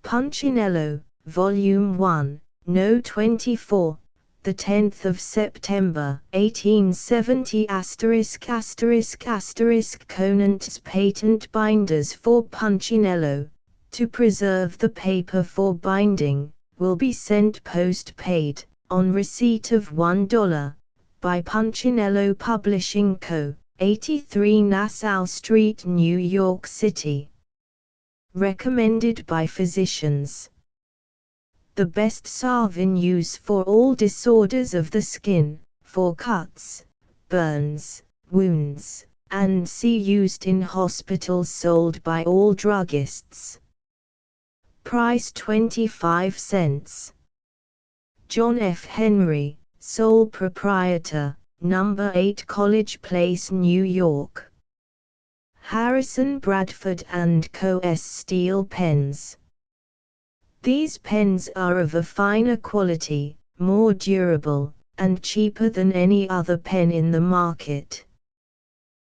Punchinello, Volume 1, No. 24, the 10th of September, 1870 ***** Conant's patent binders for Punchinello, to preserve the paper for binding, will be sent post-paid, on receipt of $1, by Punchinello Publishing Co., 83 Nassau Street, New York City. Recommended by physicians. The best salve in use for all disorders of the skin, for cuts, burns, wounds, and used in hospitals, sold by all druggists. Price 25 cents. John F. Henry, sole proprietor, No. 8 College Place, New York. Harrison Bradford & Co. S. Steel pens. These pens are of a finer quality, more durable, and cheaper than any other pen in the market.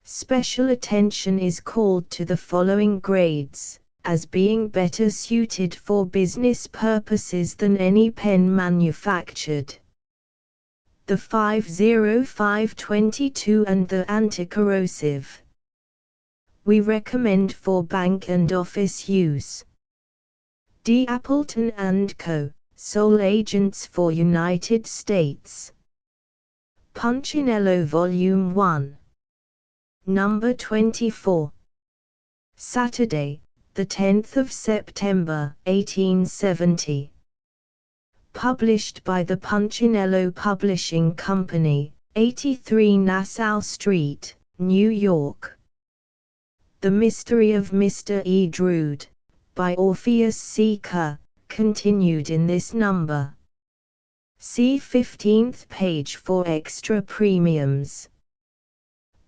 Special attention is called to the following grades, as being better suited for business purposes than any pen manufactured. The 50522 and the anti-corrosive. We recommend for bank and office use. D. Appleton & Co., sole agents for United States. Punchinello Volume 1. Number 24. Saturday, the 10th of September, 1870. Published by the Punchinello Publishing Company, 83 Nassau Street, New York. The Mystery of Mr. E. Drood, by Orpheus C. Kerr, continued in this number. See 15th page for extra premiums.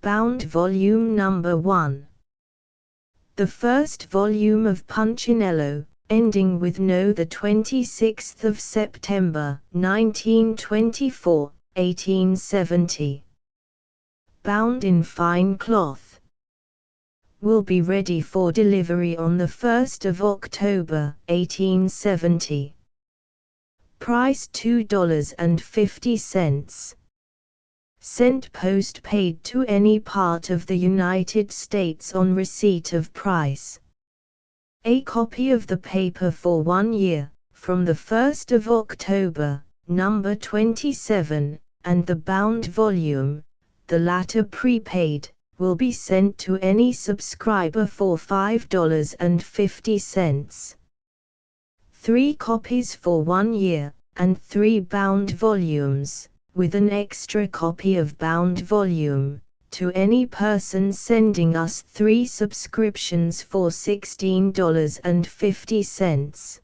Bound Volume Number 1. The first volume of Punchinello, ending with No. the 26th of September, 1924, 1870. Bound in fine cloth. Will be ready for delivery on the 1st of October, 1870. Price $2.50. Sent post-paid to any part of the United States on receipt of price. A copy of the paper for 1 year, from the 1st of October, number 27, and the bound volume, the latter prepaid, will be sent to any subscriber for $5.50. 3 copies for 1 year, and 3 bound volumes, with an extra copy of bound volume, to any person sending us 3 subscriptions for $16.50.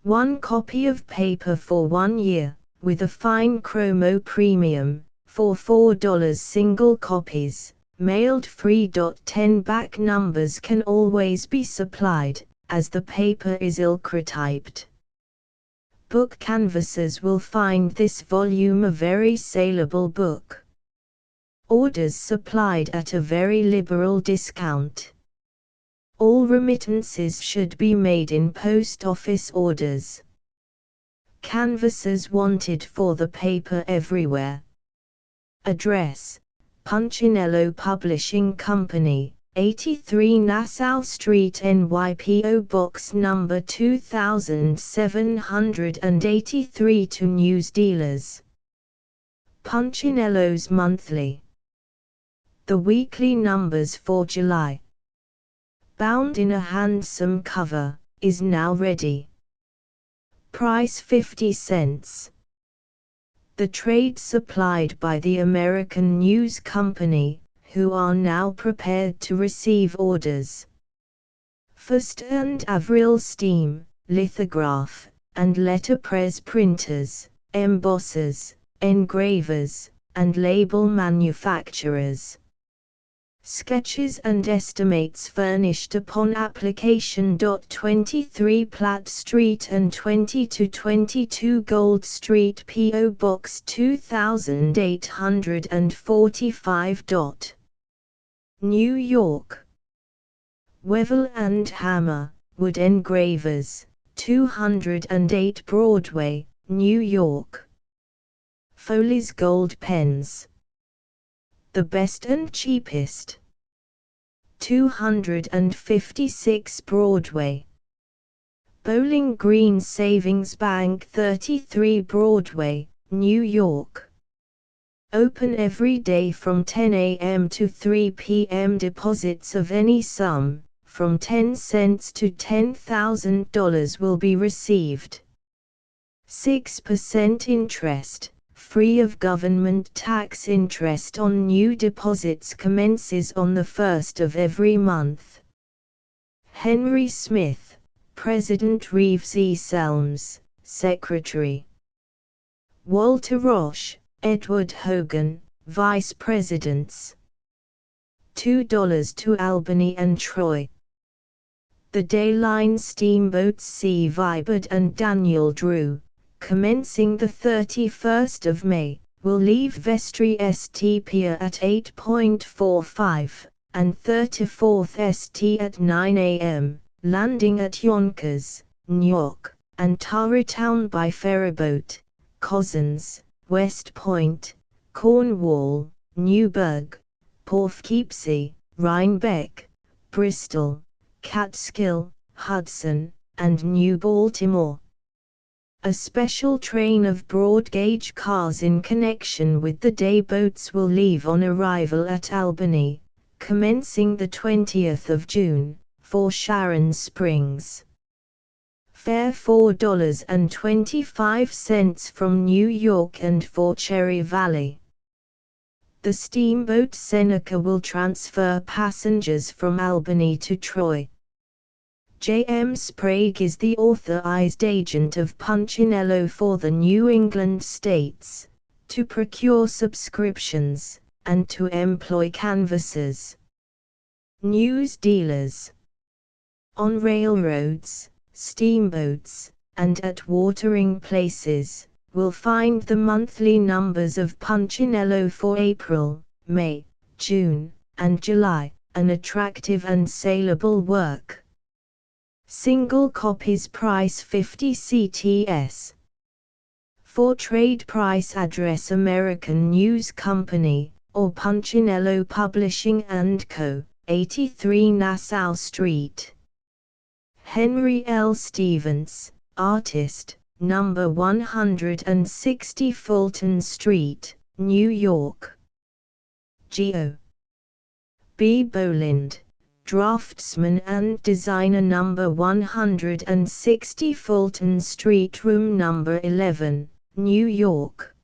1 copy of paper for 1 year, with a fine chromo premium, for $4 single copies, mailed free. 10 back numbers can always be supplied, as the paper is ilcrotyped. Book canvassers will find this volume a very saleable book. Orders supplied at a very liberal discount. All remittances should be made in post office orders. Canvassers wanted for the paper everywhere. Address: Punchinello Publishing Company, 83 Nassau Street, NY. Box number 2783 to newsdealers. Punchinello's Monthly. The weekly numbers for July, bound in a handsome cover, is now ready. Price 50 cents. The trade supplied by the American News Company, who are now prepared to receive orders. Foster and Avril Steam, lithograph, and letterpress printers, embossers, engravers, and label manufacturers. Sketches and estimates furnished upon application. 23 Platt Street and 20-22 Gold Street, P.O. Box 2845. New York. Wevel and Hammer, Wood Engravers, 208 Broadway, New York. Foley's Gold Pens. The best and cheapest. 256 Broadway. Bowling Green Savings Bank, 33 Broadway, New York. Open every day from 10 a.m. to 3 p.m. Deposits of any sum, from 10 cents to $10,000 will be received. 6% interest, free of government tax. Interest on new deposits commences on the 1st of every month. Henry Smith, President. Reeves E. Selms, Secretary. Walter Roche, Edward Hogan, Vice Presidents. $2 to Albany and Troy. The Dayline steamboats C. Vibert and Daniel Drew, commencing the 31st of May, will leave Vestry St. Pier at 8:45, and 34th St. at 9 a.m., landing at Yonkers, New York, and Tarrytown by ferryboat, Cozzens, West Point, Cornwall, Newburgh, Poughkeepsie, Rhinebeck, Bristol, Catskill, Hudson, and New Baltimore. A special train of broad-gauge cars in connection with the day boats will leave on arrival at Albany, commencing the 20th of June, for Sharon Springs. Fare $4.25 from New York and for Cherry Valley. The steamboat Seneca will transfer passengers from Albany to Troy. J. M. Sprague is the authorized agent of Punchinello for the New England states, to procure subscriptions, and to employ canvassers. News dealers. On railroads, steamboats, and at watering places, will find the monthly numbers of Punchinello for April, May, June, and July, an attractive and saleable work. Single copies price 50 CTS. For trade price address American News Company, or Punchinello Publishing & Co., 83 Nassau Street. Henry L. Stevens, Artist, No. 160 Fulton Street, New York. Geo. B. Boland, Draftsman and Designer, No. 160 Fulton Street, Room No. 11, New York.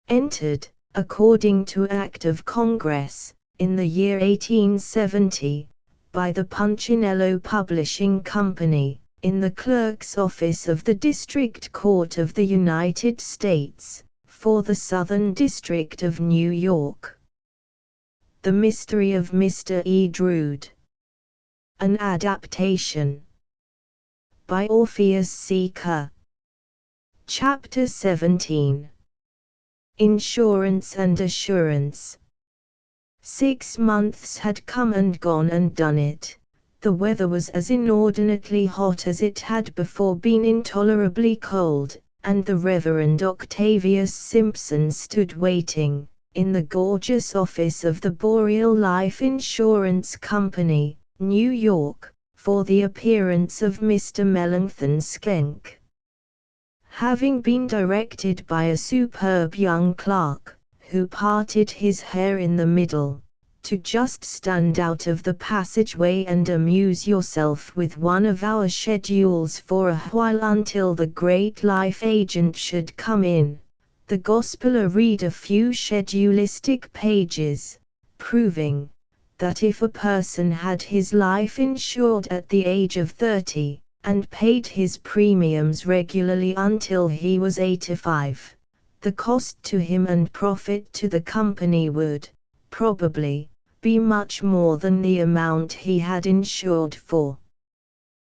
Entered, according to Act of Congress, in the year 1870, by the Punchinello Publishing Company, in the Clerk's Office of the District Court of the United States, for the Southern District of New York. The Mystery of Mr. E. Drood. An adaptation. By Orpheus C. Kerr. Chapter 17. Insurance and Assurance. 6 months had come and gone and done it. The weather was as inordinately hot as it had before been intolerably cold, and the Reverend Octavius Simpson stood waiting, in the gorgeous office of the Boreal Life Insurance Company, New York, for the appearance of Mr. Melanchthon Skenk. Having been directed by a superb young clerk, who parted his hair in the middle, to just stand out of the passageway and amuse yourself with one of our schedules for a while until the great life agent should come in, the Gospeler read a few schedulistic pages, proving that if a person had his life insured at the age of 30, and paid his premiums regularly until he was 85, the cost to him and profit to the company would, probably, be much more than the amount he had insured for.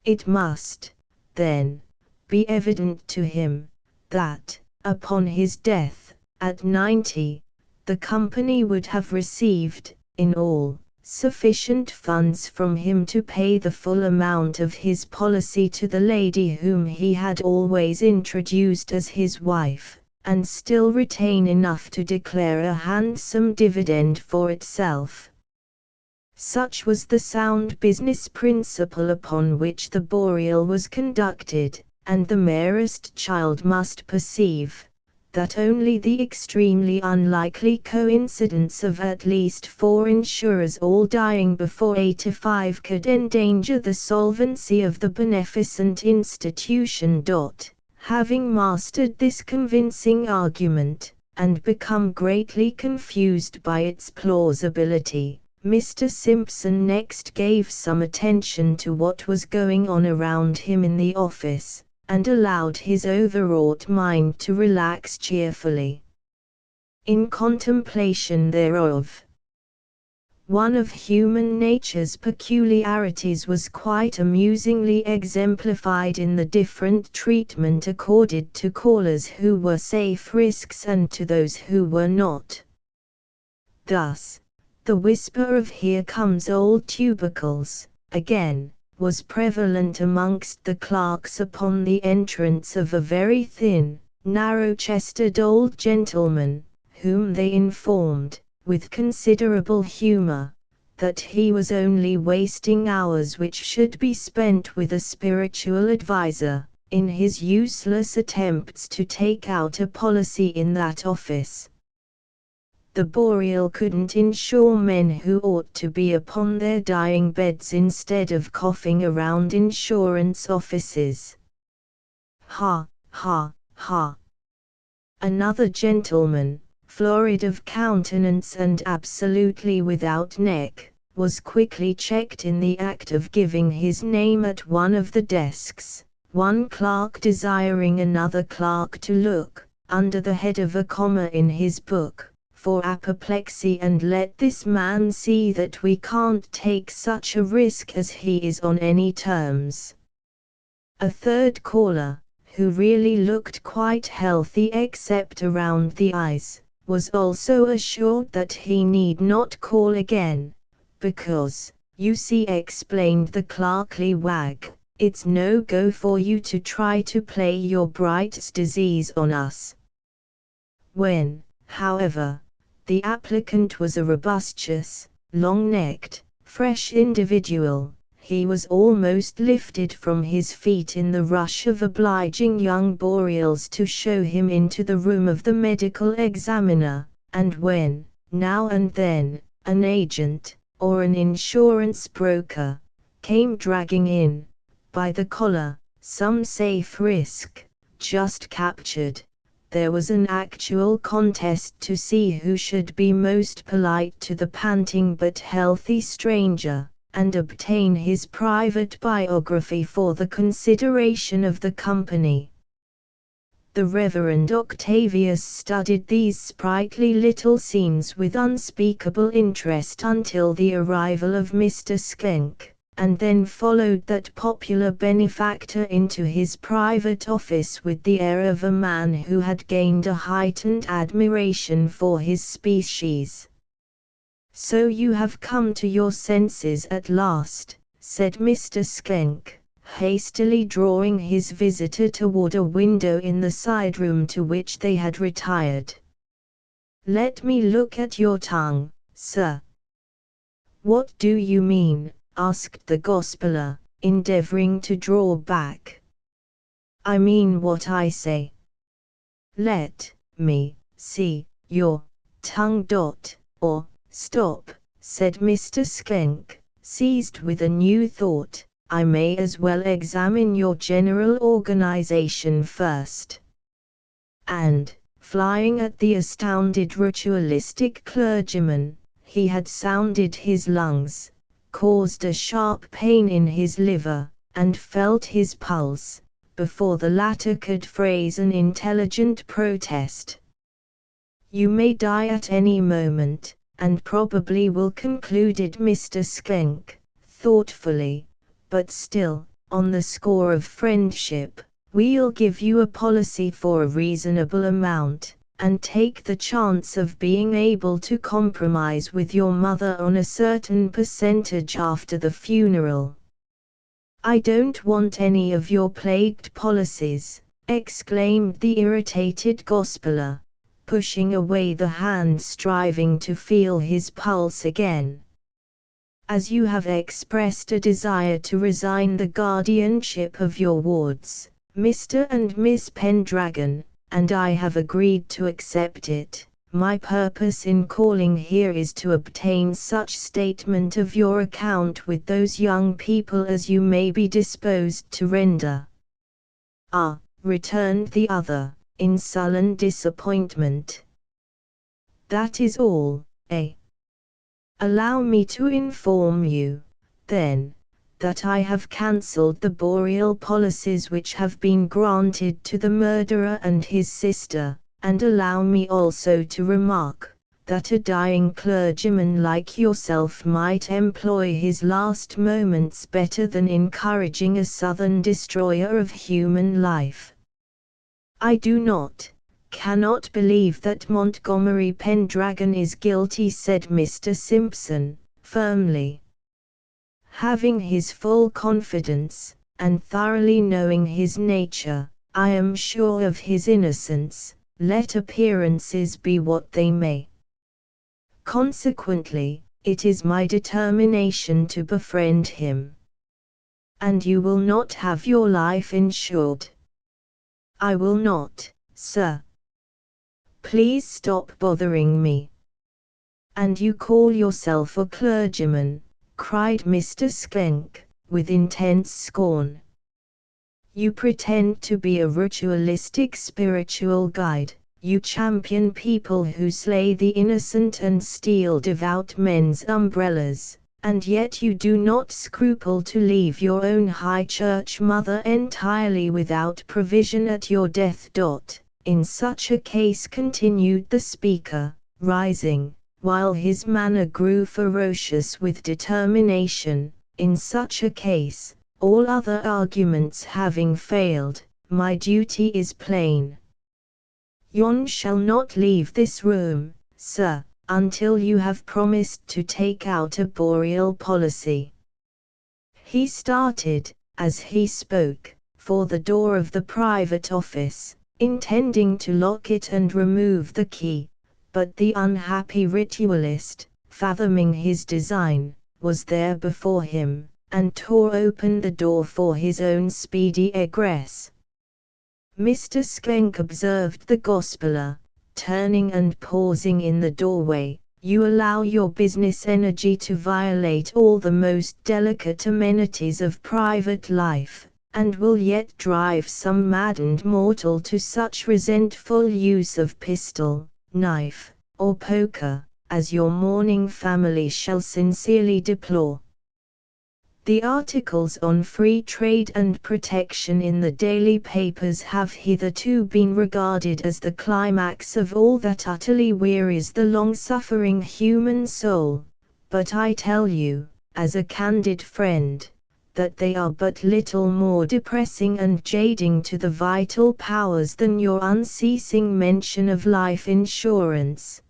It must, then, be evident to him, that, upon his death, at 90, the company would have received, in all, sufficient funds from him to pay the full amount of his policy to the lady whom he had always introduced as his wife, and still retain enough to declare a handsome dividend for itself. Such was the sound business principle upon which the burial was conducted, and the merest child must perceive that only the extremely unlikely coincidence of at least 4 insurers all dying before 85 could endanger the solvency of the beneficent institution. Having mastered this convincing argument, and become greatly confused by its plausibility, Mr. Simpson next gave some attention to what was going on around him in the office, and allowed his overwrought mind to relax cheerfully. In contemplation thereof, one of human nature's peculiarities was quite amusingly exemplified in the different treatment accorded to callers who were safe risks and to those who were not. Thus, the whisper of "Here comes old Tubercles, again," was prevalent amongst the clerks upon the entrance of a very thin, narrow-chested old gentleman, whom they informed, with considerable humor, that he was only wasting hours which should be spent with a spiritual adviser, in his useless attempts to take out a policy in that office. The burial couldn't insure men who ought to be upon their dying beds instead of coughing around insurance offices. Ha, ha, ha. Another gentleman, florid of countenance and absolutely without neck, was quickly checked in the act of giving his name at one of the desks, one clerk desiring another clerk to look, under the head of a comma in his book, for apoplexy, and let this man see that we can't take such a risk as he is on any terms. A third caller, who really looked quite healthy except around the eyes, was also assured that he need not call again, because, "You see," explained the clerkly wag, "it's no go for you to try to play your Bright's disease on us." When, however, the applicant was a robustious, long-necked, fresh individual, he was almost lifted from his feet in the rush of obliging young boreals to show him into the room of the medical examiner, and when, now and then, an agent, or an insurance broker, came dragging in, by the collar, some safe risk, just captured, there was an actual contest to see who should be most polite to the panting but healthy stranger, and obtain his private biography for the consideration of the company. The Reverend Octavius studied these sprightly little scenes with unspeakable interest until the arrival of Mr. Sklenk, and then followed that popular benefactor into his private office with the air of a man who had gained a heightened admiration for his species. "So you have come to your senses at last," said Mr. Sklenk, hastily drawing his visitor toward a window in the side room to which they had retired. "Let me look at your tongue, sir." "What do you mean?" asked the gospeller, endeavoring to draw back. "I mean what I say." "Let me see your tongue. Or, stop," said Mr. Sklenk, seized with a new thought, "I may as well examine your general organization first." And, flying at the astounded ritualistic clergyman, he had sounded his lungs, caused a sharp pain in his liver, and felt his pulse, before the latter could phrase an intelligent protest. "You may die at any moment, and probably will," concluded Mr. Sklenk, thoughtfully, "but still, on the score of friendship, we'll give you a policy for a reasonable amount, and take the chance of being able to compromise with your mother on a certain percentage after the funeral. I don't want any of your plagued policies, exclaimed the irritated gospeler, pushing away the hand striving to feel his pulse again. As you have expressed a desire to resign the guardianship of your wards, Mr. and Miss Pendragon, and I have agreed to accept it, my purpose in calling here is to obtain such statement of your account with those young people as you may be disposed to render. Ah, returned the other, in sullen disappointment. That is all, eh? Allow me to inform you, then, that I have cancelled the burial policies which have been granted to the murderer and his sister, and allow me also to remark, that a dying clergyman like yourself might employ his last moments better than encouraging a southern destroyer of human life. I cannot believe that Montgomery Pendragon is guilty, said Mr. Simpson, firmly. Having his full confidence, and thoroughly knowing his nature, I am sure of his innocence, let appearances be what they may. Consequently, it is my determination to befriend him. And you will not have your life insured? I will not, sir. Please stop bothering me. And you call yourself a clergyman, cried Mr. Sklenk, with intense scorn. You pretend to be a ritualistic spiritual guide, you champion people who slay the innocent and steal devout men's umbrellas, and yet you do not scruple to leave your own high church mother entirely without provision at your death. In such a case, continued the speaker, rising, while his manner grew ferocious with determination, in such a case, all other arguments having failed, my duty is plain. You shall not leave this room, sir, until you have promised to take out a burial policy. He started, as he spoke, for the door of the private office, intending to lock it and remove the key, but the unhappy ritualist, fathoming his design, was there before him, and tore open the door for his own speedy egress. Mr. Sklenk observed the gospeler, turning and pausing in the doorway. You allow your business energy to violate all the most delicate amenities of private life, and will yet drive some maddened mortal to such resentful use of pistol, knife, or poker, as your mourning family shall sincerely deplore. The articles on free trade and protection in the daily papers have hitherto been regarded as the climax of all that utterly wearies the long-suffering human soul, but I tell you, as a candid friend, that they are but little more depressing and jading to the vital powers than your unceasing mention of life insurance.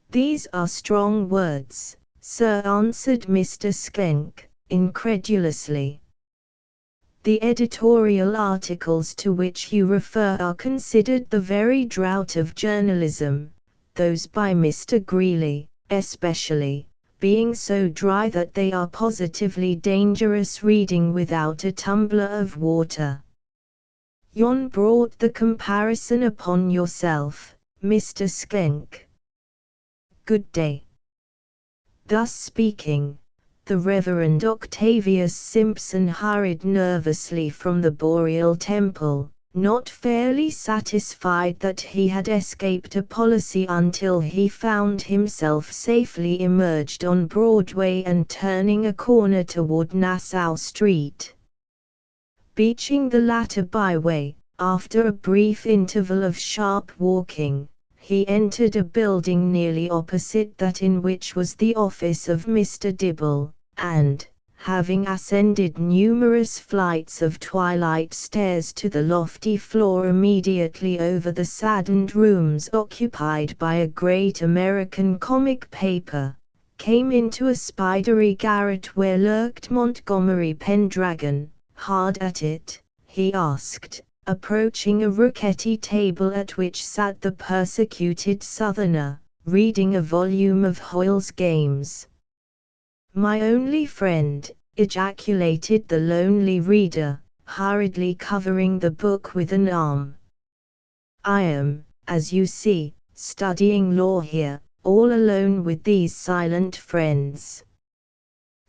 These are strong words, sir, answered Mr. Sklenk, incredulously. The editorial articles to which you refer are considered the very drought of journalism, those by Mr. Greeley, especially, being so dry that they are positively dangerous reading without a tumbler of water. You brought the comparison upon yourself, Mr. Sklenk. Good day. Thus speaking, the Reverend Octavius Simpson hurried nervously from the burial temple, not fairly satisfied that he had escaped a policy until he found himself safely emerged on Broadway and turning a corner toward Nassau Street. Beaching the latter byway, after a brief interval of sharp walking, he entered a building nearly opposite that in which was the office of Mr. Dibble, and, having ascended numerous flights of twilight stairs to the lofty floor immediately over the saddened rooms occupied by a great American comic paper, came into a spidery garret where lurked Montgomery Pendragon. Hard at it, he asked, approaching a rickety table at which sat the persecuted Southerner, reading a volume of Hoyle's Games. "My only friend," ejaculated the lonely reader, hurriedly covering the book with an arm. "I am, as you see, studying law here, all alone with these silent friends."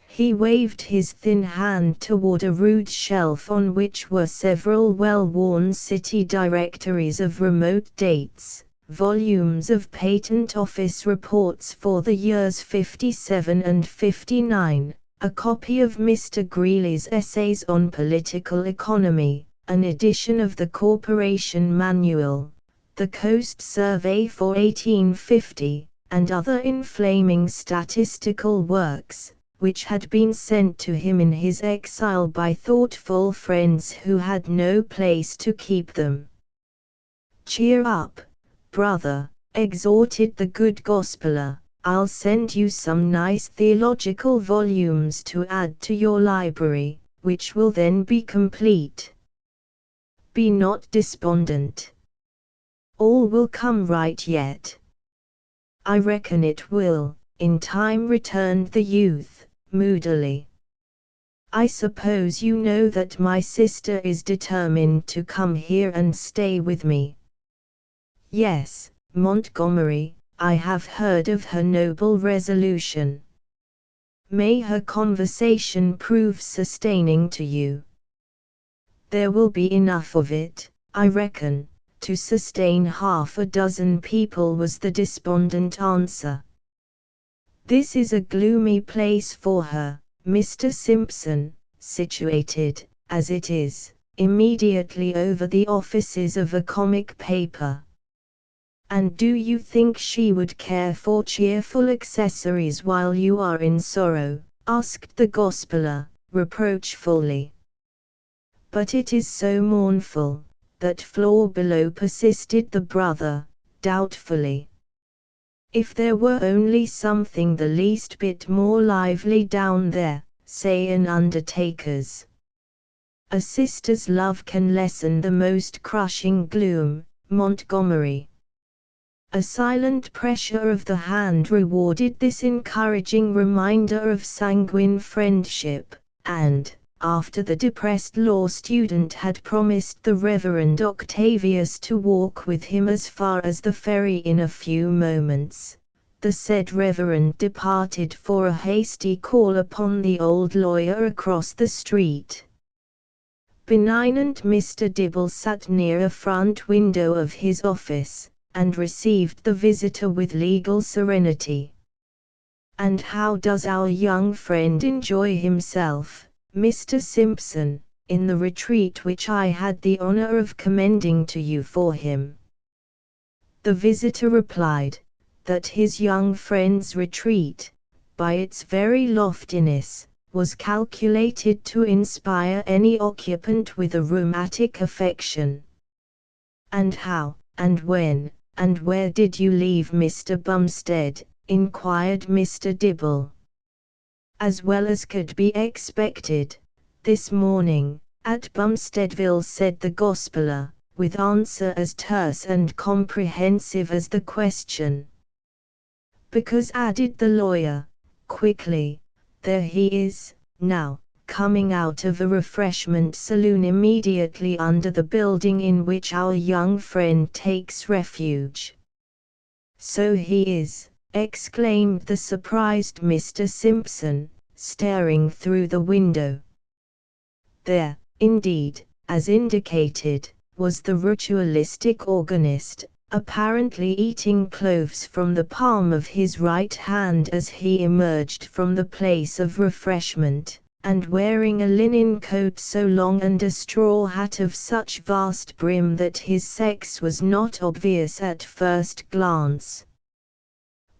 He waved his thin hand toward a rude shelf on which were several well-worn city directories of remote dates, volumes of patent office reports for the years 57 and 59, a copy of Mr. Greeley's Essays on Political Economy, an edition of the Corporation Manual, the Coast Survey for 1850, and other inflaming statistical works, which had been sent to him in his exile by thoughtful friends who had no place to keep them. "Cheer up, brother," exhorted the good gospeler. "I'll send you some nice theological volumes to add to your library, which will then be complete. Be not despondent. All will come right yet." "I reckon it will, in time," returned the youth, moodily. "I suppose you know that my sister is determined to come here and stay with me." "Yes, Montgomery, I have heard of her noble resolution. May her conversation prove sustaining to you." "There will be enough of it, I reckon, to sustain half a dozen people," was the despondent answer. "This is a gloomy place for her, Mr. Simpson, situated, as it is, immediately over the offices of a comic paper." "And do you think she would care for cheerful accessories while you are in sorrow?" asked the gospeler, reproachfully. "But it is so mournful, that floor below," persisted the brother, doubtfully. "If there were only something the least bit more lively down there, say an undertaker's. A sister's love can lessen the most crushing gloom, Montgomery." A silent pressure of the hand rewarded this encouraging reminder of sanguine friendship, and, after the depressed law student had promised the Reverend Octavius to walk with him as far as the ferry in a few moments, the said Reverend departed for a hasty call upon the old lawyer across the street. Benignant Mr. Dibble sat near a front window of his office, and received the visitor with legal serenity. "And how does our young friend enjoy himself, Mr. Simpson, in the retreat which I had the honor of commending to you for him?" The visitor replied, that his young friend's retreat, by its very loftiness, was calculated to inspire any occupant with a rheumatic affection. "And how, and when, and where did you leave Mr. Bumstead?" inquired Mr. Dibble. "As well as could be expected, this morning, at Bumsteadville," said the gospeler, with answer as terse and comprehensive as the question. "Because," added the lawyer, quickly, "there he is, now, coming out of a refreshment saloon immediately under the building in which our young friend takes refuge." "So he is," exclaimed the surprised Mr. Simpson, staring through the window. There, indeed, as indicated, was the ritualistic organist, apparently eating cloves from the palm of his right hand as he emerged from the place of refreshment, and wearing a linen coat so long and a straw hat of such vast brim that his sex was not obvious at first glance.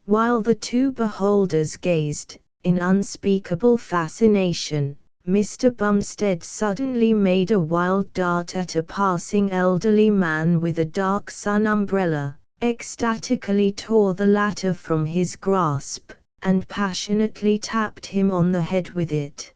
While the two beholders gazed, in unspeakable fascination, Mr. Bumstead suddenly made a wild dart at a passing elderly man with a dark sun umbrella, ecstatically tore the latter from his grasp, and passionately tapped him on the head with it.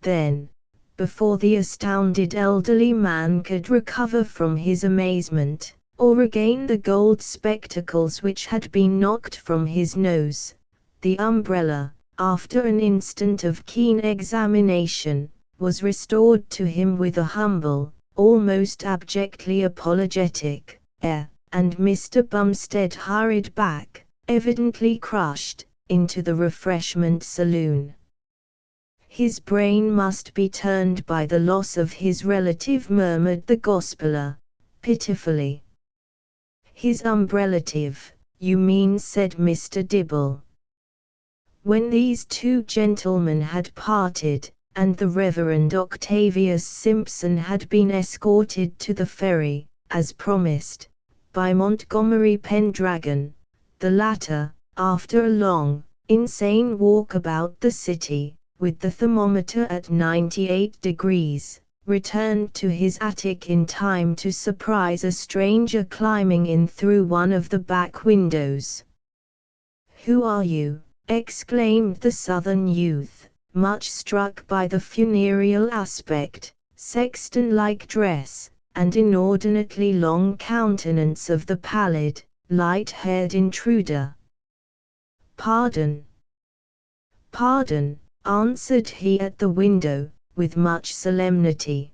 Then, before the astounded elderly man could recover from his amazement, or regain the gold spectacles which had been knocked from his nose, the umbrella, after an instant of keen examination, was restored to him with a humble, almost abjectly apologetic air, and Mr. Bumstead hurried back, evidently crushed, into the refreshment saloon. "His brain must be turned by the loss of his relative," murmured the gospeller, pitifully. "His umbrelative, you mean," said Mr. Dibble. When these two gentlemen had parted, and the Reverend Octavius Simpson had been escorted to the ferry, as promised, by Montgomery Pendragon, the latter, after a long, insane walk about the city, with the thermometer at 98 degrees, returned to his attic in time to surprise a stranger climbing in through one of the back windows. "Who are you?" exclaimed the southern youth, much struck by the funereal aspect, sexton-like dress, and inordinately long countenance of the pallid, light-haired intruder. "Pardon. Pardon," answered he at the window, with much solemnity.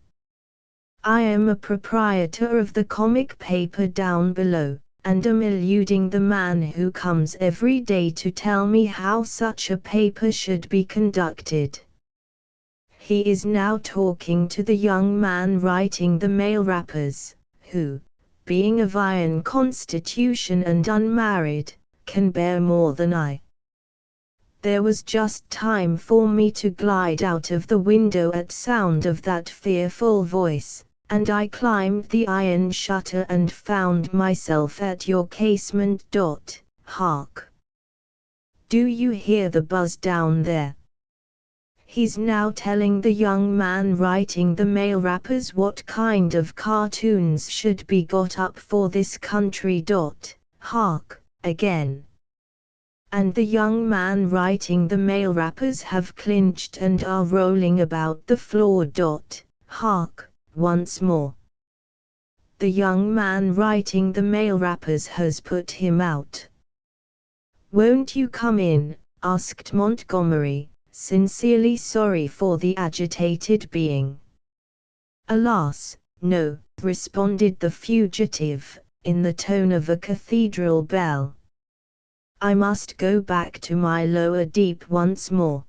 "I am a proprietor of the comic paper down below, and am eluding the man who comes every day to tell me how such a paper should be conducted. He is now talking to the young man writing the mail wrappers, who, being of iron constitution and unmarried, can bear more than I." There was just time for me to glide out of the window at sound of that fearful voice, and I climbed the iron shutter and found myself at your casement. Hark! Do you hear the buzz down there? He's now telling the young man writing the mail wrappers what kind of cartoons should be got up for this country. Hark, again! And the young man writing the mail wrappers have clinched and are rolling about the floor. Hark, once more! The young man writing the mail wrappers has put him out. "Won't you come in?" asked Montgomery, sincerely sorry for the agitated being. "Alas, no," responded the fugitive, in the tone of a cathedral bell. "I must go back to my lower deep once more.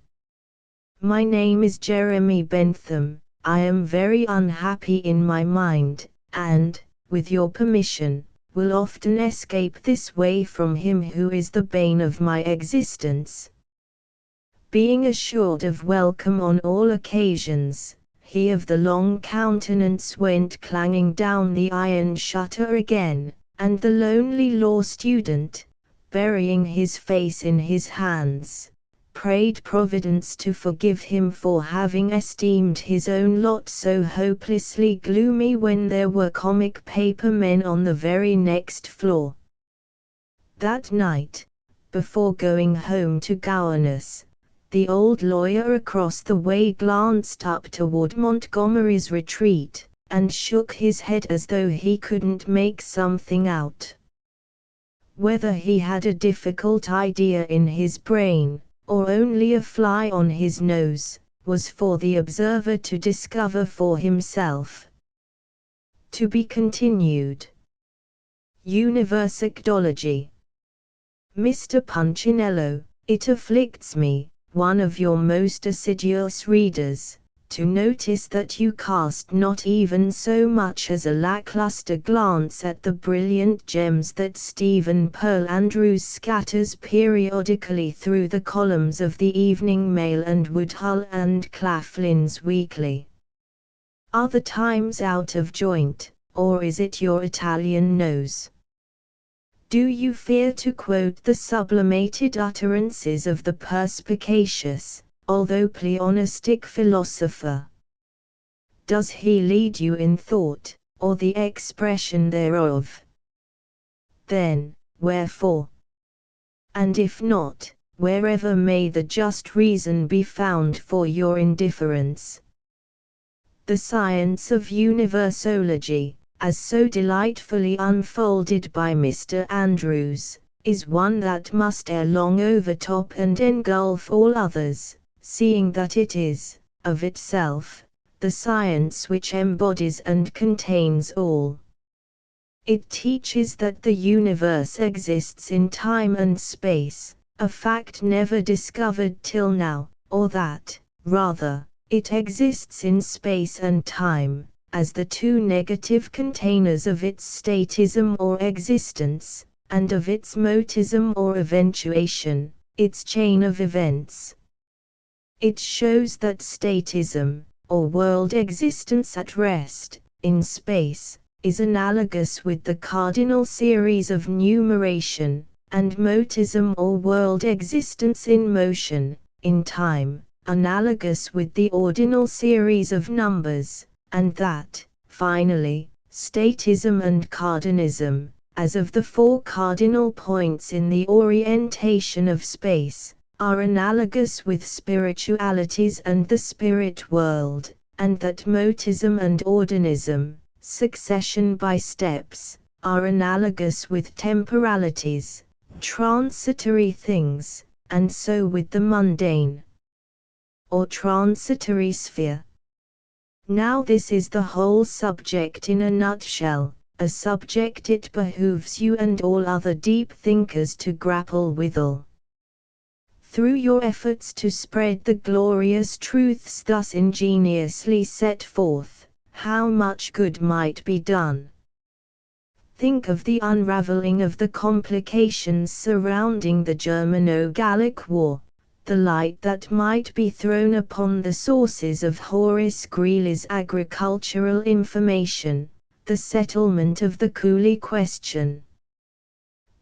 My name is Jeremy Bentham. I am very unhappy in my mind, and, with your permission, will often escape this way from him who is the bane of my existence." Being assured of welcome on all occasions, he of the long countenance went clanging down the iron shutter again, and the lonely law student, burying his face in his hands, prayed Providence to forgive him for having esteemed his own lot so hopelessly gloomy when there were comic paper men on the very next floor. That night, before going home to Gowanus, the old lawyer across the way glanced up toward Montgomery's retreat, and shook his head as though he couldn't make something out. Whether he had a difficult idea in his brain, or only a fly on his nose, was for the observer to discover for himself. To be continued. Universicdology. Mr. Punchinello, it afflicts me, one of your most assiduous readers, to notice that you cast not even so much as a lackluster glance at the brilliant gems that Stephen Pearl Andrews scatters periodically through the columns of the Evening Mail and Woodhull and Claflin's Weekly. Are the times out of joint, or is it your Italian nose? Do you fear to quote the sublimated utterances of the perspicacious, although pleonistic philosopher? Does he lead you in thought, or the expression thereof? Then, wherefore? And if not, wherever may the just reason be found for your indifference? The science of universology, as so delightfully unfolded by Mr. Andrews, is one that must ere long overtop and engulf all others, seeing that it is, of itself, the science which embodies and contains all. It teaches that the universe exists in time and space, a fact never discovered till now, or that, rather, it exists in space and time, as the two negative containers of its statism or existence, and of its motism or eventuation, its chain of events. It shows that statism, or world existence at rest, in space, is analogous with the cardinal series of numeration, and motism or world existence in motion, in time, analogous with the ordinal series of numbers, and that, finally, statism and cardinism, as of the four cardinal points in the orientation of space, are analogous with spiritualities and the spirit world, and that motism and ordinalism, succession by steps, are analogous with temporalities, transitory things, and so with the mundane, or transitory sphere. Now this is the whole subject in a nutshell, a subject it behooves you and all other deep thinkers to grapple withal. Through your efforts to spread the glorious truths thus ingeniously set forth, how much good might be done. Think of the unraveling of the complications surrounding the Germano-Gallic War, the light that might be thrown upon the sources of Horace Greeley's agricultural information, the settlement of the coolie question.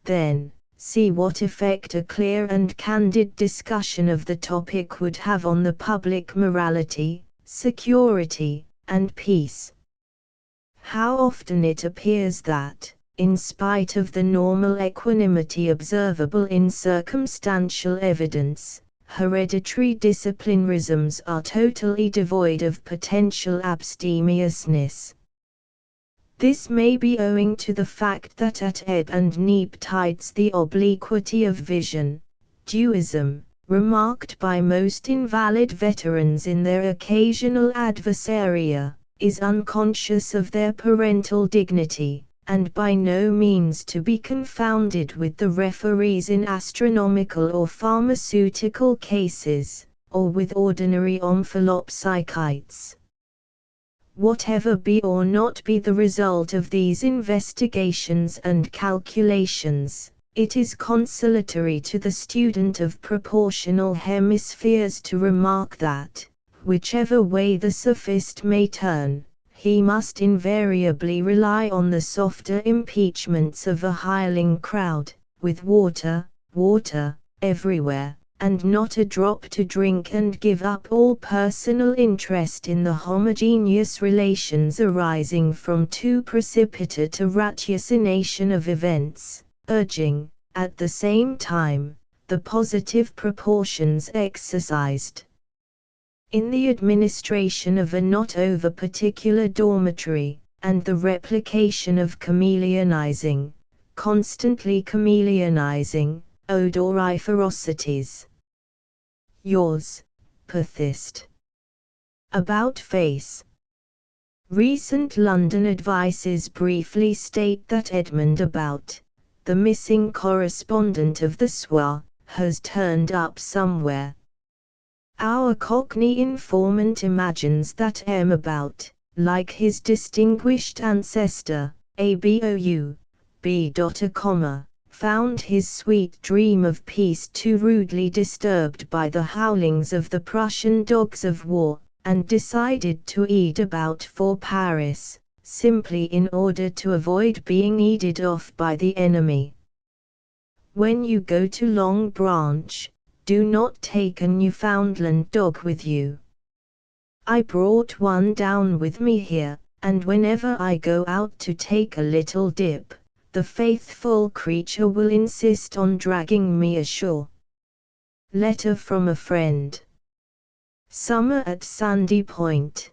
Then, see what effect a clear and candid discussion of the topic would have on the public morality, security, and peace. How often it appears that, in spite of the normal equanimity observable in circumstantial evidence, hereditary disciplinarisms are totally devoid of potential abstemiousness. This may be owing to the fact that at ebb and neap tides the obliquity of vision, duism, remarked by most invalid veterans in their occasional adversaria, is unconscious of their parental dignity, and by no means to be confounded with the referees in astronomical or pharmaceutical cases, or with ordinary omphalopsychites. Whatever be or not be the result of these investigations and calculations, it is consolatory to the student of proportional hemispheres to remark that, whichever way the sophist may turn, he must invariably rely on the softer impeachments of a hireling crowd, with water, everywhere, and not a drop to drink, and give up all personal interest in the homogeneous relations arising from too precipitate a ratiocination of events, urging, at the same time, the positive proportions exercised in the administration of a not over-particular dormitory, and the replication of constantly chameleonizing, odoriferosities. Yours, Pathist. About face. Recent London advices briefly state that Edmund About, the missing correspondent of the Soir, has turned up somewhere. Our Cockney informant imagines that M. About, like his distinguished ancestor, Abou, found his sweet dream of peace too rudely disturbed by the howlings of the Prussian dogs of war, and decided to eat about for Paris, simply in order to avoid being eaten off by the enemy. When you go to Long Branch, do not take a Newfoundland dog with you. I brought one down with me here, and whenever I go out to take a little dip, the faithful creature will insist on dragging me ashore. Letter from a friend. Summer at Sandy Point.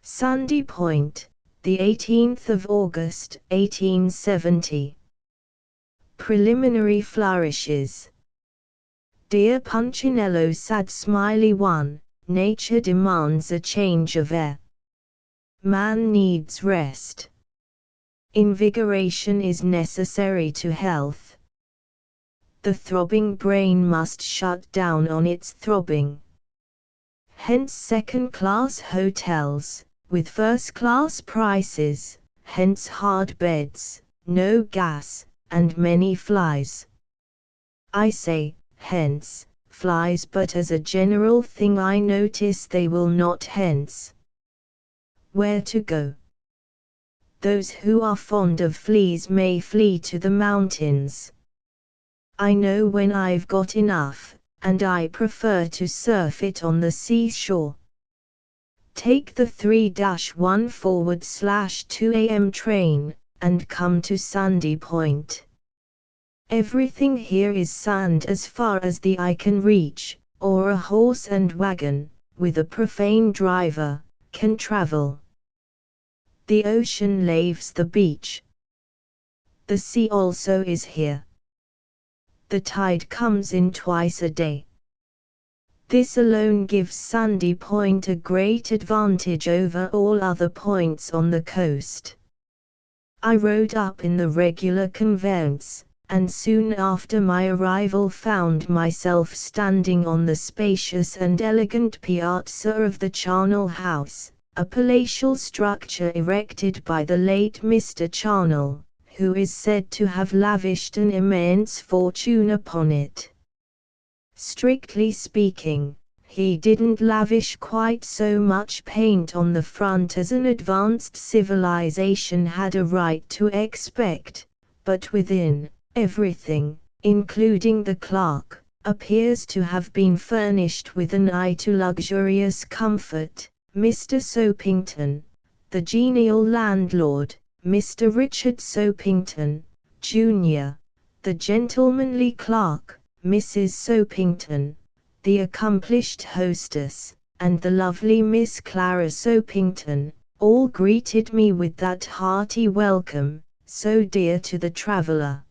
Sandy Point, the 18th of August, 1870. Preliminary flourishes. Dear Punchinello, sad smiley one, nature demands a change of air. Man needs rest. Invigoration is necessary to health. The throbbing brain must shut down on its throbbing. Hence second-class hotels, with first-class prices, hence hard beds, no gas, and many flies. I say, hence, flies, but as a general thing I notice they will not hence. Where to go? Those who are fond of fleas may flee to the mountains. I know when I've got enough, and I prefer to surf it on the seashore. Take the 3-1/2 a.m. train, and come to Sandy Point. Everything here is sand as far as the eye can reach, or a horse and wagon, with a profane driver, can travel. The ocean laves the beach. The sea also is here. The tide comes in twice a day. This alone gives Sandy Point a great advantage over all other points on the coast. I rode up in the regular conveyance, and soon after my arrival found myself standing on the spacious and elegant piazza of the Charnel House, a palatial structure erected by the late Mr. Charnel, who is said to have lavished an immense fortune upon it. Strictly speaking, he didn't lavish quite so much paint on the front as an advanced civilization had a right to expect, but within, everything, including the clerk, appears to have been furnished with an eye to luxurious comfort. Mr. Soapington, the genial landlord, Mr. Richard Soapington, Jr., the gentlemanly clerk, Mrs. Soapington, the accomplished hostess, and the lovely Miss Clara Soapington, all greeted me with that hearty welcome, so dear to the traveller.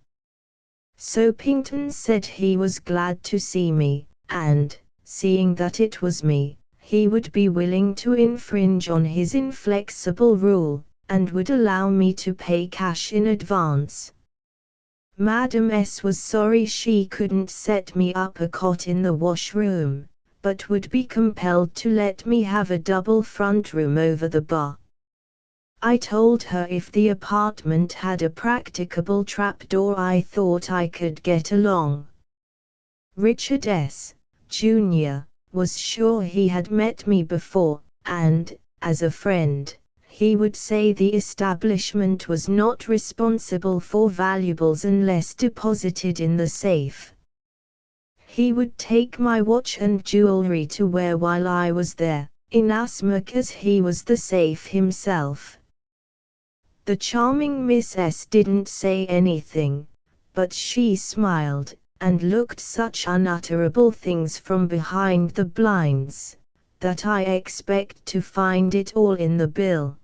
Soapington said he was glad to see me, and, seeing that it was me, he would be willing to infringe on his inflexible rule, and would allow me to pay cash in advance. Madam S. was sorry she couldn't set me up a cot in the washroom, but would be compelled to let me have a double front room over the bar. I told her if the apartment had a practicable trapdoor I thought I could get along. Richard S., Jr., was sure he had met me before, and, as a friend, he would say the establishment was not responsible for valuables unless deposited in the safe. He would take my watch and jewelry to wear while I was there, inasmuch as he was the safe himself. The charming Miss S. didn't say anything, but she smiled, and looked such unutterable things from behind the blinds, that I expect to find it all in the bill.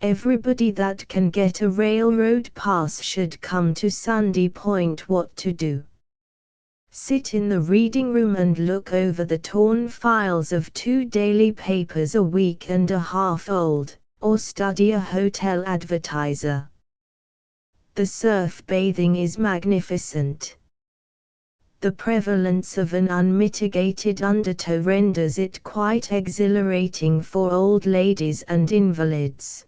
Everybody that can get a railroad pass should come to Sandy Point. What to do? Sit in the reading room and look over the torn files of 2 daily papers a week and a half old, or study a hotel advertiser. The surf bathing is magnificent. The prevalence of an unmitigated undertow renders it quite exhilarating for old ladies and invalids.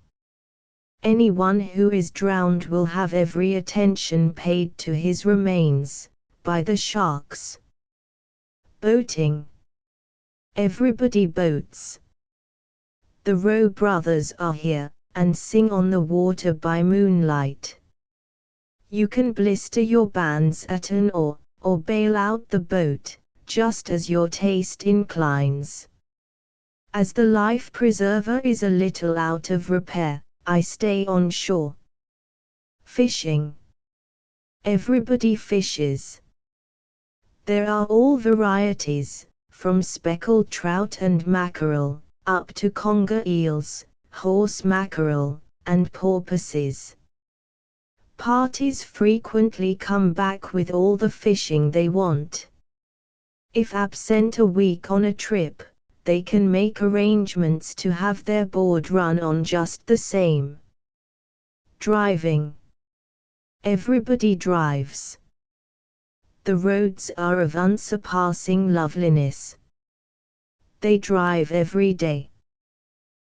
Anyone who is drowned will have every attention paid to his remains, by the sharks. Boating. Everybody boats. The Rowe brothers are here, and sing on the water by moonlight. You can blister your bands at an oar, or bail out the boat, just as your taste inclines. As the life preserver is a little out of repair, I stay on shore. Fishing. Everybody fishes. There are all varieties, from speckled trout and mackerel, up to conger eels, horse mackerel, and porpoises. Parties frequently come back with all the fishing they want. If absent a week on a trip, they can make arrangements to have their board run on just the same. Driving. Everybody drives. The roads are of unsurpassing loveliness. They drive every day.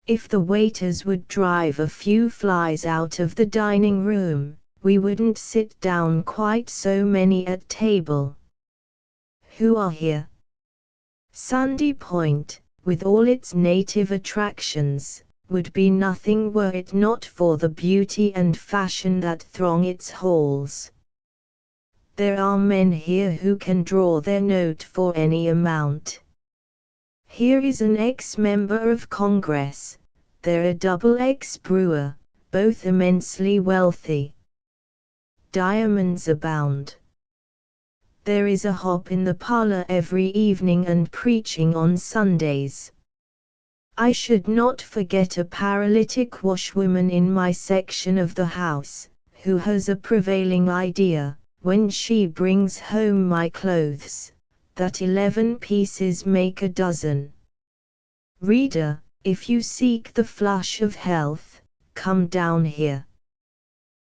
If the waiters would drive a few flies out of the dining room, we wouldn't sit down quite so many at table. Who are here? Sandy Point, with all its native attractions, would be nothing were it not for the beauty and fashion that throng its halls. There are men here who can draw their note for any amount. Here is an ex-member of Congress, there a double ex-brewer, both immensely wealthy. Diamonds abound. There is a hop in the parlor every evening and preaching on Sundays. I should not forget a paralytic washwoman in my section of the house, who has a prevailing idea, when she brings home my clothes, that 11 pieces make a dozen. Reader, if you seek the flush of health, come down here.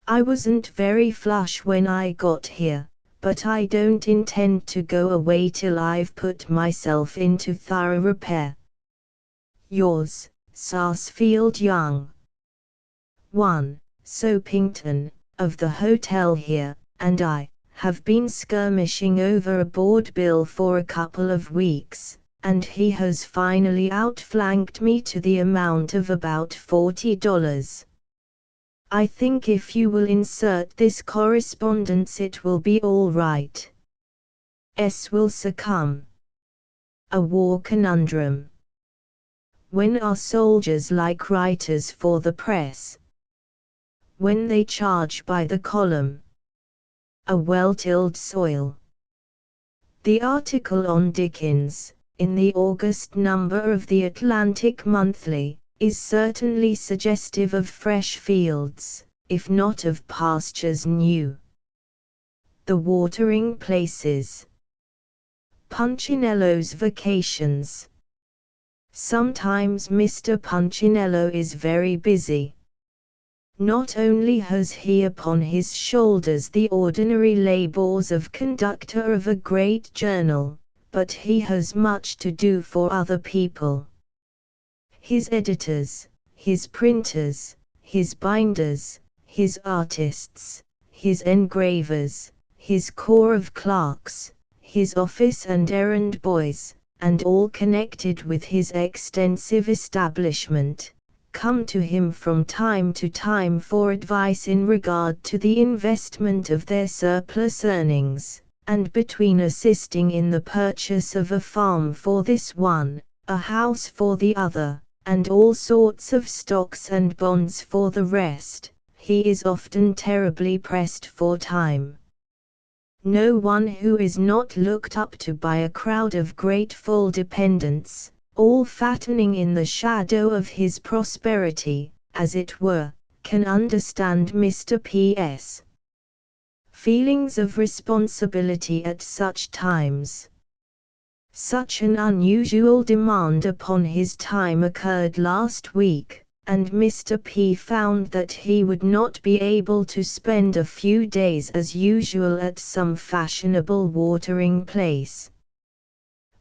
I wasn't very flush when I got here, but I don't intend to go away till I've put myself into thorough repair. Yours, Sarsfield Young. 1. Soapington, of the hotel here, and I, have been skirmishing over a board bill for a couple of weeks, and he has finally outflanked me to the amount of about $40. I think if you will insert this correspondence it will be all right. S. will succumb. A war conundrum. When are soldiers like writers for the press? When they charge by the column. A well-tilled soil. The article on Dickens, in the August number of the Atlantic Monthly, is certainly suggestive of fresh fields, if not of pastures new. The watering places. Punchinello's vacations. Sometimes Mr. Punchinello is very busy. Not only has he upon his shoulders the ordinary labors of conductor of a great journal, but he has much to do for other people. His editors, his printers, his binders, his artists, his engravers, his corps of clerks, his office and errand boys, and all connected with his extensive establishment, come to him from time to time for advice in regard to the investment of their surplus earnings, and between assisting in the purchase of a farm for this one, a house for the other, and all sorts of stocks and bonds for the rest, he is often terribly pressed for time. No one who is not looked up to by a crowd of grateful dependents, all fattening in the shadow of his prosperity, as it were, can understand Mr. P.S. feelings of responsibility at such times. Such an unusual demand upon his time occurred last week, and Mr. P. found that he would not be able to spend a few days as usual at some fashionable watering place.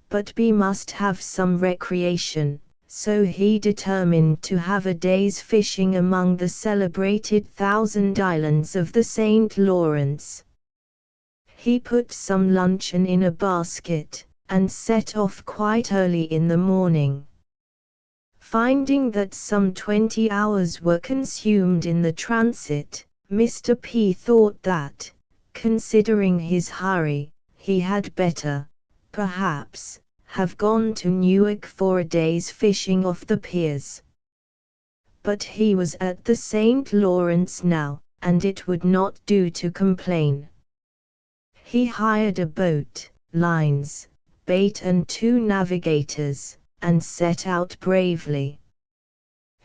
But B must have some recreation, so he determined to have a day's fishing among the celebrated Thousand Islands of the St. Lawrence. He put some luncheon in a basket, and set off quite early in the morning. Finding that some 20 hours were consumed in the transit, Mr. P thought that, considering his hurry, he had better, perhaps, have gone to Newark for a day's fishing off the piers. But he was at the St. Lawrence now, and it would not do to complain. He hired a boat, lines, bait and 2 navigators, and set out bravely.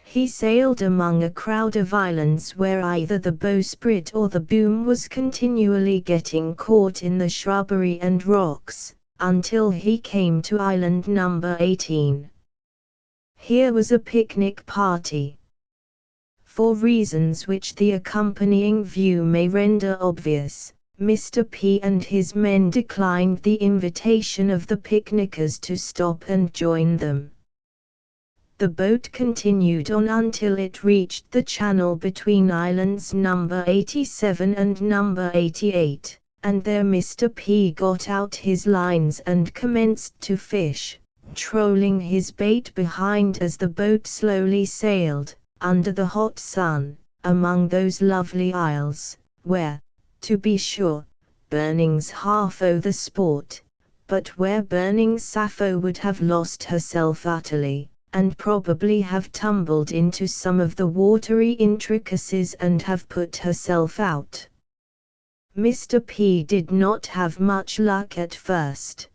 He sailed among a crowd of islands where either the bowsprit or the boom was continually getting caught in the shrubbery and rocks, until he came to island number 18. Here was a picnic party. For reasons which the accompanying view may render obvious, Mr. P and his men declined the invitation of the picnickers to stop and join them. The boat continued on until it reached the channel between islands number 87 and number 88, and there Mr. P got out his lines and commenced to fish, trolling his bait behind as the boat slowly sailed, under the hot sun, among those lovely isles, where, to be sure, Burning's half o' the sport, but where Burning Sappho would have lost herself utterly, and probably have tumbled into some of the watery intricacies and have put herself out. Mr. P did not have much luck at first.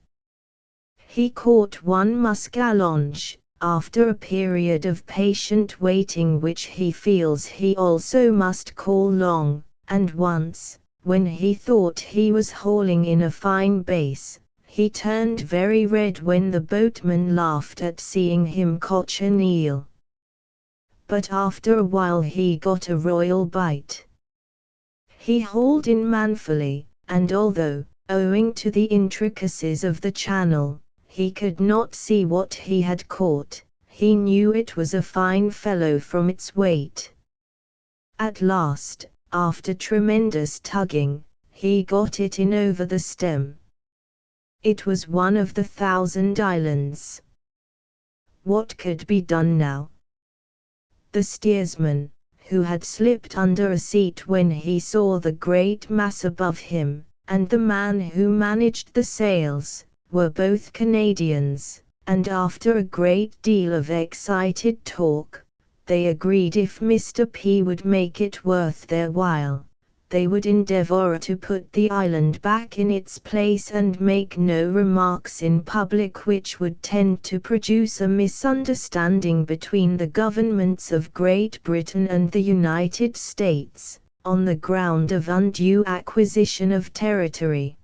He caught one muskellonge, after a period of patient waiting which he feels he also must call long, and once, when he thought he was hauling in a fine bass, he turned very red when the boatman laughed at seeing him catch an eel. But after a while he got a royal bite. He hauled in manfully, and although, owing to the intricacies of the channel, he could not see what he had caught, he knew it was a fine fellow from its weight. At last, after tremendous tugging, he got it in over the stem. It was one of the 1,000 Islands. What could be done now? The steersman, who had slipped under a seat when he saw the great mass above him, and the man who managed the sails, were both Canadians, and after a great deal of excited talk, they agreed if Mr. P would make it worth their while, they would endeavor to put the island back in its place and make no remarks in public which would tend to produce a misunderstanding between the governments of Great Britain and the United States, on the ground of undue acquisition of territory.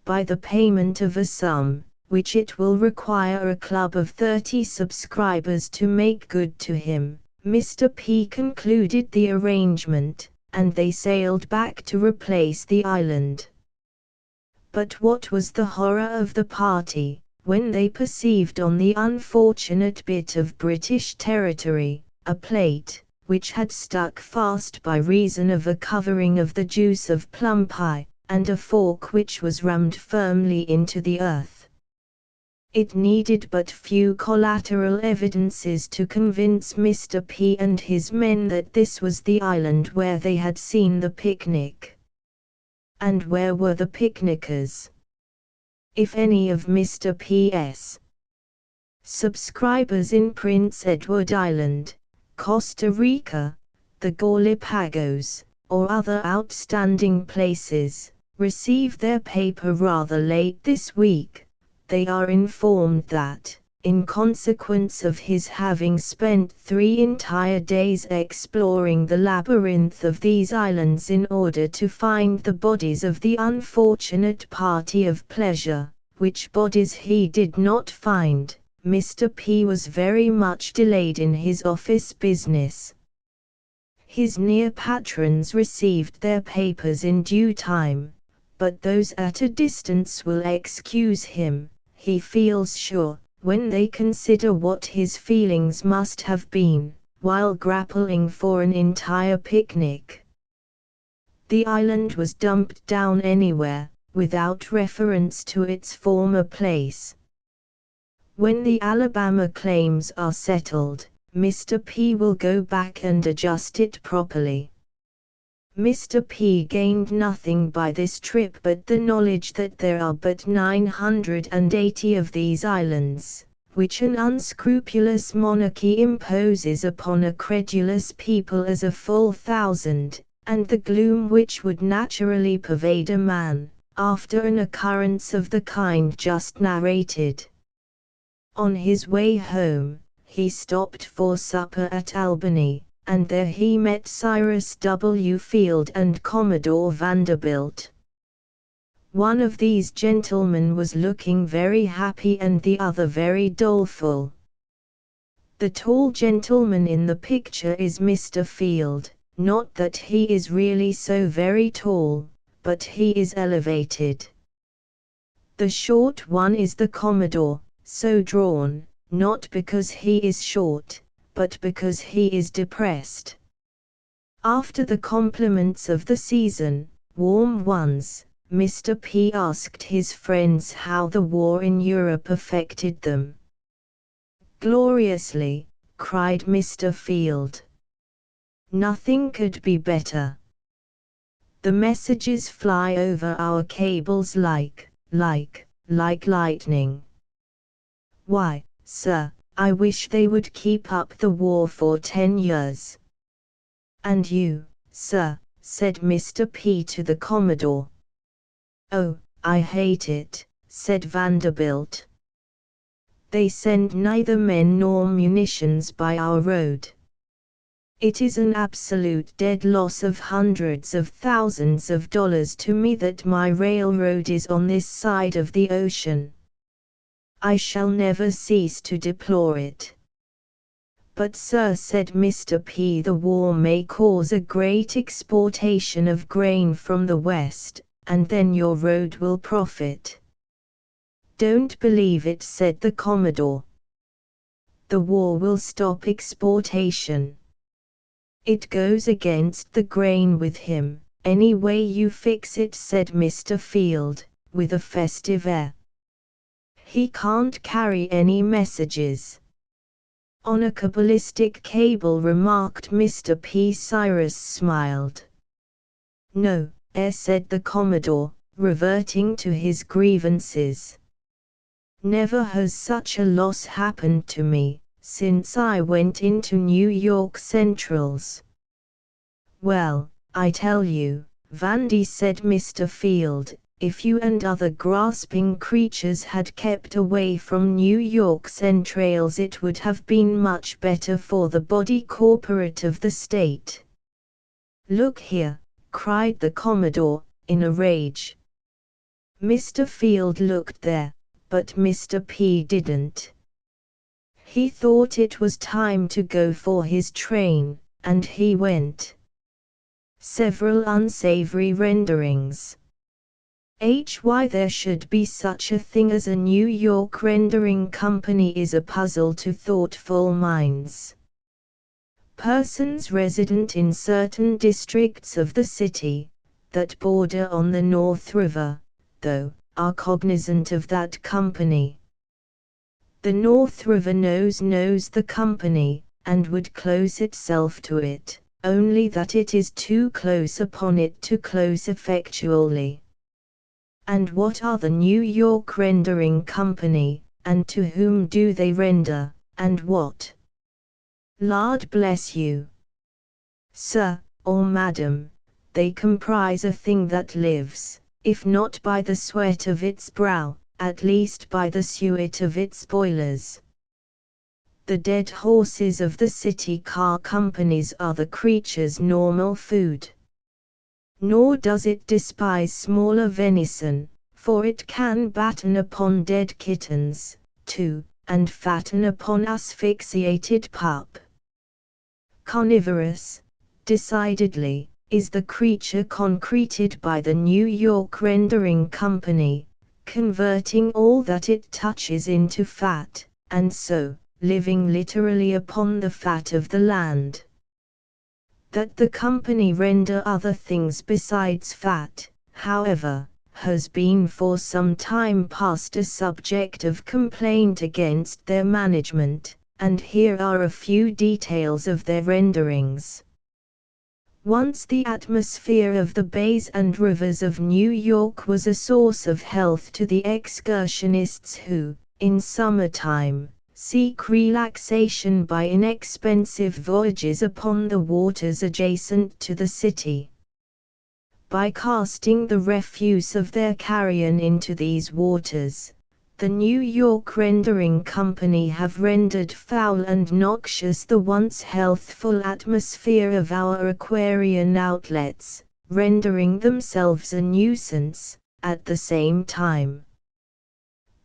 By the payment of a sum, which it will require a club of 30 subscribers to make good to him, Mr. P concluded the arrangement, and they sailed back to replace the island. But what was the horror of the party, when they perceived on the unfortunate bit of British territory, a plate, which had stuck fast by reason of a covering of the juice of plum pie, and a fork which was rammed firmly into the earth. It needed but few collateral evidences to convince Mr. P and his men that this was the island where they had seen the picnic. And where were the picnickers? If any of Mr. P.'s subscribers in Prince Edward Island, Costa Rica, the Galapagos, or other outstanding places, receive their paper rather late this week, they are informed that, in consequence of his having spent 3 entire days exploring the labyrinth of these islands in order to find the bodies of the unfortunate party of pleasure, which bodies he did not find, Mr. P was very much delayed in his office business. His near patrons received their papers in due time, but those at a distance will excuse him, he feels sure, when they consider what his feelings must have been, while grappling for an entire picnic. The island was dumped down anywhere, without reference to its former place. When the Alabama claims are settled, Mr. P will go back and adjust it properly. Mr. P gained nothing by this trip but the knowledge that there are but 980 of these islands, which an unscrupulous monarchy imposes upon a credulous people as a full 1,000, and the gloom which would naturally pervade a man, after an occurrence of the kind just narrated. On his way home, he stopped for supper at Albany, and there he met Cyrus W. Field and Commodore Vanderbilt. One of these gentlemen was looking very happy and the other very doleful. The tall gentleman in the picture is Mr. Field, not that he is really so very tall, but he is elevated. The short one is the Commodore, so drawn, not because he is short, but because he is depressed. After the compliments of the season, warm ones, Mr. P asked his friends how the war in Europe affected them. "Gloriously," cried Mr. Field. "Nothing could be better. The messages fly over our cables like lightning. Why, sir, I wish they would keep up the war for 10 years. And you, sir," said Mr. P to the Commodore. "Oh, I hate it," said Vanderbilt. "They send neither men nor munitions by our road. It is an absolute dead loss of hundreds of thousands of dollars to me that my railroad is on this side of the ocean. I shall never cease to deplore it." "But sir," said Mr. P, "the war may cause a great exportation of grain from the West, and then your road will profit." "Don't believe it," said the Commodore. "The war will stop exportation. It goes against the grain with him, any way you fix it," said Mr. Field, with a festive air. "He can't carry any messages." "On a cabalistic cable," remarked Mr. P. Cyrus smiled. "No, said the Commodore, reverting to his grievances. "Never has such a loss happened to me, since I went into New York Centrals." "Well, I tell you, Vandy," said Mr. Field, "if you and other grasping creatures had kept away from New York Centrals it would have been much better for the body corporate of the state." "Look here," cried the Commodore, in a rage. Mr. Field looked there, but Mr. P didn't. He thought it was time to go for his train, and he went. Several unsavory renderings. Why there should be such a thing as a New York rendering company is a puzzle to thoughtful minds. Persons resident in certain districts of the city, that border on the North River, though, are cognizant of that company. The North River knows the company, and would close itself to it, only that it is too close upon it to close effectually. And what are the New York Rendering Company, and to whom do they render, and what? Lord bless you, sir, or madam, they comprise a thing that lives, if not by the sweat of its brow, at least by the suet of its boilers. The dead horses of the city car companies are the creature's normal food. Nor does it despise smaller venison, for it can batten upon dead kittens, too, and fatten upon asphyxiated pup. Carnivorous, decidedly, is the creature concreted by the New York Rendering Company, converting all that it touches into fat, and so, living literally upon the fat of the land. That the company render other things besides fat, however, has been for some time past a subject of complaint against their management, and here are a few details of their renderings. Once the atmosphere of the bays and rivers of New York was a source of health to the excursionists who, in summertime, seek relaxation by inexpensive voyages upon the waters adjacent to the city. By casting the refuse of their carrion into these waters, the New York Rendering Company have rendered foul and noxious the once healthful atmosphere of our aquarian outlets, rendering themselves a nuisance, at the same time.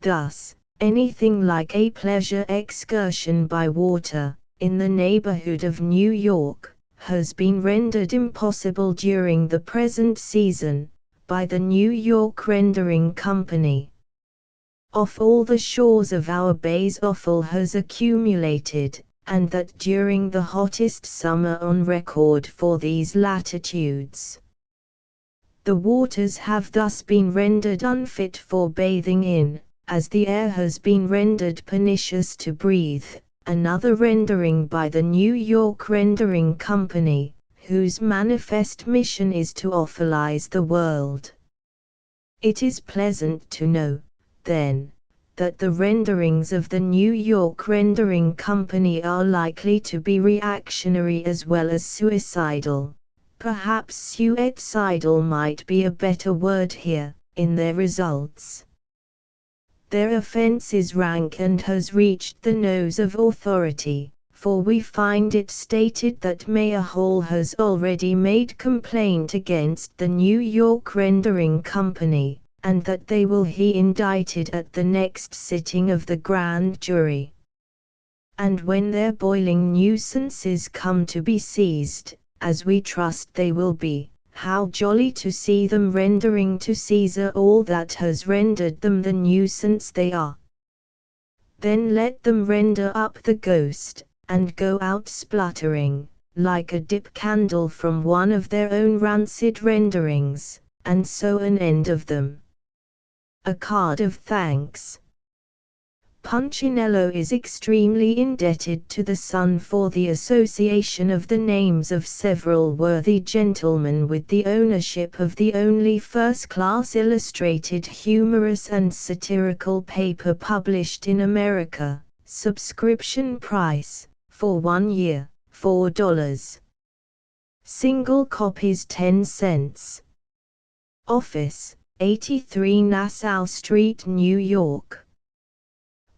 Thus, anything like a pleasure excursion by water, in the neighborhood of New York, has been rendered impossible during the present season, by the New York Rendering Company. Off all the shores of our bays offal has accumulated, and that during the hottest summer on record for these latitudes. The waters have thus been rendered unfit for bathing in, as the air has been rendered pernicious to breathe, another rendering by the New York Rendering Company, whose manifest mission is to offalize the world. It is pleasant to know, then, that the renderings of the New York Rendering Company are likely to be reactionary as well as suicidal, perhaps suicidal might be a better word here, in their results. Their offense is rank and has reached the nose of authority, for we find it stated that Mayor Hall has already made complaint against the New York Rendering Company, and that they will be indicted at the next sitting of the grand jury. And when their boiling nuisances come to be seized, as we trust they will be, how jolly to see them rendering to Caesar all that has rendered them the nuisance they are. Then let them render up the ghost, and go out spluttering, like a dip candle from one of their own rancid renderings, and so an end of them. A card of thanks. Punchinello is extremely indebted to the Sun for the association of the names of several worthy gentlemen with the ownership of the only first-class illustrated humorous and satirical paper published in America. Subscription price, for 1 year, $4. Single copies 10 cents. Office, 83 Nassau Street, New York.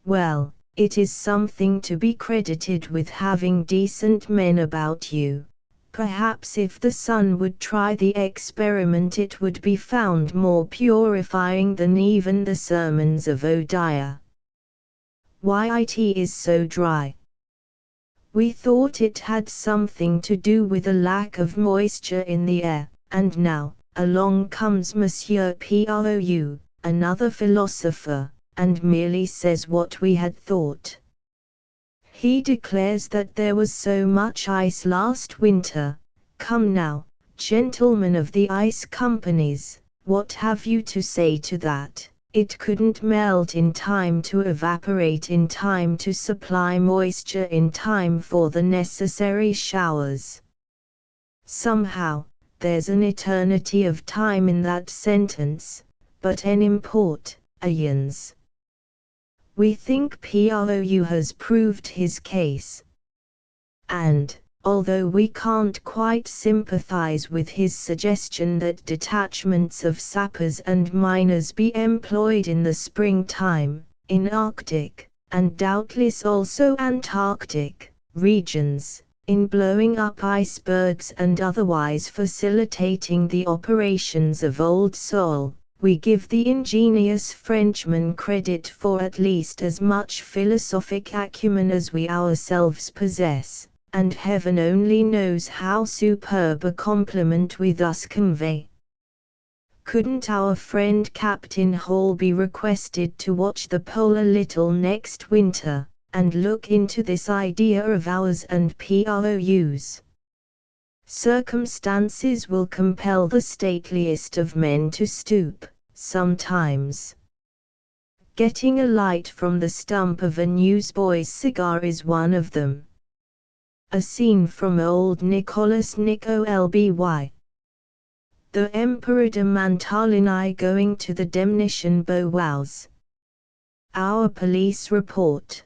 Well, it is something to be credited with having decent men about you. Perhaps if the Sun would try the experiment it would be found more purifying than even the sermons of Odiah. Why it is so dry? We thought it had something to do with a lack of moisture in the air, and now, along comes Monsieur Pou, another philosopher, and merely says what we had thought. He declares that there was so much ice last winter. Come now, gentlemen of the ice companies, what have you to say to that? It couldn't melt in time to evaporate in time to supply moisture in time for the necessary showers. Somehow, there's an eternity of time in that sentence, but an import, aeons. We think Pou has proved his case. And, although we can't quite sympathize with his suggestion that detachments of sappers and miners be employed in the springtime, in Arctic, and doubtless also Antarctic, regions, in blowing up icebergs and otherwise facilitating the operations of Old Sol, we give the ingenious Frenchman credit for at least as much philosophic acumen as we ourselves possess, and heaven only knows how superb a compliment we thus convey. Couldn't our friend Captain Hall be requested to watch the pole a little next winter, and look into this idea of ours and Pou's? Circumstances will compel the stateliest of men to stoop, sometimes. Getting a light from the stump of a newsboy's cigar is one of them. A scene from Old Nicholas Nico Lby. The Emperor Demantalini going to the demnition bow-wows. Our police report.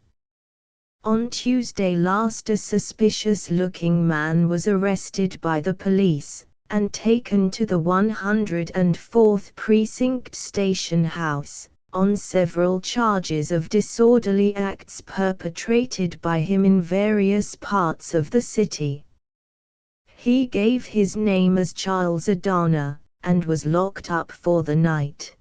On Tuesday last, a suspicious-looking man was arrested by the police, and taken to the 104th Precinct Station House, on several charges of disorderly acts perpetrated by him in various parts of the city. He gave his name as Charles Adana, and was locked up for the night.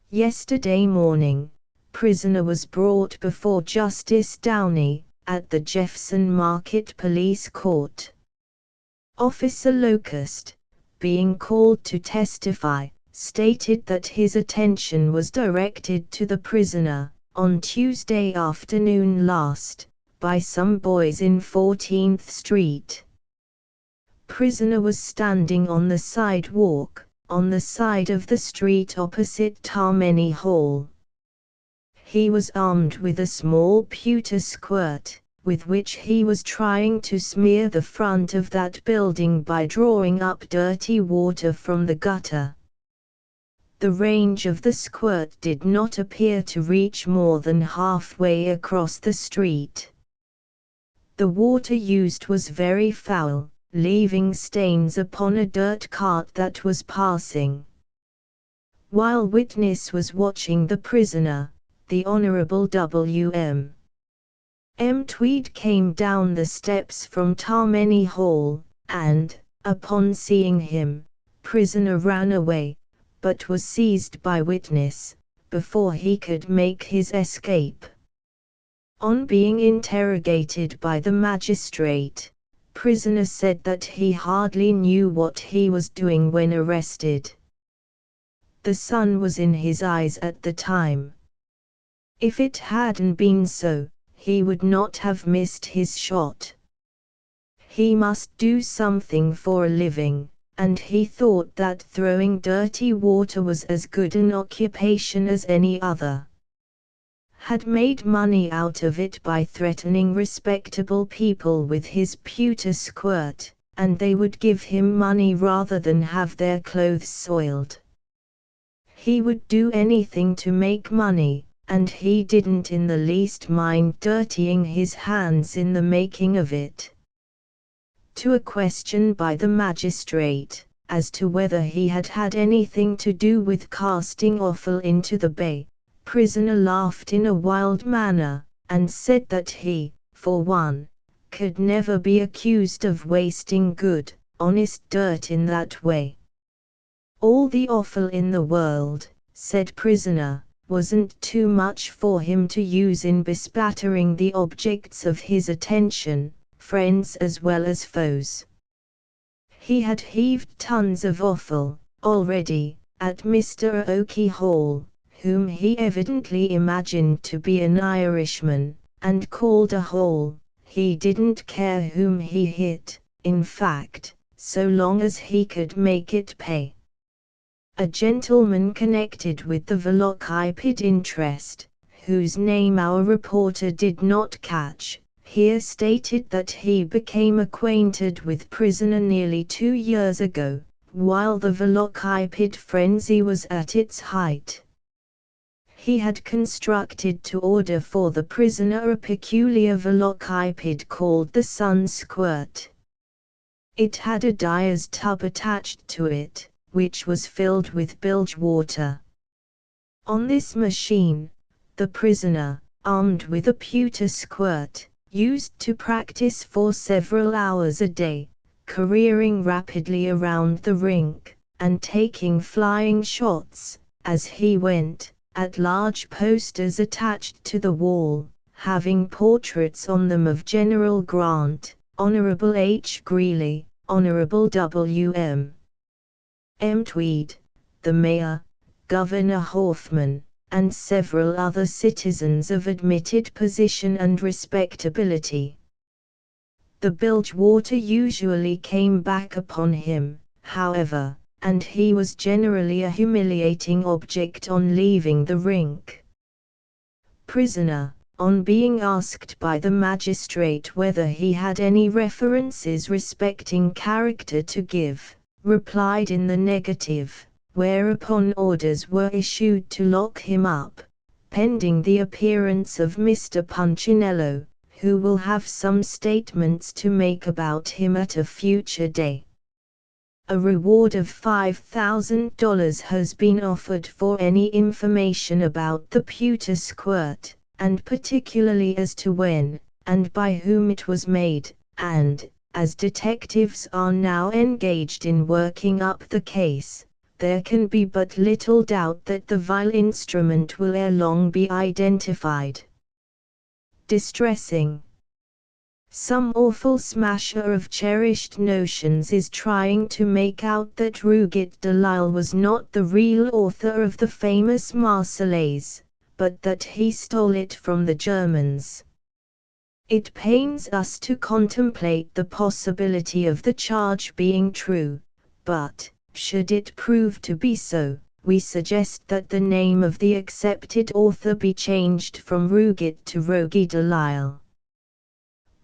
Yesterday morning, prisoner was brought before Justice Downey, at the Jefferson Market Police Court. Officer Locust, being called to testify, stated that his attention was directed to the prisoner, on Tuesday afternoon last, by some boys in 14th Street. Prisoner was standing on the sidewalk, on the side of the street opposite Tammany Hall. He was armed with a small pewter squirt, with which he was trying to smear the front of that building by drawing up dirty water from the gutter. The range of the squirt did not appear to reach more than halfway across the street. The water used was very foul, leaving stains upon a dirt cart that was passing. While witness was watching the prisoner, the Honorable W.M. Tweed came down the steps from Tammany Hall, and, upon seeing him, prisoner ran away, but was seized by witness, before he could make his escape. On being interrogated by the magistrate, prisoner said that he hardly knew what he was doing when arrested. The sun was in his eyes at the time. If it hadn't been so, he would not have missed his shot. He must do something for a living, and he thought that throwing dirty water was as good an occupation as any other. Had made money out of it by threatening respectable people with his pewter squirt, and they would give him money rather than have their clothes soiled. He would do anything to make money, and he didn't in the least mind dirtying his hands in the making of it. To a question by the magistrate, as to whether he had had anything to do with casting offal into the bay, prisoner laughed in a wild manner, and said that he, for one, could never be accused of wasting good, honest dirt in that way. All the offal in the world, said prisoner, wasn't too much for him to use in bespattering the objects of his attention, friends as well as foes. He had heaved tons of offal, already, at Mr. Oakey Hall, whom he evidently imagined to be an Irishman, and called a hole. He didn't care whom he hit, in fact, so long as he could make it pay. A gentleman connected with the Velocipede interest, whose name our reporter did not catch, here stated that he became acquainted with prisoner nearly 2 years ago, while the Velocipede frenzy was at its height. He had constructed to order for the prisoner a peculiar velocipede called the Sun Squirt. It had a dyer's tub attached to it, which was filled with bilge water. On this machine, the prisoner, armed with a pewter squirt, used to practice for several hours a day, careering rapidly around the rink, and taking flying shots, as he went, at large posters attached to the wall, having portraits on them of General Grant, Honorable H. Greeley, Honorable W.M. Tweed, the Mayor, Governor Hoffman, and several other citizens of admitted position and respectability. The bilge water usually came back upon him, however, and he was generally a humiliating object on leaving the rink. Prisoner, on being asked by the magistrate whether he had any references respecting character to give, replied in the negative, whereupon orders were issued to lock him up, pending the appearance of Mr. Punchinello, who will have some statements to make about him at a future day. A reward of $5,000 has been offered for any information about the pewter squirt, and particularly as to when, and by whom it was made, and, as detectives are now engaged in working up the case, there can be but little doubt that the vile instrument will ere long be identified. Distressing. Some awful smasher of cherished notions is trying to make out that Rouget de Lisle was not the real author of the famous Marseillaise, but that he stole it from the Germans. It pains us to contemplate the possibility of the charge being true, but, should it prove to be so, we suggest that the name of the accepted author be changed from Rouget to Rogue de Lisle.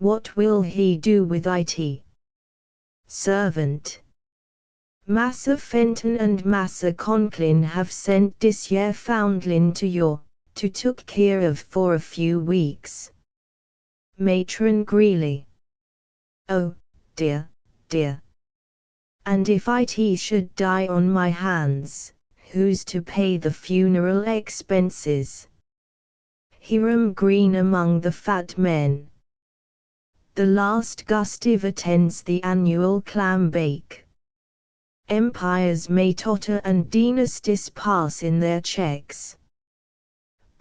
What will he do with it? Servant. Massa Fenton and Massa Conklin have sent this year foundling to took care of for a few weeks. Matron Greeley. Oh, dear, dear. And if it should die on my hands, who's to pay the funeral expenses? Hiram Green among the fat men. The last Gustive attends the annual clam bake. Empires may totter and dynasties pass in their checks.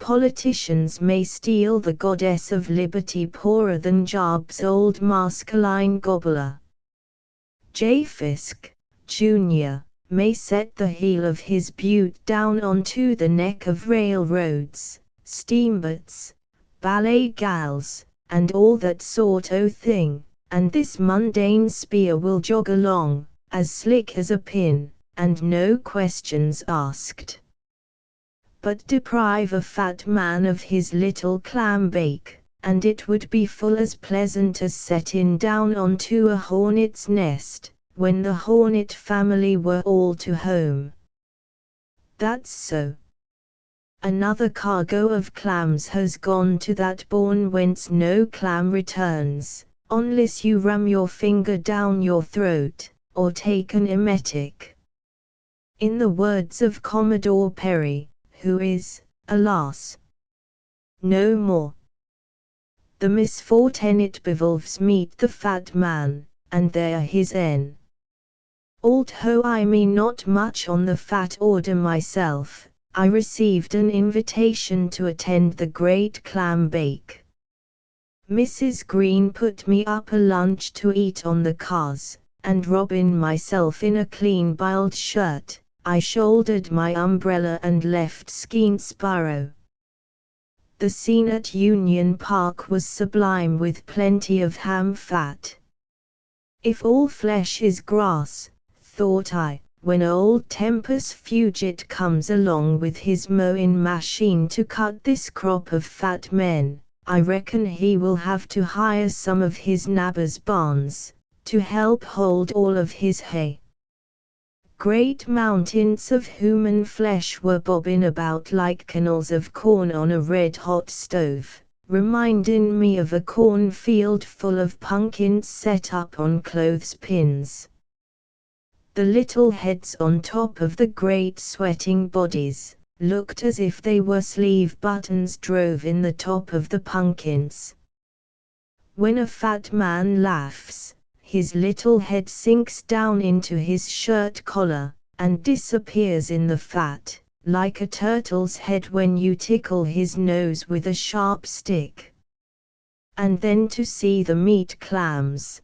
Politicians may steal the goddess of liberty poorer than Job's old masculine gobbler. J. Fisk, Jr., may set the heel of his butte down onto the neck of railroads, steamboats, ballet gals, and all that sort o' thing, and this mundane spear will jog along, as slick as a pin, and no questions asked. But deprive a fat man of his little clam bake, and it would be full as pleasant as setting down onto a hornet's nest, when the hornet family were all to home. That's so. Another cargo of clams has gone to that bourne whence no clam returns, unless you ram your finger down your throat, or take an emetic. In the words of Commodore Perry, who is, alas, no more. The misfortunate bivalves meet the fat man, and they're his en. Although I mean not much on the fat order myself, I received an invitation to attend the great clam bake. Mrs. Green put me up a lunch to eat on the cars, and robbing myself in a clean-biled shirt, I shouldered my umbrella and left Skenesborough. The scene at Union Park was sublime with plenty of ham fat. If all flesh is grass, thought I, when old Tempus Fugit comes along with his mowing machine to cut this crop of fat men, I reckon he will have to hire some of his neighbors' barns, to help hold all of his hay. Great mountains of human flesh were bobbing about like kernels of corn on a red-hot stove, reminding me of a cornfield full of pumpkins set up on clothespins. The little heads on top of the great sweating bodies looked as if they were sleeve buttons drove in the top of the pumpkins. When a fat man laughs, his little head sinks down into his shirt collar, and disappears in the fat, like a turtle's head when you tickle his nose with a sharp stick. And then to see the meat clams.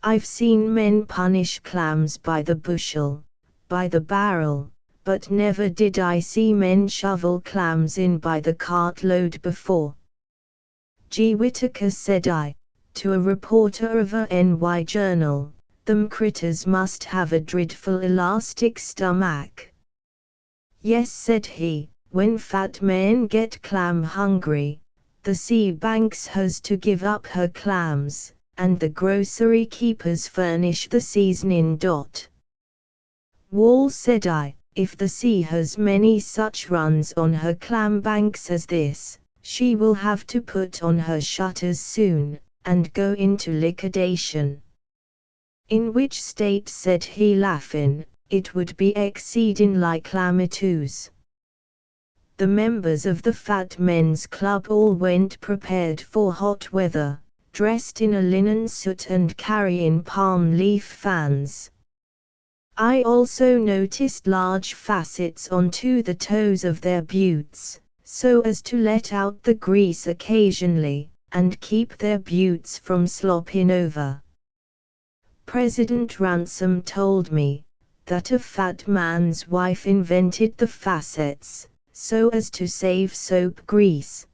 I've seen men punish clams by the bushel, by the barrel, but never did I see men shovel clams in by the cartload before. G. Whittaker, said I, to a reporter of a NY journal, them critters must have a dreadful elastic stomach. Yes, said he, when fat men get clam hungry, the sea banks has to give up her clams, and the grocery keepers furnish the seasoning. Wall, said I, if the sea has many such runs on her clam banks as this, she will have to put on her shutters soon, and go into liquidation. In which state, said he laughing, it would be exceeding like clamitoos. The members of the Fat Men's Club all went prepared for hot weather, dressed in a linen suit and carrying palm leaf fans. I also noticed large facets onto the toes of their boots, so as to let out the grease occasionally, and keep their boots from slopping over. President Ransom told me that a fat man's wife invented the facets, so as to save soap grease.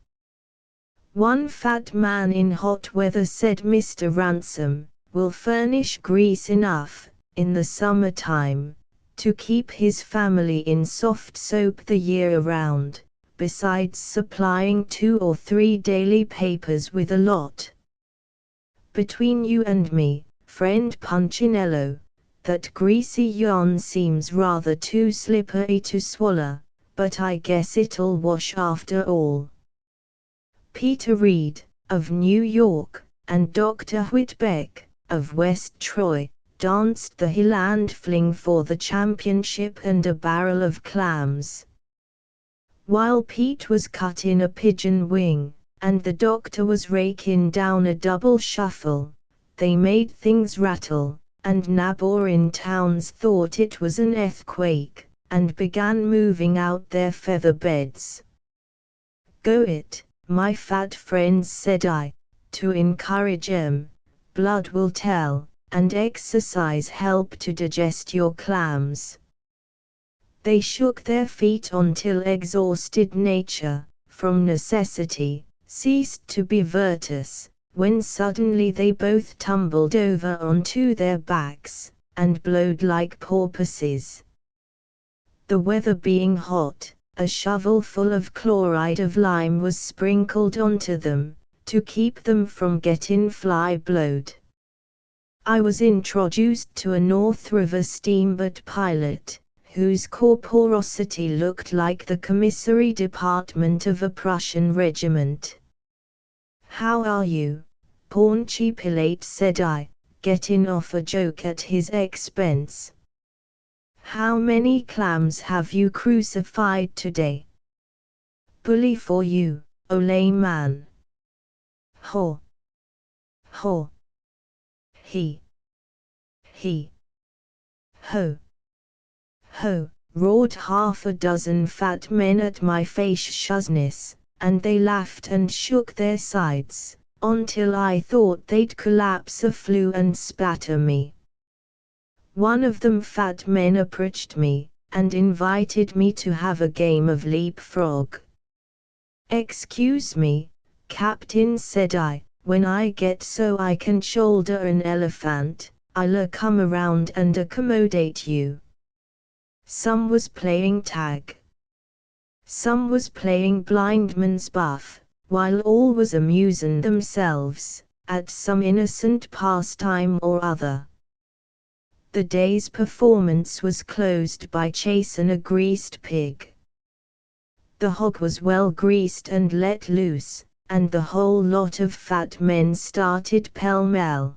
One fat man in hot weather, said Mr. Ransom, will furnish grease enough, in the summertime, to keep his family in soft soap the year around, besides supplying 2 or 3 daily papers with a lot. Between you and me, friend Punchinello, that greasy yarn seems rather too slippery to swallow, but I guess it'll wash after all. Peter Reed, of New York, and Dr. Whitbeck, of West Troy, danced the Highland fling for the championship and a barrel of clams. While Pete was cutting a pigeon wing, and the doctor was raking down a double shuffle, they made things rattle, and neighboring towns thought it was an earthquake, and began moving out their feather beds. Go it, my fat friends, said I, to encourage 'em. Blood will tell, and exercise help to digest your clams. They shook their feet until exhausted nature, from necessity, ceased to be virtuous, when suddenly they both tumbled over onto their backs, and blowed like porpoises. The weather being hot, a shovelful of chloride of lime was sprinkled onto them, to keep them from getting fly-blowed. I was introduced to a North River steamboat pilot, whose corporosity looked like the commissary department of a Prussian regiment. How are you, paunchy Pilate, said I, getting off a joke at his expense. How many clams have you crucified today? Bully for you, ole man. Ho! Ho! He! Ho! Ho! Roared half a dozen fat men at my facetiousness, and they laughed and shook their sides, until I thought they'd collapse a flue and spatter me. One of them fat men approached me, and invited me to have a game of leapfrog. Excuse me, Captain, said I, when I get so I can shoulder an elephant, I'll come around and accommodate you. Some was playing tag. Some was playing blindman's buff, while all was amusing themselves, at some innocent pastime or other. The day's performance was closed by chasing a greased pig. The hog was well greased and let loose, and the whole lot of fat men started pell-mell.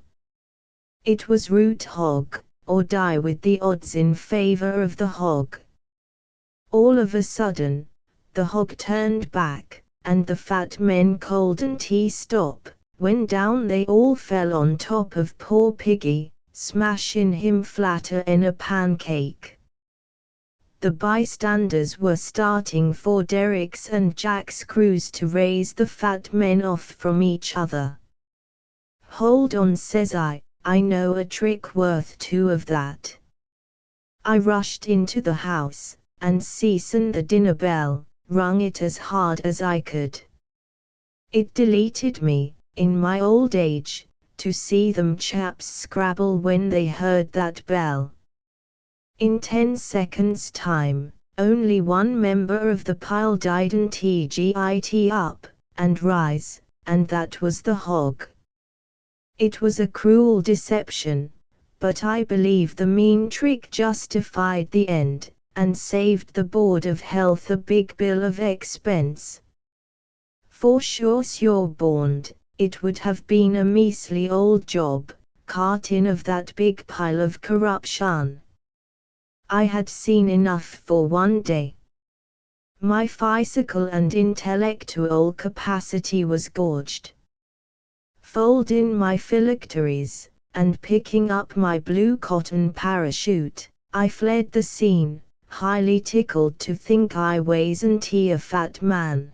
It was root hog, or die, with the odds in favor of the hog. All of a sudden, the hog turned back, and the fat men couldn't stop, when down they all fell on top of poor piggy, smashing him flatter than a pancake. The bystanders were starting for derricks and jack screws to raise the fat men off from each other. Hold on, says I know a trick worth 2 of that. I rushed into the house, and seizing the dinner bell, rung it as hard as I could. It delighted me, in my old age, to see them chaps scrabble when they heard that bell. In 10 seconds' time, only one member of the pile didn't get up, and rise, and that was the hog. It was a cruel deception, but I believe the mean trick justified the end, and saved the Board of Health a big bill of expense. For sure borned, it would have been a measly old job, cartin' of that big pile of corruption. I had seen enough for one day. My physical and intellectual capacity was gorged. Folding my phylacteries, and picking up my blue cotton parachute, I fled the scene, highly tickled to think I wasn't a fat man.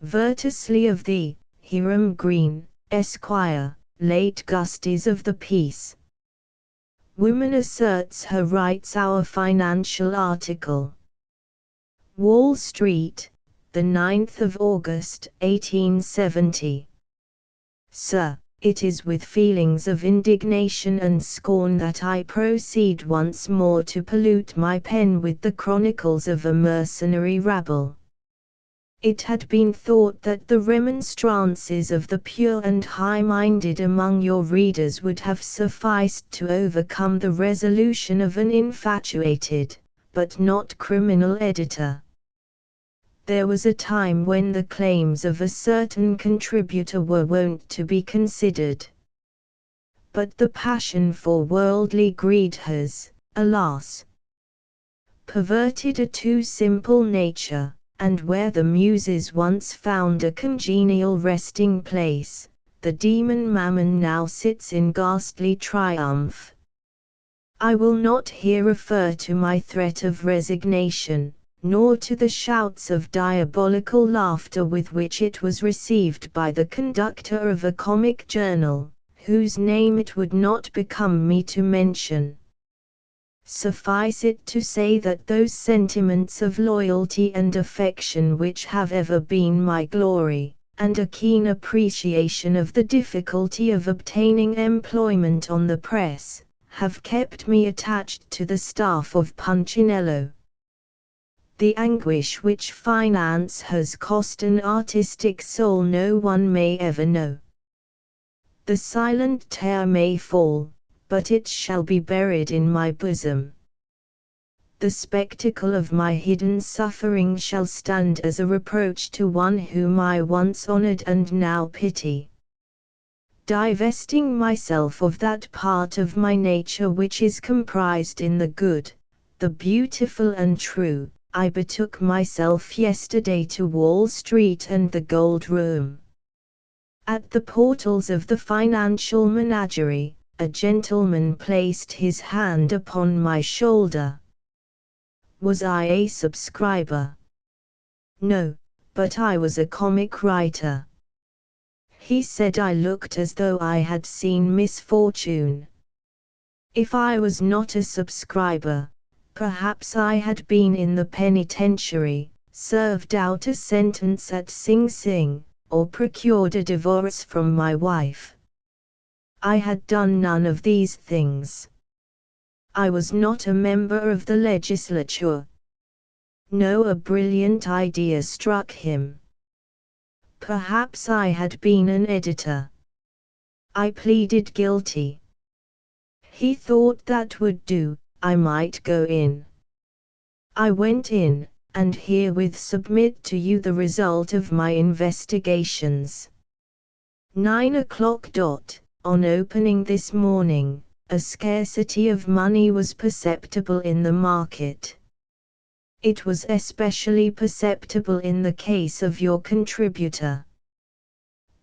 Virtuously of the Hiram Green, Esquire, late Gusties of the Peace. Woman asserts her rights. Our financial article. Wall Street, the 9th of August, 1870. Sir, it is with feelings of indignation and scorn that I proceed once more to pollute my pen with the chronicles of a mercenary rabble. It had been thought that the remonstrances of the pure and high-minded among your readers would have sufficed to overcome the resolution of an infatuated, but not criminal editor. There was a time when the claims of a certain contributor were wont to be considered. But the passion for worldly greed has, alas, perverted a too simple nature. And where the Muses once found a congenial resting place, the demon Mammon now sits in ghastly triumph. I will not here refer to my threat of resignation, nor to the shouts of diabolical laughter with which it was received by the conductor of a comic journal, whose name it would not become me to mention. Suffice it to say that those sentiments of loyalty and affection which have ever been my glory, and a keen appreciation of the difficulty of obtaining employment on the press, have kept me attached to the staff of Punchinello. The anguish which finance has cost an artistic soul no one may ever know. The silent tear may fall, but it shall be buried in my bosom. The spectacle of my hidden suffering shall stand as a reproach to one whom I once honored and now pity. Divesting myself of that part of my nature which is comprised in the good, the beautiful and true, I betook myself yesterday to Wall Street and the Gold Room. At the portals of the financial menagerie, a gentleman placed his hand upon my shoulder. Was I a subscriber? No, but I was a comic writer. He said I looked as though I had seen misfortune. If I was not a subscriber, perhaps I had been in the penitentiary, served out a sentence at Sing Sing, or procured a divorce from my wife. I had done none of these things. I was not a member of the legislature. No, a brilliant idea struck him. Perhaps I had been an editor. I pleaded guilty. He thought that would do, I might go in. I went in, and herewith submit to you the result of my investigations. 9 o'clock. On opening this morning, a scarcity of money was perceptible in the market. It was especially perceptible in the case of your contributor.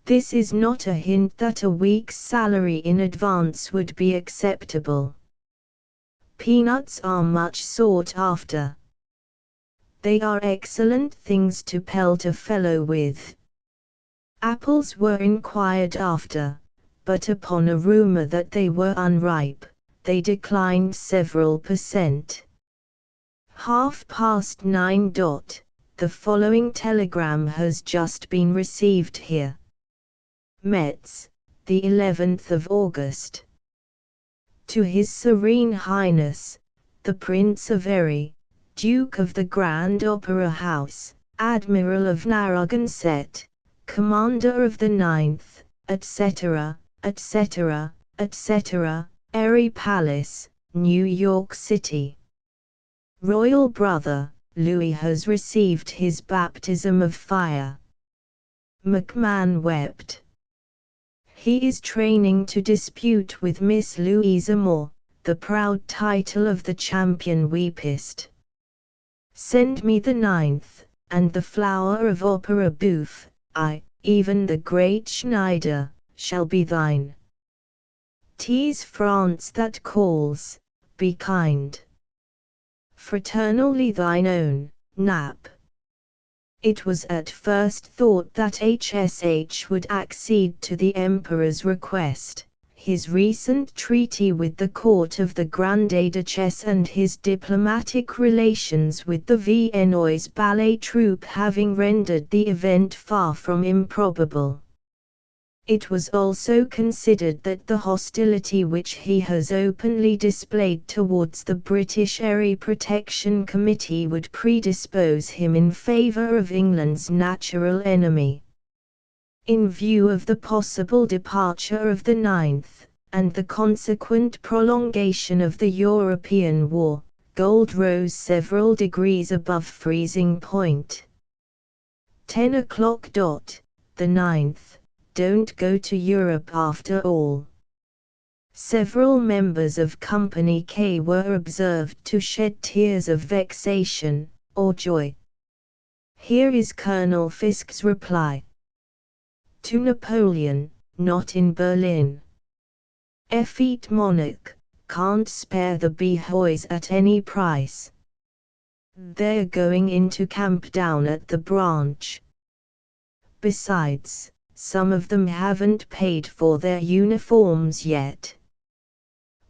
This is not a hint that a week's salary in advance would be acceptable. Peanuts are much sought after. They are excellent things to pelt a fellow with. Apples were inquired after, but upon a rumor that they were unripe, they declined several %. 9:30. The following telegram has just been received here. Metz, the 11th of August. To His Serene Highness, the Prince of Eri, Duke of the Grand Opera House, Admiral of Narragansett, Commander of the 9th, etc., etc., etc., Erie Palace, New York City. Royal brother, Louis has received his baptism of fire. McMahon wept. He is training to dispute with Miss Louisa Moore, the proud title of the champion weepist. Send me the 9th, and the flower of opera bouffe, even the great Schneider, shall be thine. 'Tis France that calls, be kind. Fraternally thine own, Nap. It was at first thought that HSH would accede to the Emperor's request. His recent treaty with the court of the Grande Duchess and his diplomatic relations with the Viennois ballet troupe having rendered the event far from improbable. It was also considered that the hostility which he has openly displayed towards the British Erie Protection Committee would predispose him in favour of England's natural enemy. In view of the possible departure of the 9th, and the consequent prolongation of the European war, gold rose several degrees above freezing point. 10 o'clock. The 9th. Don't go to Europe after all. Several members of Company K were observed to shed tears of vexation, or joy. Here is Colonel Fiske's reply. To Napoleon, not in Berlin. Effete monarch, can't spare the behoys at any price. They're going into camp down at the branch. Besides, some of them haven't paid for their uniforms yet.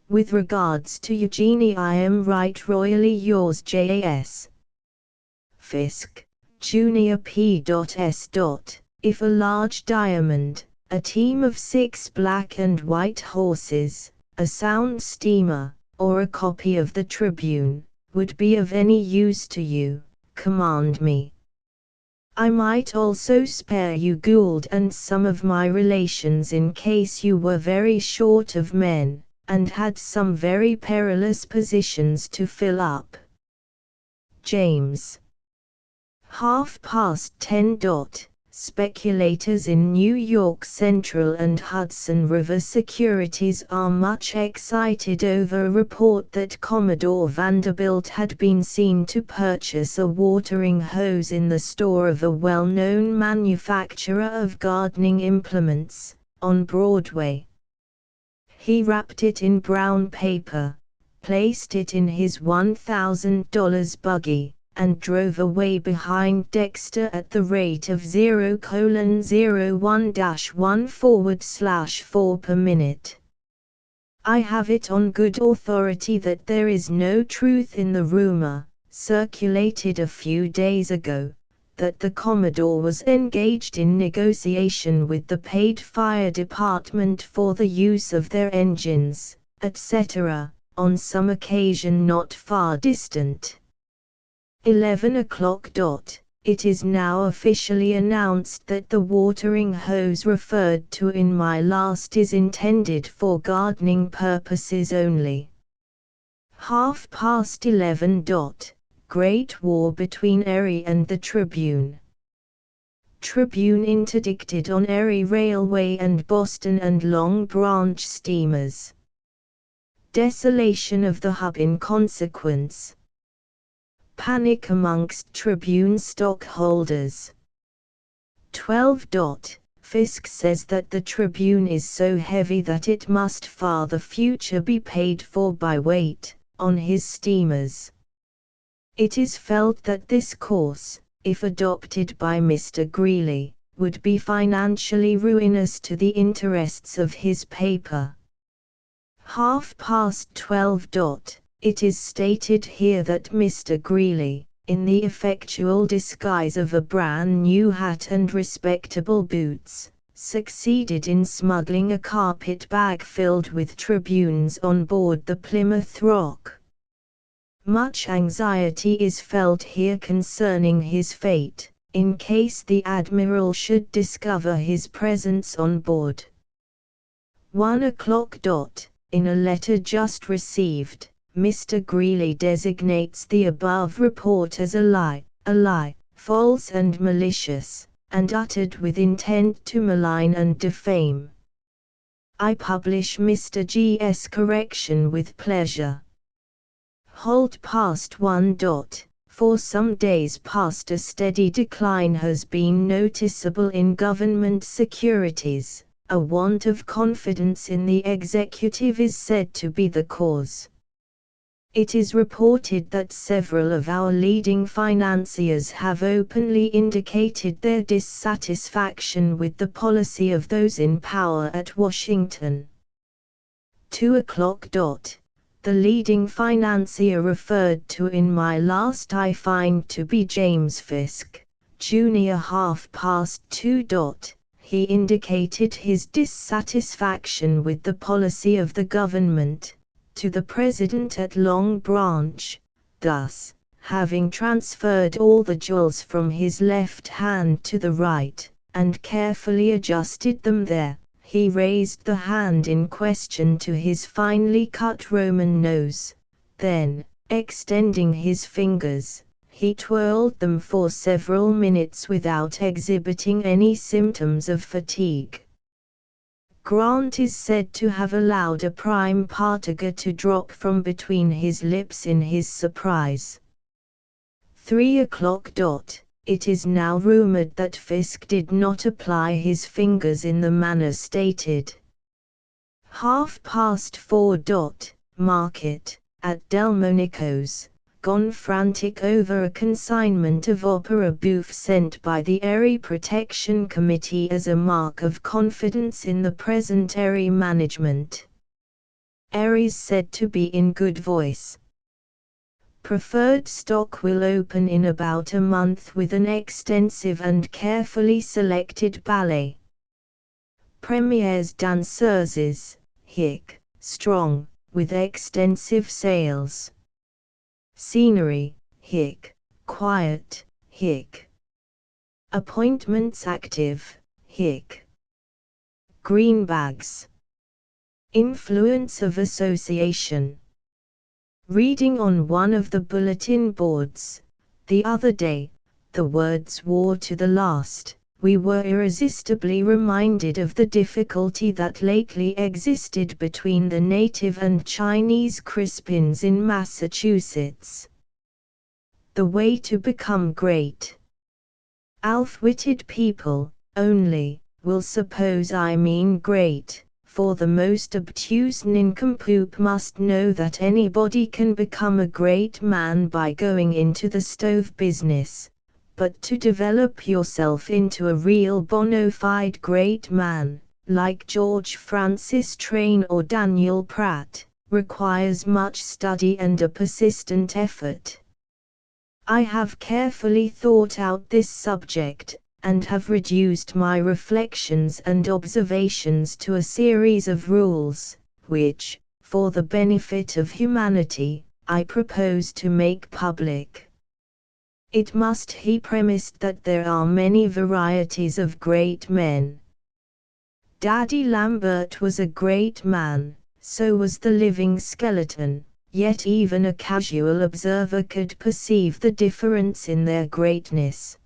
With regards to Eugenie, I am right royally yours, Jas. Fiske, Junior P.S. If a large diamond, a team of 6 black and white horses, a sound steamer, or a copy of the Tribune, would be of any use to you, command me. I might also spare you Gould and some of my relations in case you were very short of men, and had some very perilous positions to fill up. James. 10:30. Speculators in New York Central and Hudson River Securities are much excited over a report that Commodore Vanderbilt had been seen to purchase a watering hose in the store of a well-known manufacturer of gardening implements, on Broadway. He wrapped it in brown paper, placed it in his $1,000 buggy, and drove away behind Dexter at the rate of 0:01-1/4 per minute. I have it on good authority that there is no truth in the rumor, circulated a few days ago, that the Commodore was engaged in negotiation with the paid fire department for the use of their engines, etc., on some occasion not far distant. 11 o'clock. It is now officially announced that the watering hose referred to in my last is intended for gardening purposes only. 11:30. Great war between Erie and the Tribune. Tribune interdicted on Erie Railway and Boston and Long Branch steamers. Desolation of the hub in consequence. Panic amongst Tribune stockholders. 12. Fiske says that the Tribune is so heavy that it must far the future be paid for by weight, on his steamers. It is felt that this course, if adopted by Mr. Greeley, would be financially ruinous to the interests of his paper. 12:30. It is stated here that Mr. Greeley, in the effectual disguise of a brand new hat and respectable boots, succeeded in smuggling a carpet bag filled with Tribunes on board the Plymouth Rock. Much anxiety is felt here concerning his fate, in case the admiral should discover his presence on board. 1 o'clock. In a letter just received, Mr. Greeley designates the above report as a lie, false and malicious, and uttered with intent to malign and defame. I publish Mr. G.'s correction with pleasure. Hold past 1. For some days past a steady decline has been noticeable in government securities. A want of confidence in the executive is said to be the cause. It is reported that several of our leading financiers have openly indicated their dissatisfaction with the policy of those in power at Washington. 2 o'clock. The leading financier referred to in my last I find to be James Fisk, Jr. 2:30. He indicated his dissatisfaction with the policy of the government to the president at Long Branch, thus, having transferred all the jewels from his left hand to the right, and carefully adjusted them there, he raised the hand in question to his finely cut Roman nose, then, extending his fingers, he twirled them for several minutes without exhibiting any symptoms of fatigue. Grant is said to have allowed a prime particle to drop from between his lips in his surprise. 3 o'clock. It is now rumored that Fisk did not apply his fingers in the manner stated. 4:30. Market, at Delmonico's, gone frantic over a consignment of opera bouffe sent by the Erie Protection Committee as a mark of confidence in the present Erie management. Erie's said to be in good voice. Preferred stock will open in about a month with an extensive and carefully selected ballet. Premières danseuses, strong, with extensive sales. Scenery, quiet, appointments active, greenbags. Influence of association. Reading on one of the bulletin boards, the other day, the words "war to the last," we were irresistibly reminded of the difficulty that lately existed between the native and Chinese Crispins in Massachusetts. The way to become great. Half-witted people, only, will suppose I mean great, for the most obtuse nincompoop must know that anybody can become a great man by going into the stove business. But to develop yourself into a real bona fide great man, like George Francis Train or Daniel Pratt, requires much study and a persistent effort. I have carefully thought out this subject, and have reduced my reflections and observations to a series of rules, which, for the benefit of humanity, I propose to make public. It must be premised that there are many varieties of great men. Daddy Lambert was a great man, so was the living skeleton, yet even a casual observer could perceive the difference in their greatness.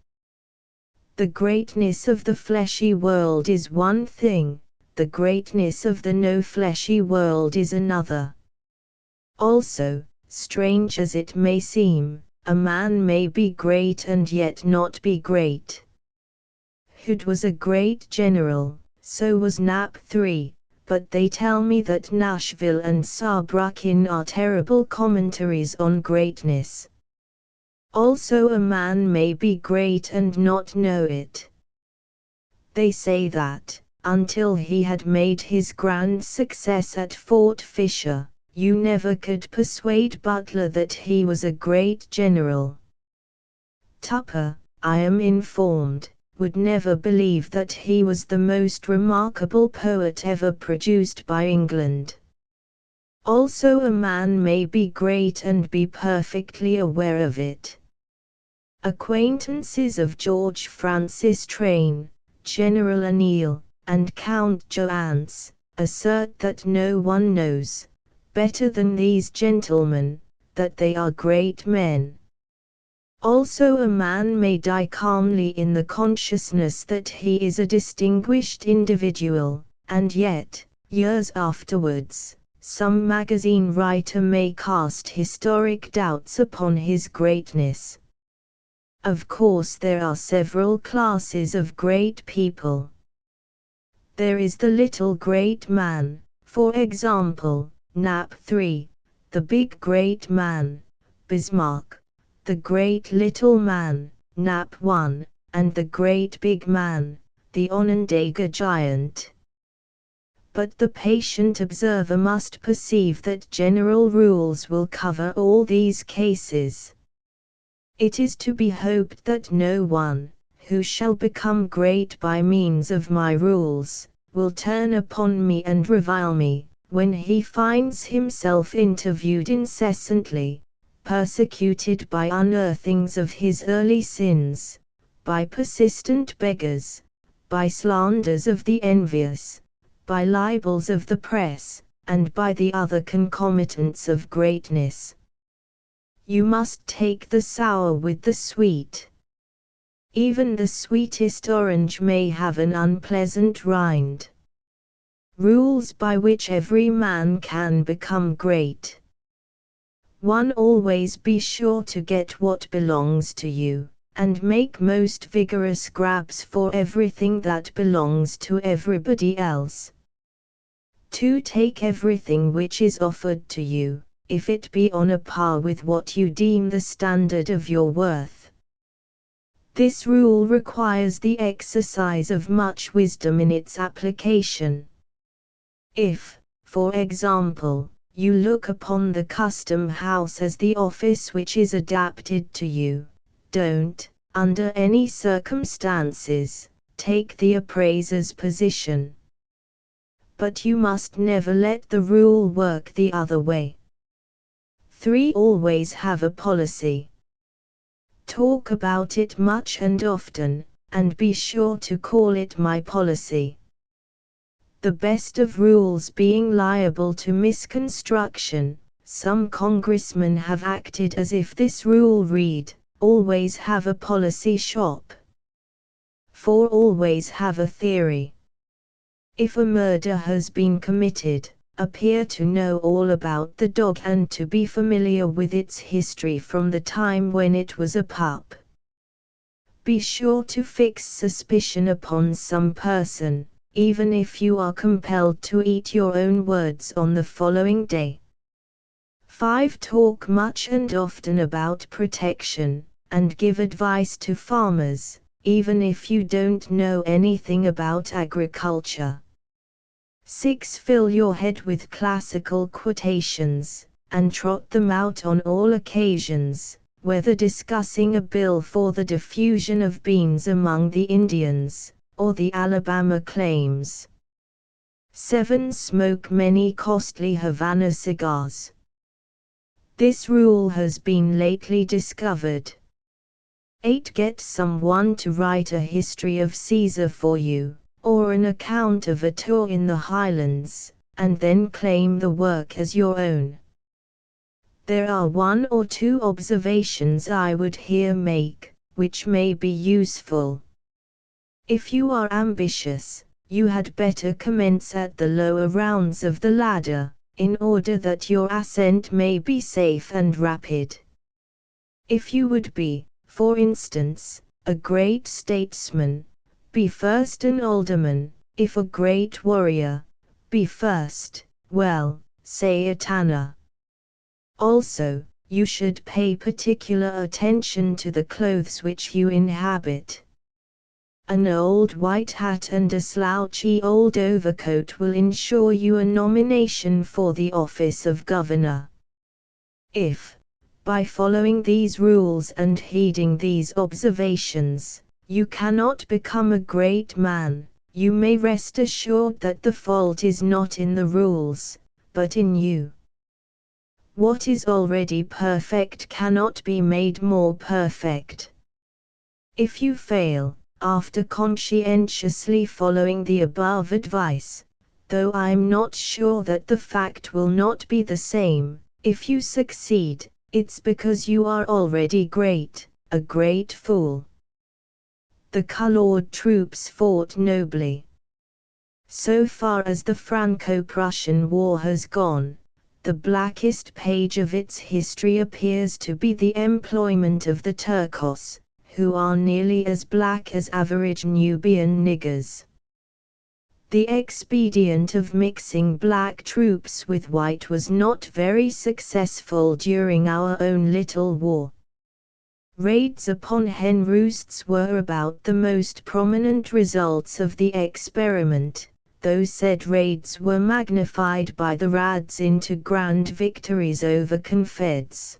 The greatness of the fleshy world is one thing, the greatness of the no-fleshy world is another. Also, strange as it may seem, a man may be great and yet not be great. Hood was a great general, so was Knapp III, but they tell me that Nashville and Saarbrücken are terrible commentaries on greatness. Also a man may be great and not know it. They say that, until he had made his grand success at Fort Fisher, you never could persuade Butler that he was a great general. Tupper, I am informed, would never believe that he was the most remarkable poet ever produced by England. Also a man may be great and be perfectly aware of it. Acquaintances of George Francis Train, General O'Neill, and Count Johannes, assert that no one knows, better than these gentlemen, that they are great men. Also a man may die calmly in the consciousness that he is a distinguished individual, and yet, years afterwards, some magazine writer may cast historic doubts upon his greatness. Of course there are several classes of great people. There is the little great man, for example, Nap 3, the big great man, Bismarck, the great little man, Nap 1, and the great big man, the Onondaga giant. But the patient observer must perceive that general rules will cover all these cases. It is to be hoped that no one, who shall become great by means of my rules, will turn upon me and revile me, when he finds himself interviewed incessantly, persecuted by unearthings of his early sins, by persistent beggars, by slanders of the envious, by libels of the press, and by the other concomitants of greatness. You must take the sour with the sweet. Even the sweetest orange may have an unpleasant rind. Rules by which every man can become great. 1. Always be sure to get what belongs to you, and make most vigorous grabs for everything that belongs to everybody else. 2. Take everything which is offered to you, if it be on a par with what you deem the standard of your worth. This rule requires the exercise of much wisdom in its application. If, for example, you look upon the custom house as the office which is adapted to you, don't, under any circumstances, take the appraiser's position. But you must never let the rule work the other way. 3. Always have a policy. Talk about it much and often, and be sure to call it my policy. The best of rules being liable to misconstruction, some congressmen have acted as if this rule read, always have a policy shop. 4. Always have a theory. If a murder has been committed, appear to know all about the dog and to be familiar with its history from the time when it was a pup. Be sure to fix suspicion upon some person, even if you are compelled to eat your own words on the following day. 5. Talk much and often about protection, and give advice to farmers, even if you don't know anything about agriculture. 6. Fill your head with classical quotations, and trot them out on all occasions, whether discussing a bill for the diffusion of beans among the Indians, or the Alabama claims. 7. Smoke many costly Havana cigars. This rule has been lately discovered. 8. Get someone to write a history of Caesar for you, or an account of a tour in the Highlands, and then claim the work as your own. There are 1 or 2 observations I would here make, which may be useful. If you are ambitious, you had better commence at the lower rounds of the ladder, in order that your ascent may be safe and rapid. If you would be, for instance, a great statesman, be first an alderman; if a great warrior, be first, well, say a tanner. Also, you should pay particular attention to the clothes which you inhabit. An old white hat and a slouchy old overcoat will ensure you a nomination for the office of governor. If, by following these rules and heeding these observations, you cannot become a great man, you may rest assured that the fault is not in the rules, but in you. What is already perfect cannot be made more perfect. If you fail, after conscientiously following the above advice, though I'm not sure that the fact will not be the same, if you succeed, it's because you are already great, a great fool. The colored troops fought nobly. So far as the Franco-Prussian War has gone, the blackest page of its history appears to be the employment of the Turcos, who are nearly as black as average Nubian niggers. The expedient of mixing black troops with white was not very successful during our own little war. Raids upon hen roosts were about the most prominent results of the experiment, though said raids were magnified by the Rads into grand victories over Confeds.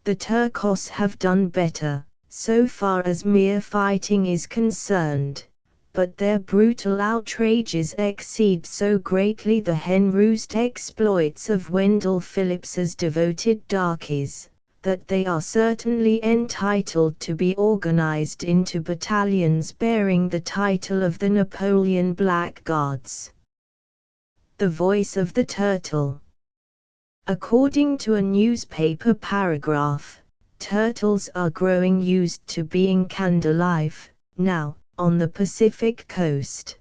The Turcos have done better, so far as mere fighting is concerned, but their brutal outrages exceed so greatly the hen roost exploits of Wendell Phillips's devoted darkies, that they are certainly entitled to be organized into battalions bearing the title of the Napoleon Blackguards. The voice of the turtle. According to a newspaper paragraph, turtles are growing used to being canned alive, now, on the Pacific coast.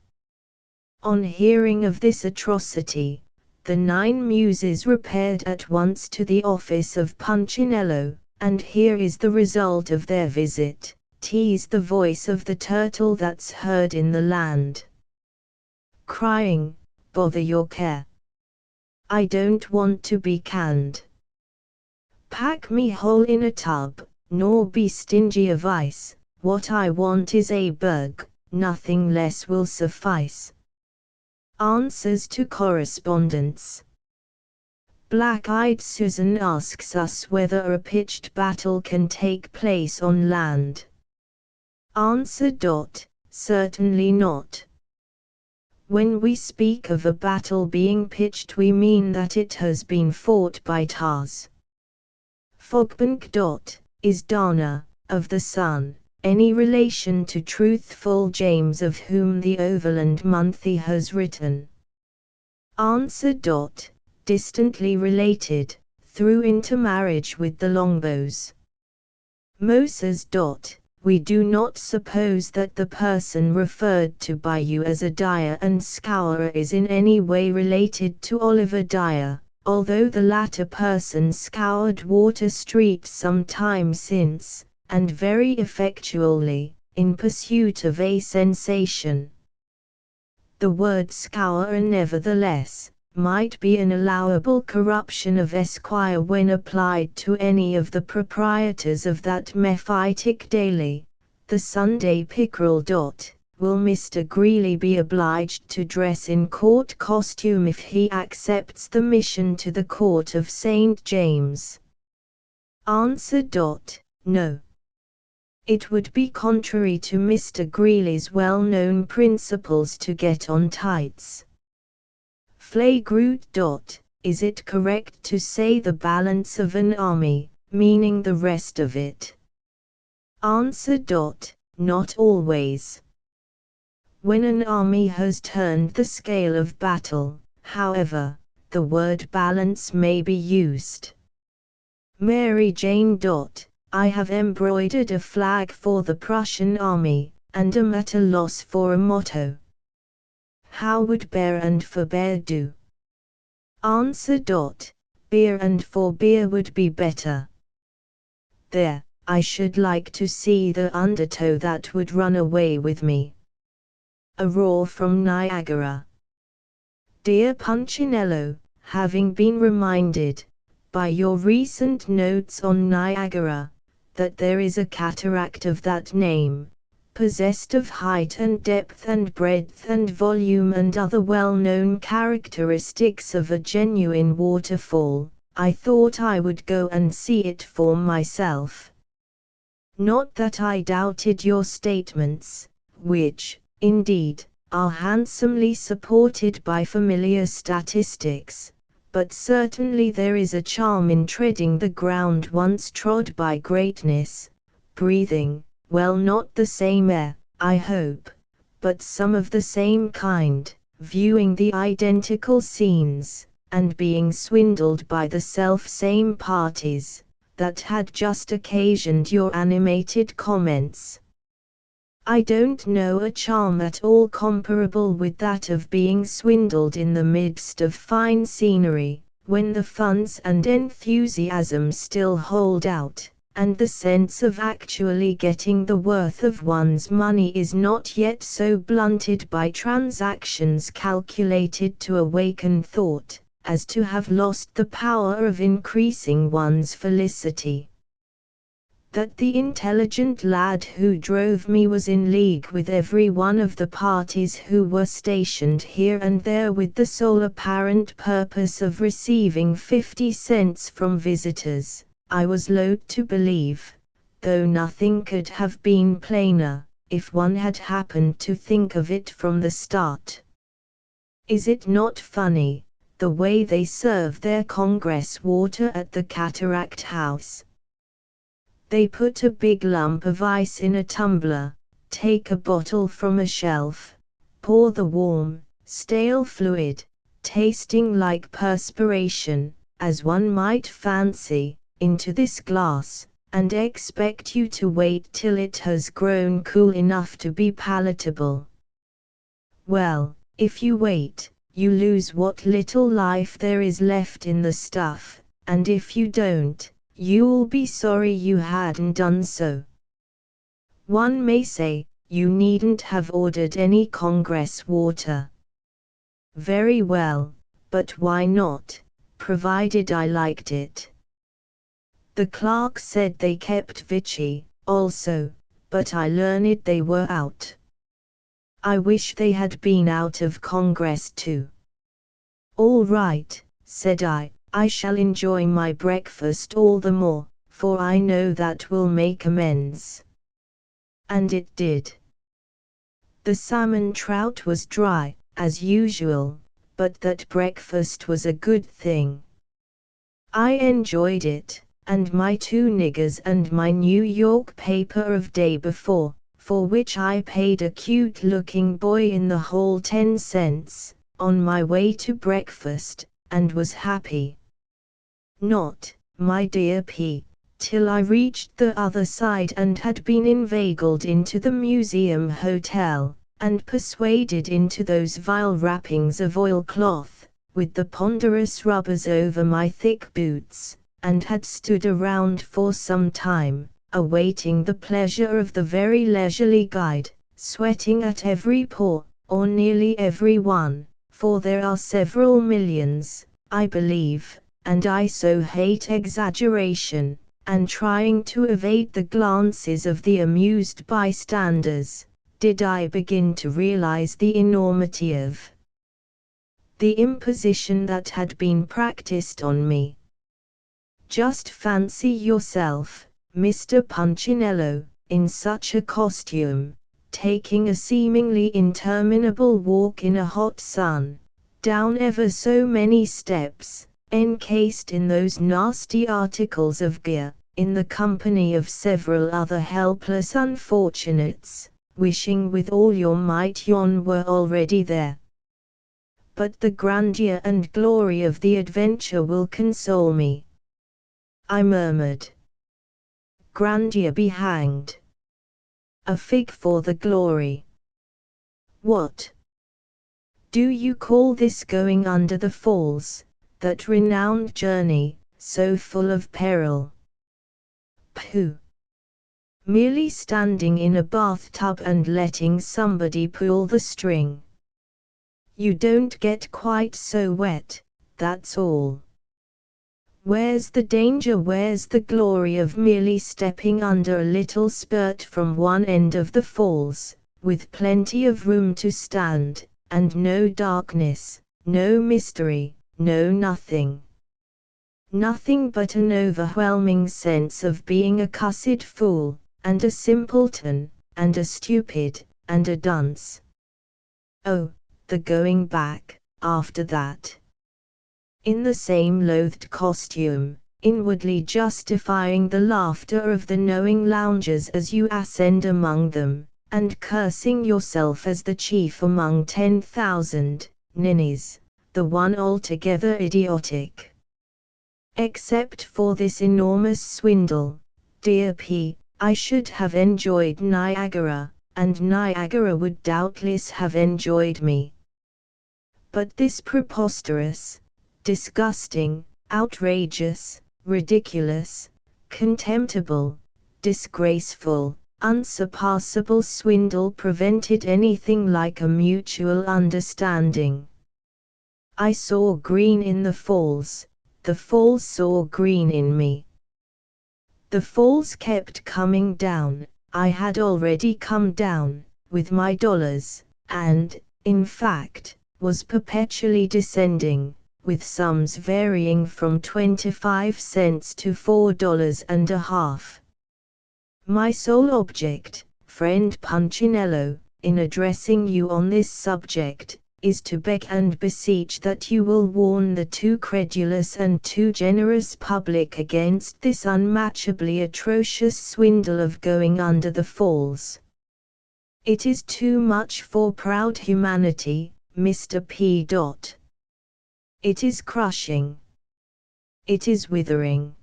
On hearing of this atrocity, the 9 Muses repaired at once to the office of Punchinello, and here is the result of their visit. "'Tis the voice of the turtle that's heard in the land, crying, bother your care. I don't want to be canned. Pack me whole in a tub, nor be stingy of ice. What I want is a berg, nothing less will suffice." Answers to correspondence. Black-eyed Susan asks us whether a pitched battle can take place on land. Answer. Certainly not. When we speak of a battle being pitched, we mean that it has been fought by tars. Fogbank. Is Dana, of the Sun, any relation to truthful James, of whom the Overland Monthly has written? Answer. Distantly related, through intermarriage with the Longbows. Moses. We do not suppose that the person referred to by you as a dyer and scourer is in any way related to Oliver Dyer, although the latter person scoured Water Street some time since, and very effectually, in pursuit of a sensation. The word scourer, nevertheless, might be an allowable corruption of Esquire when applied to any of the proprietors of that mephitic daily, the Sunday Pickerel. Will Mr. Greeley be obliged to dress in court costume if he accepts the mission to the court of St. James? Answer. No. It would be contrary to Mr. Greeley's well-known principles to get on tights. Flagrute. Is it correct to say the balance of an army, meaning the rest of it? Answer. Not always. When an army has turned the scale of battle, however, the word balance may be used. Mary Jane. I have embroidered a flag for the Prussian army, and am at a loss for a motto. How would bear and forbear do? Answer. Beer and forbear would be better. There, I should like to see the undertow that would run away with me. A roar from Niagara. Dear Punchinello, having been reminded, by your recent notes on Niagara, that there is a cataract of that name, possessed of height and depth and breadth and volume and other well-known characteristics of a genuine waterfall, I thought I would go and see it for myself. Not that I doubted your statements, which, indeed, are handsomely supported by familiar statistics, but certainly there is a charm in treading the ground once trod by greatness, breathing, well, not the same air, I hope, but some of the same kind, viewing the identical scenes, and being swindled by the self-same parties, that had just occasioned your animated comments. I don't know a charm at all comparable with that of being swindled in the midst of fine scenery, when the funds and enthusiasm still hold out, and the sense of actually getting the worth of one's money is not yet so blunted by transactions calculated to awaken thought, as to have lost the power of increasing one's felicity. That the intelligent lad who drove me was in league with every one of the parties who were stationed here and there with the sole apparent purpose of receiving 50 cents from visitors, I was loath to believe, though nothing could have been plainer, if one had happened to think of it from the start. Is it not funny, the way they serve their Congress water at the Cataract House? They put a big lump of ice in a tumbler, take a bottle from a shelf, pour the warm, stale fluid, tasting like perspiration, as one might fancy, into this glass, and expect you to wait till it has grown cool enough to be palatable. Well, if you wait, you lose what little life there is left in the stuff, and if you don't, you'll be sorry you hadn't done so. One may say, you needn't have ordered any Congress water. Very well, but why not, provided I liked it? The clerk said they kept Vichy, also, but I learned they were out. I wish they had been out of Congress too. All right, said I shall enjoy my breakfast all the more, for I know that will make amends. And it did. The salmon trout was dry, as usual, but that breakfast was a good thing. I enjoyed it, and my 2 niggers and my New York paper of day before, for which I paid a cute-looking boy in the hall 10 cents, on my way to breakfast, and was happy. Not, my dear P, till I reached the other side and had been inveigled into the Museum Hotel, and persuaded into those vile wrappings of oilcloth, with the ponderous rubbers over my thick boots, and had stood around for some time, awaiting the pleasure of the very leisurely guide, sweating at every pore, or nearly every one, for there are several millions, I believe, and I so hate exaggeration, and trying to evade the glances of the amused bystanders, did I begin to realize the enormity of the imposition that had been practiced on me. Just fancy yourself, Mr. Punchinello, in such a costume, taking a seemingly interminable walk in a hot sun, down ever so many steps, encased in those nasty articles of gear, in the company of several other helpless unfortunates, wishing with all your might yon were already there. But the grandeur and glory of the adventure will console me, I murmured. Grandeur be hanged. A fig for the glory. What do you call this going under the falls, that renowned journey, so full of peril? Pooh! Merely standing in a bathtub and letting somebody pull the string. You don't get quite so wet, that's all. Where's the danger, where's the glory of merely stepping under a little spurt from one end of the falls, with plenty of room to stand, and no darkness, no mystery, no nothing. Nothing but an overwhelming sense of being a cussed fool, and a simpleton, and a stupid, and a dunce. Oh, the going back, after that. In the same loathed costume, inwardly justifying the laughter of the knowing loungers as you ascend among them, and cursing yourself as the chief among 10,000 ninnies, the one altogether idiotic. Except for this enormous swindle, dear P., I should have enjoyed Niagara, and Niagara would doubtless have enjoyed me. But this preposterous, disgusting, outrageous, ridiculous, contemptible, disgraceful, unsurpassable swindle prevented anything like a mutual understanding. I saw green in the falls saw green in me. The falls kept coming down, I had already come down, with my dollars, and, in fact, was perpetually descending, with sums varying from 25 cents to $4.50. My sole object, friend Punchinello, in addressing you on this subject, is to beg and beseech that you will warn the too credulous and too generous public against this unmatchably atrocious swindle of going under the falls. It is too much for proud humanity, Mr. P. It is crushing. It is withering.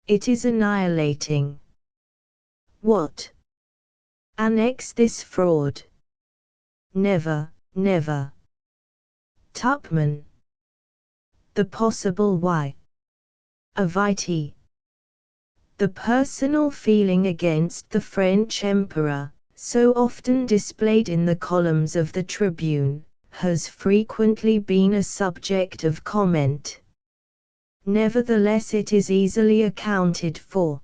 It is annihilating. What? Annex this fraud? Never, never. Tupman. The possible why? Aviti. The personal feeling against the French Emperor, so often displayed in the columns of the Tribune, has frequently been a subject of comment. Nevertheless, it is easily accounted for.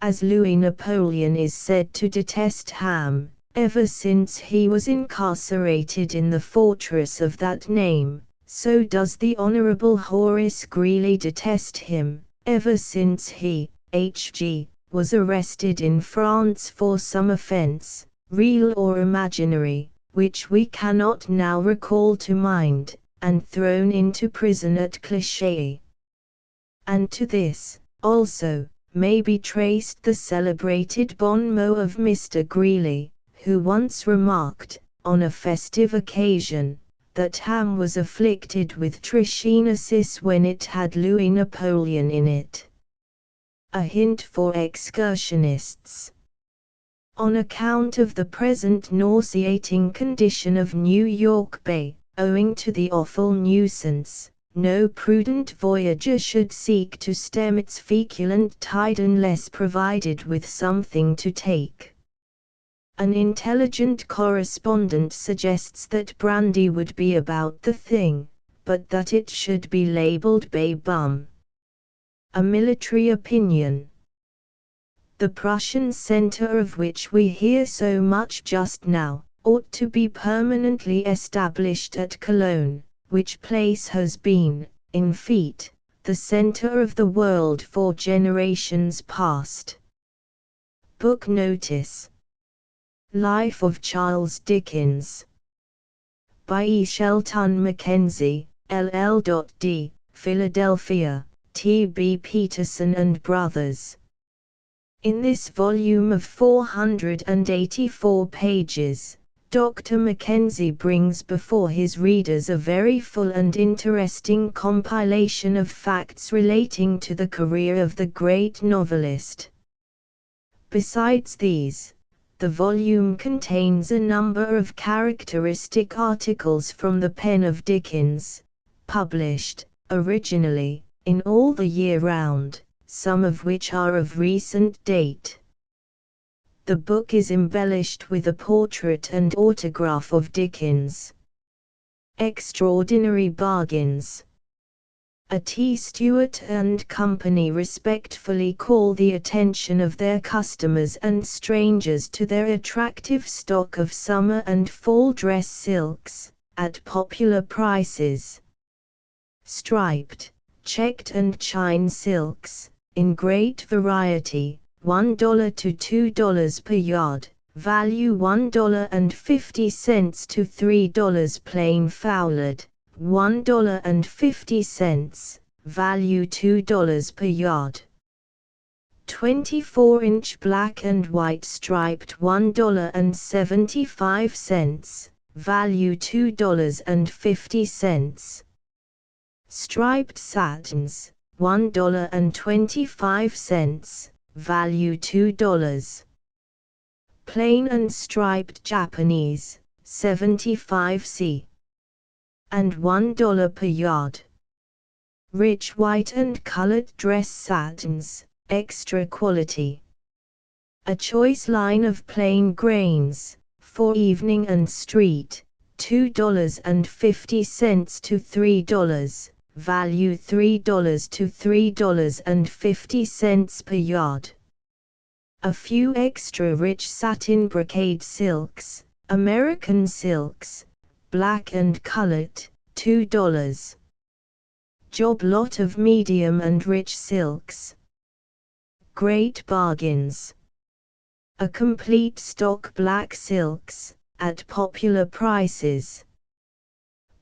As Louis Napoleon is said to detest ham, ever since he was incarcerated in the fortress of that name, so does the Honorable Horace Greeley detest him, ever since he, H.G., was arrested in France for some offense, real or imaginary, which we cannot now recall to mind, and thrown into prison at Clichy. And to this, also, may be traced the celebrated bon mot of Mr. Greeley, who once remarked, on a festive occasion, that ham was afflicted with trichinosis when it had Louis Napoleon in it. A hint for excursionists. On account of the present nauseating condition of New York Bay, owing to the awful nuisance, no prudent voyager should seek to stem its feculent tide unless provided with something to take. An intelligent correspondent suggests that brandy would be about the thing, but that it should be labeled Bay Bum. A military opinion. The Prussian center of which we hear so much just now, ought to be permanently established at Cologne, which place has been, in feet, the center of the world for generations past. Book notice. Life of Charles Dickens. By E. Shelton Mackenzie, LL.D., Philadelphia, T. B. Peterson and Brothers. In this volume of 484 pages, Dr. Mackenzie brings before his readers a very full and interesting compilation of facts relating to the career of the great novelist. Besides these, the volume contains a number of characteristic articles from the pen of Dickens, published, originally, in All the Year Round, some of which are of recent date. The book is embellished with a portrait and autograph of Dickens. Extraordinary bargains. A T. Stewart and Company respectfully call the attention of their customers and strangers to their attractive stock of summer and fall dress silks, at popular prices. Striped, checked and chine silks, in great variety, $1 to $2 per yard, value $1.50 to $3 plain foulard, $1.50, value $2 per yard. 24-inch black and white striped $1.75, value $2.50. Striped satins, $1.25, value $2. Plain and striped Japanese, 75c, and $1 per yard. Rich white and colored dress satins, extra quality. A choice line of plain grains, for evening and street, $2.50 to $3, value $3 to $3.50 per yard. A few extra rich satin brocade silks, American silks, black and colored, $2. Job lot of medium and rich silks. Great bargains. A complete stock black silks, at popular prices.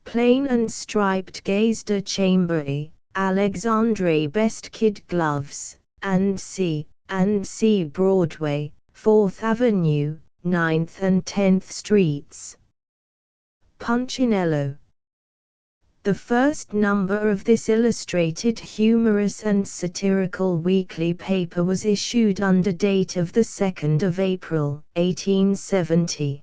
Plain and striped gaze de Chambéry, Alexandre Best kid gloves, and C. Broadway, 4th Avenue, 9th and 10th Streets. Punchinello. The first number of this illustrated humorous and satirical weekly paper was issued under date of the 2nd of April, 1870.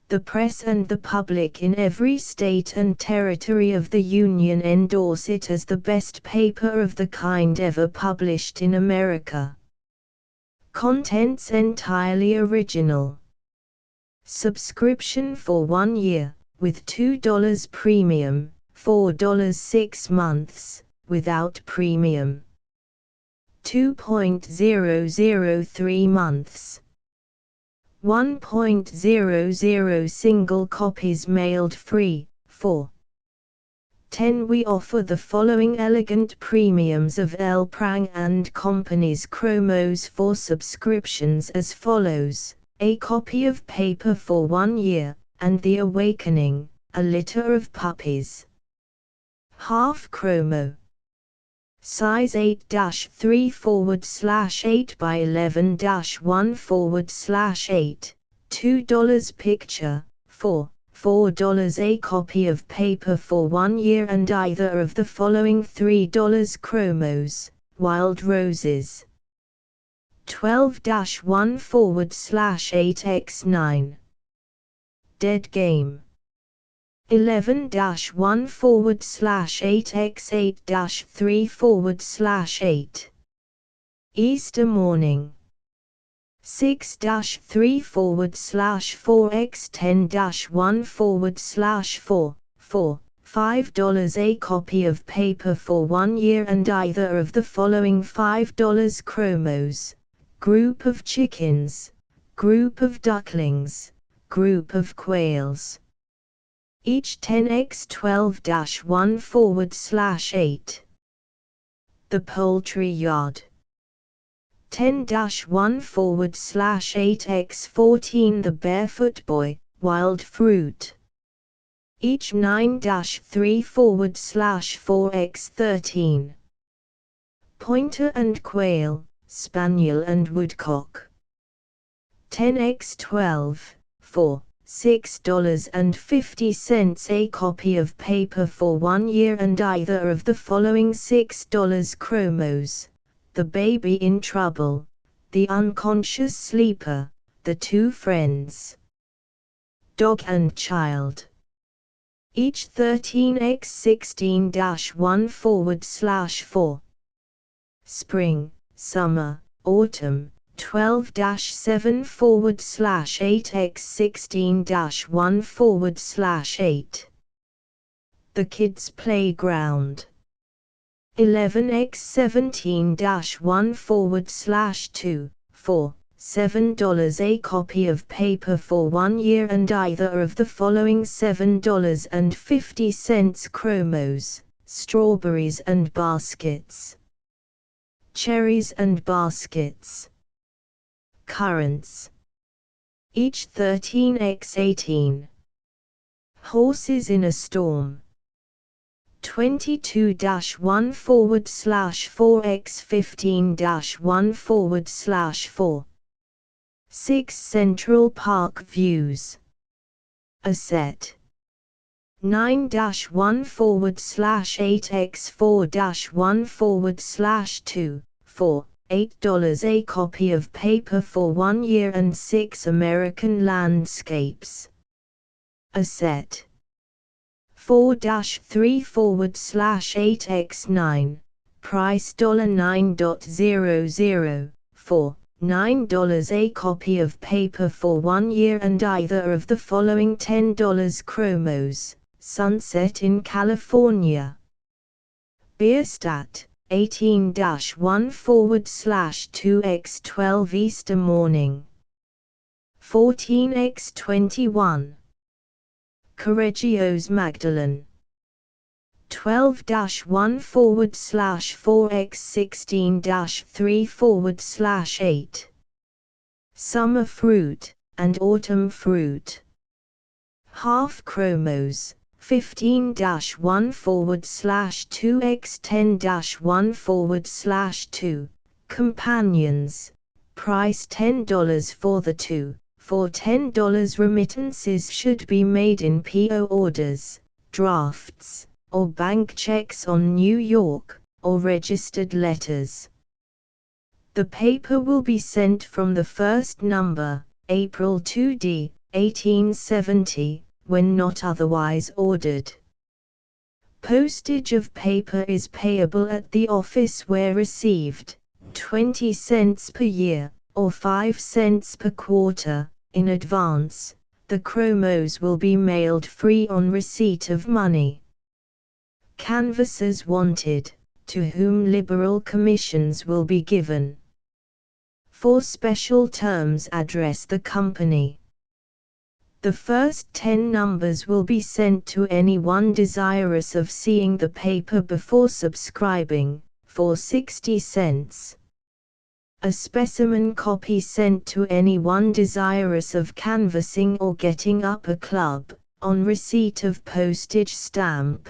The press and the public in every state and territory of the Union endorse it as the best paper of the kind ever published in America. Contents entirely original. Subscription for 1 year, with $2 premium, $4 6 months, without premium. 2.003 months. 1.00 single copies mailed free, for 10 we offer the following elegant premiums of L. Prang and Company's chromos for subscriptions as follows: a copy of paper for 1 year, and The Awakening, a litter of puppies. Half chromo. Size 8-3/8 by 11-1/8, $2 picture, $4 a copy of paper for 1 year and either of the following $3 chromos, Wild Roses. 12-1/8x9. Dead Game. 11-1/8x8-3/8. Easter Morning. 6-3/4x10-1/4, $5 a copy of paper for 1 year and either of the following $5 chromos, Group of Chickens, Group of Ducklings, Group of Quails. Each 10x12-1/8. The Poultry Yard. 10-1/8x14 The Barefoot Boy, Wild Fruit. Each 9-3/4x13. Pointer and Quail, Spaniel and Woodcock. 10x12, for $6.50 a copy of paper for 1 year and either of the following $6 chromos, The Baby in Trouble, The Unconscious Sleeper, The Two Friends. Dog and Child. Each 13x16-1/4. Spring, Summer, Autumn, 12-7/8x16-1/8. The Kids Playground. 11x17-1/2, for $7 a copy of paper for 1 year and either of the following $7.50 chromos, Strawberries and Baskets. Cherries and Baskets. Currants. Each 13x18. Horses in a Storm. 22-1/4x15-1/4. 6 Central Park Views. Asset. 9-1/8x4-1/2, 4, $8 a copy of paper for 1 year and 6 American landscapes. Asset. 4-3/8x9, price $9.00, 4, $9 a copy of paper for 1 year and either of the following $10 chromos. Sunset in California. Bierstadt, 18-1/2x12 Easter morning. 14x21. Correggio's Magdalene. 12-1/4x16-3/8. Summer fruit and autumn fruit. Half chromos. 15-1/2x10-1/2. Companions. Price $10 for the 2. For $10 remittances should be made in PO orders, drafts, or bank checks on New York, or registered letters. The paper will be sent from the first number, April 2d, 1870, when not otherwise ordered. Postage of paper is payable at the office where received, 20 cents per year, or 5 cents per quarter, in advance. The chromos will be mailed free on receipt of money. Canvassers wanted, to whom liberal commissions will be given. For special terms address the company. The first 10 numbers will be sent to anyone desirous of seeing the paper before subscribing, for 60 cents. A specimen copy sent to anyone desirous of canvassing or getting up a club, on receipt of postage stamp.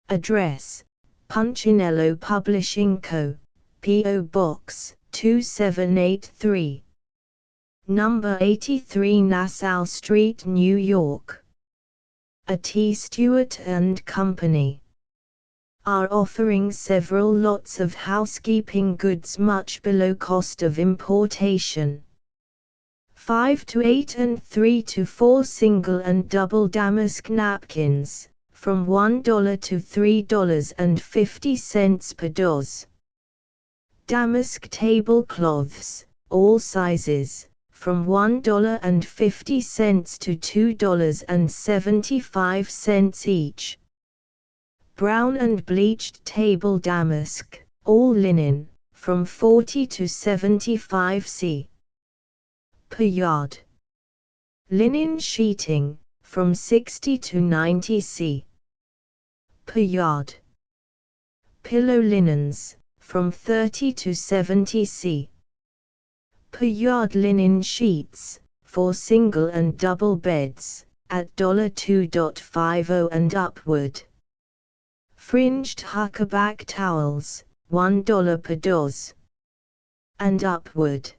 Address: Punchinello Publishing Co., P.O. Box 2783. Number 83 Nassau Street, New York. A T. Stewart and Company are offering several lots of housekeeping goods much below cost of importation. 5 to 8 and 3 to 4 single and double damask napkins, from $1 to $3.50 per dozen. Damask tablecloths, all sizes, from $1.50 to $2.75 each. Brown and bleached table damask, all linen, from 40 to 75 c. per yard. Linen sheeting, from 60 to 90 c. per yard. Pillow linens, from 30 to 70 c. per yard. Linen sheets, for single and double beds, at $2.50 and upward. Fringed huckerback towels, $1 per dozen and upward.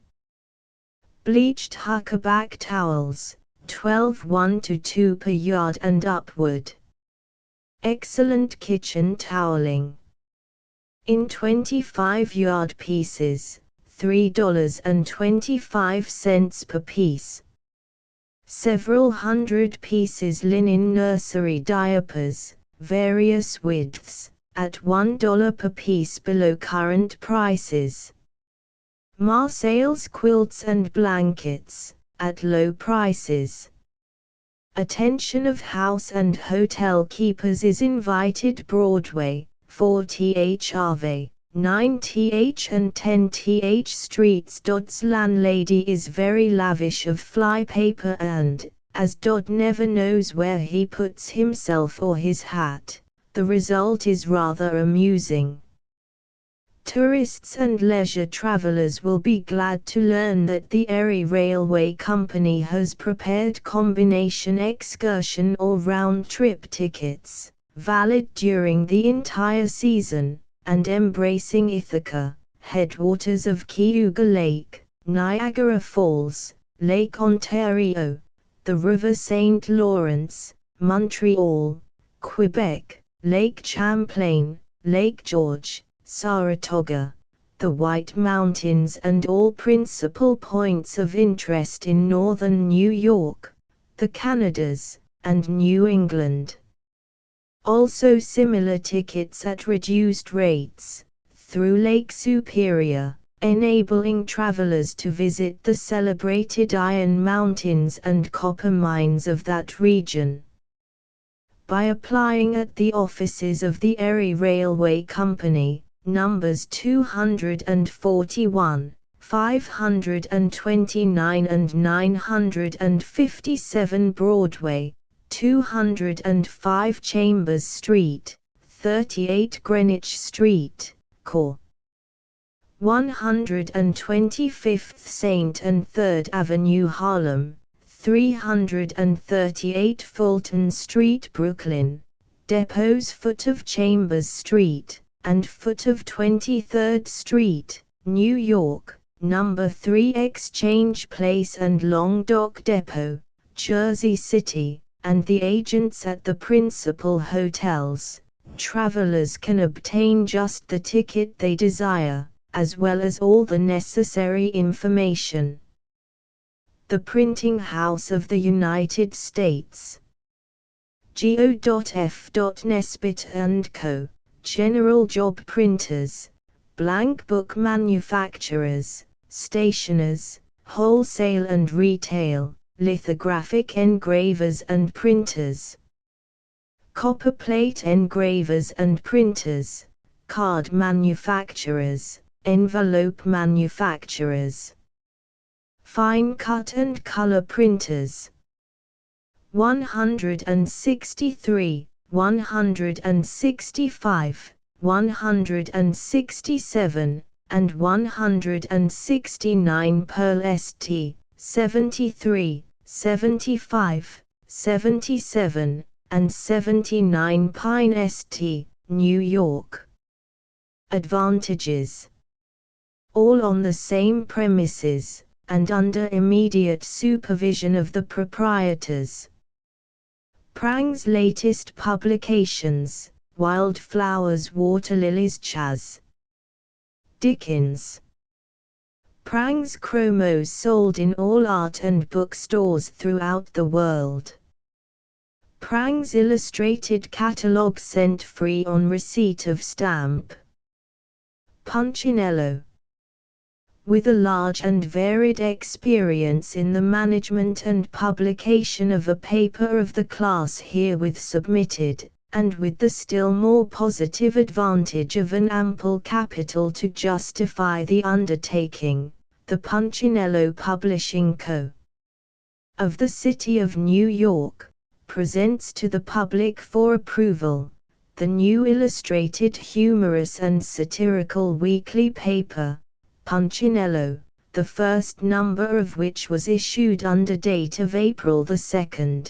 Bleached huckerback towels, 12 1 to 2 per yard and upward. Excellent kitchen toweling. In 25-yard pieces, $3.25 per piece. Several hundred pieces linen nursery diapers, various widths, at $1 per piece below current prices. Marseilles quilts and blankets, at low prices. Attention of house and hotel keepers is invited. Broadway, 4th Ave, 9th and 10th Streets. Dodd's landlady is very lavish of fly paper and, as Dodd never knows where he puts himself or his hat, the result is rather amusing. Tourists and leisure travelers will be glad to learn that the Erie Railway Company has prepared combination excursion or round-trip tickets, valid during the entire season, and embracing Ithaca, headwaters of Cayuga Lake, Niagara Falls, Lake Ontario, the River St. Lawrence, Montreal, Quebec, Lake Champlain, Lake George, Saratoga, the White Mountains, and all principal points of interest in northern New York, the Canadas, and New England. Also similar tickets at reduced rates, through Lake Superior, enabling travelers to visit the celebrated Iron Mountains and copper mines of that region. By applying at the offices of the Erie Railway Company, numbers 241, 529 and 957 Broadway, 205 Chambers Street, 38 Greenwich Street, Cor. 125th St. and 3rd Avenue Harlem, 338 Fulton Street Brooklyn, depots foot of Chambers Street, and foot of 23rd Street, New York, number 3 Exchange Place and Long Dock Depot, Jersey City, and the agents at the principal hotels. Travelers can obtain just the ticket they desire, as well as all the necessary information. The Printing House of the United States. Geo.F. Nesbitt & Co., General Job Printers, Blank Book Manufacturers, Stationers, Wholesale and Retail, Lithographic Engravers and Printers, Copperplate Engravers and Printers, Card Manufacturers, Envelope Manufacturers, Fine Cut and Color Printers. 163, 165, 167, and 169 Pearl St. 73, 75, 77, and 79 Pine St., New York. Advantages. All on the same premises, and under immediate supervision of the proprietors. Prang's latest publications, Wildflowers, Waterlilies, Chas. Dickens. Prang's chromos sold in all art and bookstores throughout the world. Prang's illustrated catalogue sent free on receipt of stamp. Punchinello. With a large and varied experience in the management and publication of a paper of the class herewith submitted, and with the still more positive advantage of an ample capital to justify the undertaking, the Punchinello Publishing Co. of the City of New York presents to the public for approval the new illustrated humorous and satirical weekly paper, Punchinello, the first number of which was issued under date of April 2.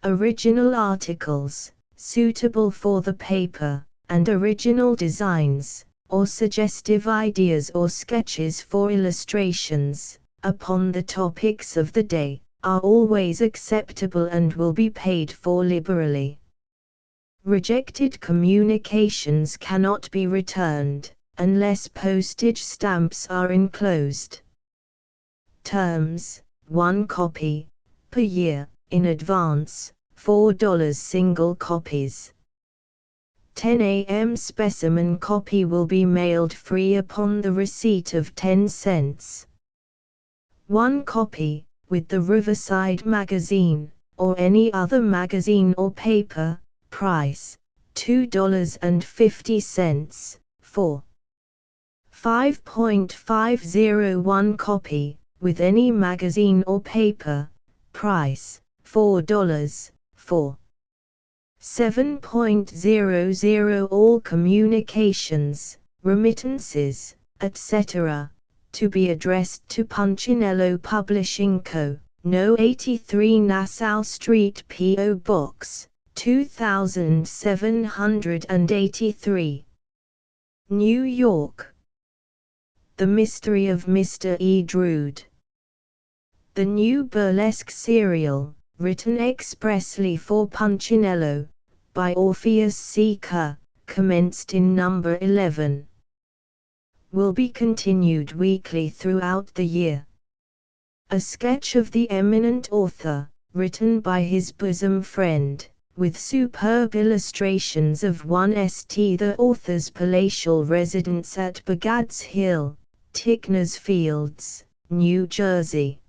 Original articles, suitable for the paper, and original designs, or suggestive ideas or sketches for illustrations, upon the topics of the day, are always acceptable and will be paid for liberally. Rejected communications cannot be returned, unless postage stamps are enclosed. Terms: 1 copy per year, in advance, $4 single copies. 10 a.m. specimen copy will be mailed free upon the receipt of 10 cents. 1 copy, with the Riverside Magazine, or any other magazine or paper, price, $2.50, for 5.501 copy, with any magazine or paper, price, $4, for 7.00 all communications, remittances, etc., to be addressed to Punchinello Publishing Co., No. 83 Nassau Street, P.O. Box 2783. New York. The Mystery of Mr. E. Drood. The new burlesque serial, written expressly for Punchinello, by Orpheus C. Kerr, commenced in number 11. Will be continued weekly throughout the year. A sketch of the eminent author, written by his bosom friend, with superb illustrations of 1st the author's palatial residence at Bagad's Hill, Tickner's Fields, New Jersey.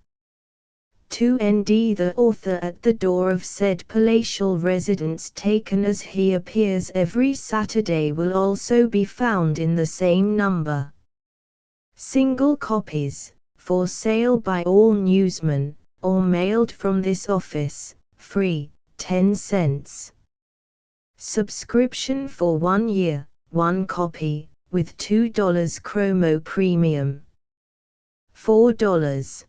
2nd the author at the door of said palatial residence taken as he appears every Saturday will also be found in the same number. Single copies, for sale by all newsmen, or mailed from this office, free, 10 cents. Subscription for 1 year, 1 copy, with $2 chromo premium. $4.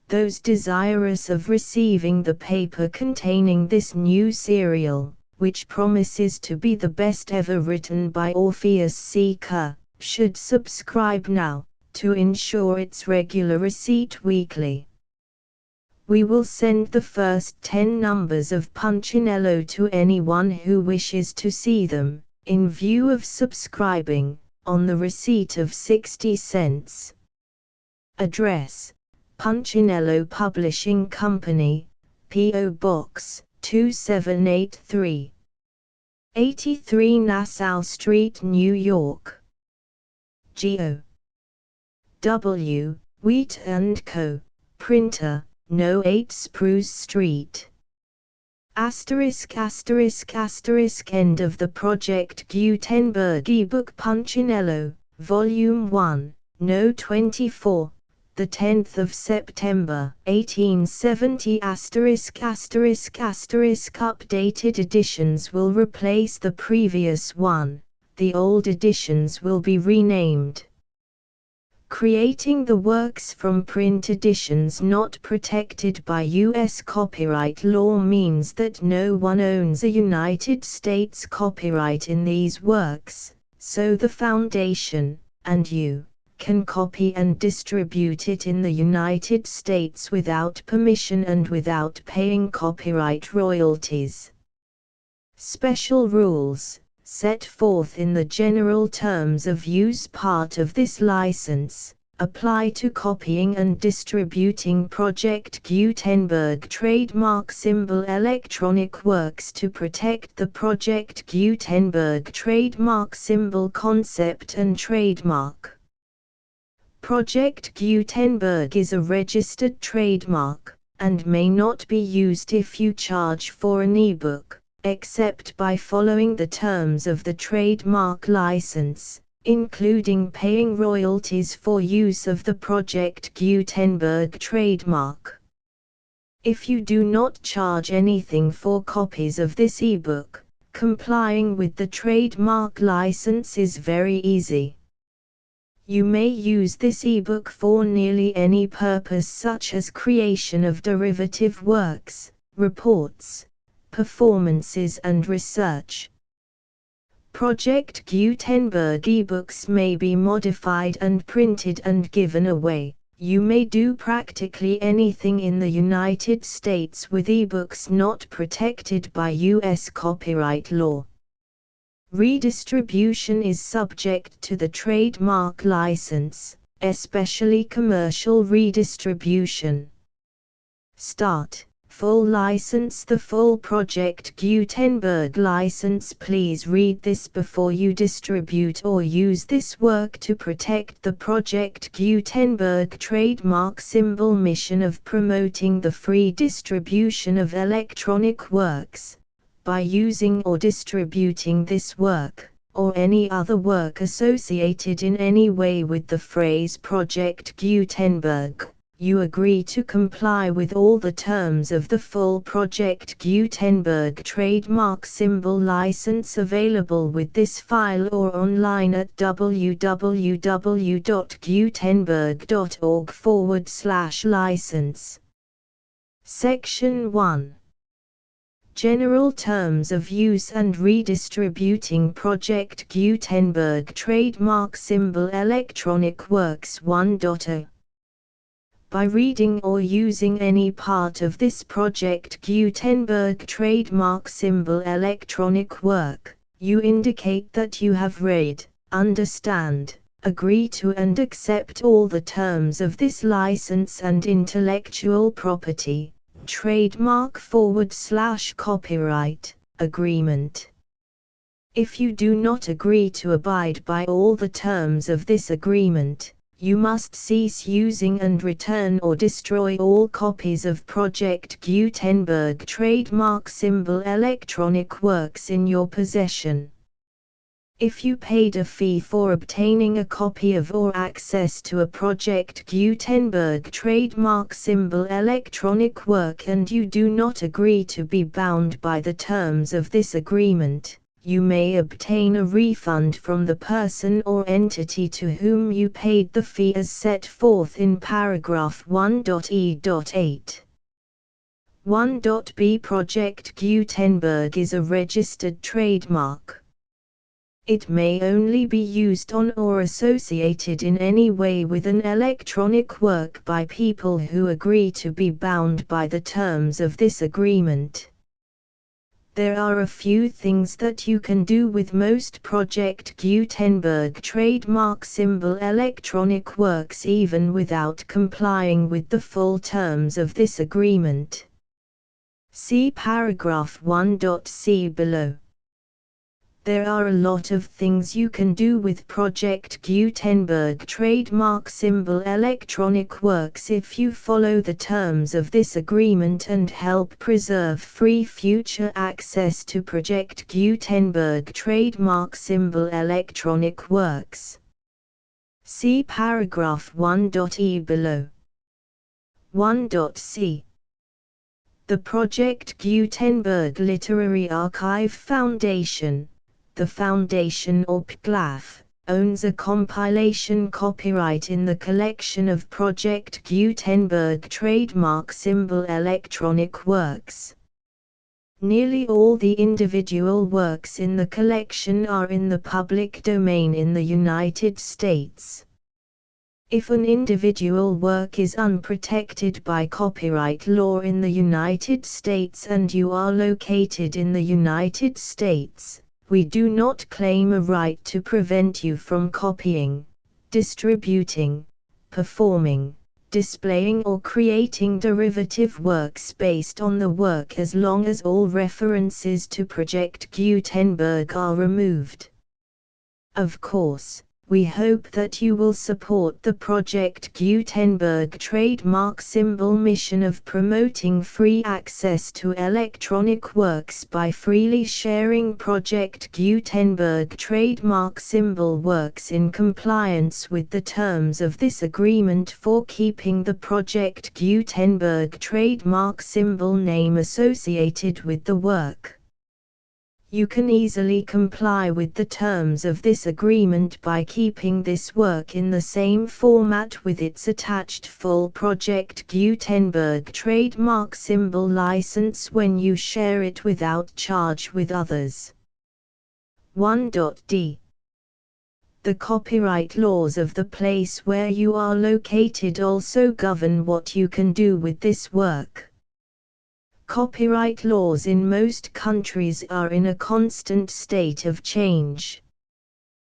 Those desirous of receiving the paper containing this new serial, which promises to be the best ever written by Orpheus C. Kerr, should subscribe now, to ensure its regular receipt weekly. We will send the first 10 numbers of Punchinello to anyone who wishes to see them, in view of subscribing, on the receipt of 60 cents. Address: Punchinello Publishing Company, P.O. Box 2783, 83 Nassau Street, New York. G.O. W. Wheat & Co., Printer, No. 8 Spruce Street. End of the Project Gutenberg ebook Punchinello, Volume 1, No. 24, the 10th of September, 1870 ******** Updated editions will replace the previous one, the old editions will be renamed. Creating the works from print editions not protected by U.S. copyright law means that no one owns a United States copyright in these works, so the Foundation, and you, can copy and distribute it in the United States without permission and without paying copyright royalties. Special rules, set forth in the general terms of use part of this license, apply to copying and distributing Project Gutenberg trademark symbol electronic works to protect the Project Gutenberg trademark symbol concept and trademark. Project Gutenberg is a registered trademark, and may not be used if you charge for an ebook, except by following the terms of the trademark license, including paying royalties for use of the Project Gutenberg trademark. If you do not charge anything for copies of this ebook, complying with the trademark license is very easy. You may use this ebook for nearly any purpose such as creation of derivative works, reports, performances and research. Project Gutenberg ebooks may be modified and printed and given away. You may do practically anything in the United States with ebooks not protected by U.S. copyright law. Redistribution is subject to the trademark license, especially commercial redistribution. Start. Full license. The full Project Gutenberg license. Please read this before you distribute or use this work to protect the Project Gutenberg trademark symbol mission of promoting the free distribution of electronic works. By using or distributing this work, or any other work associated in any way with the phrase Project Gutenberg, you agree to comply with all the terms of the full Project Gutenberg trademark symbol license available with this file or online at www.gutenberg.org/license. Section 1. General Terms of Use and Redistributing Project Gutenberg Trademark Symbol Electronic Works 1.0. By reading or using any part of this Project Gutenberg Trademark Symbol Electronic Work, you indicate that you have read, understand, agree to and accept all the terms of this license and intellectual property, trademark/copyright, agreement. If you do not agree to abide by all the terms of this agreement, you must cease using and return or destroy all copies of Project Gutenberg Trademark Symbol Electronic Works in your possession. If you paid a fee for obtaining a copy of or access to a Project Gutenberg Trademark Symbol Electronic Work and you do not agree to be bound by the terms of this agreement, you may obtain a refund from the person or entity to whom you paid the fee as set forth in paragraph 1.e.8. 1.b Project Gutenberg is a registered trademark. It may only be used on or associated in any way with an electronic work by people who agree to be bound by the terms of this agreement. There are a few things that you can do with most Project Gutenberg trademark symbol electronic works even without complying with the full terms of this agreement. See paragraph 1.c below. There are a lot of things you can do with Project Gutenberg trademark symbol electronic works if you follow the terms of this agreement and help preserve free future access to Project Gutenberg trademark symbol electronic works. See paragraph 1.e below. 1.c. The Project Gutenberg Literary Archive Foundation, the Foundation or PGLAF, owns a compilation copyright in the collection of Project Gutenberg trademark symbol electronic works. Nearly all the individual works in the collection are in the public domain in the United States. If an individual work is unprotected by copyright law in the United States and you are located in the United States, we do not claim a right to prevent you from copying, distributing, performing, displaying or creating derivative works based on the work as long as all references to Project Gutenberg are removed. Of course, we hope that you will support the Project Gutenberg trademark symbol mission of promoting free access to electronic works by freely sharing Project Gutenberg trademark symbol works in compliance with the terms of this agreement for keeping the Project Gutenberg trademark symbol name associated with the work. You can easily comply with the terms of this agreement by keeping this work in the same format with its attached full Project Gutenberg trademark symbol license when you share it without charge with others. 1.d. The copyright laws of the place where you are located also govern what you can do with this work. Copyright laws in most countries are in a constant state of change.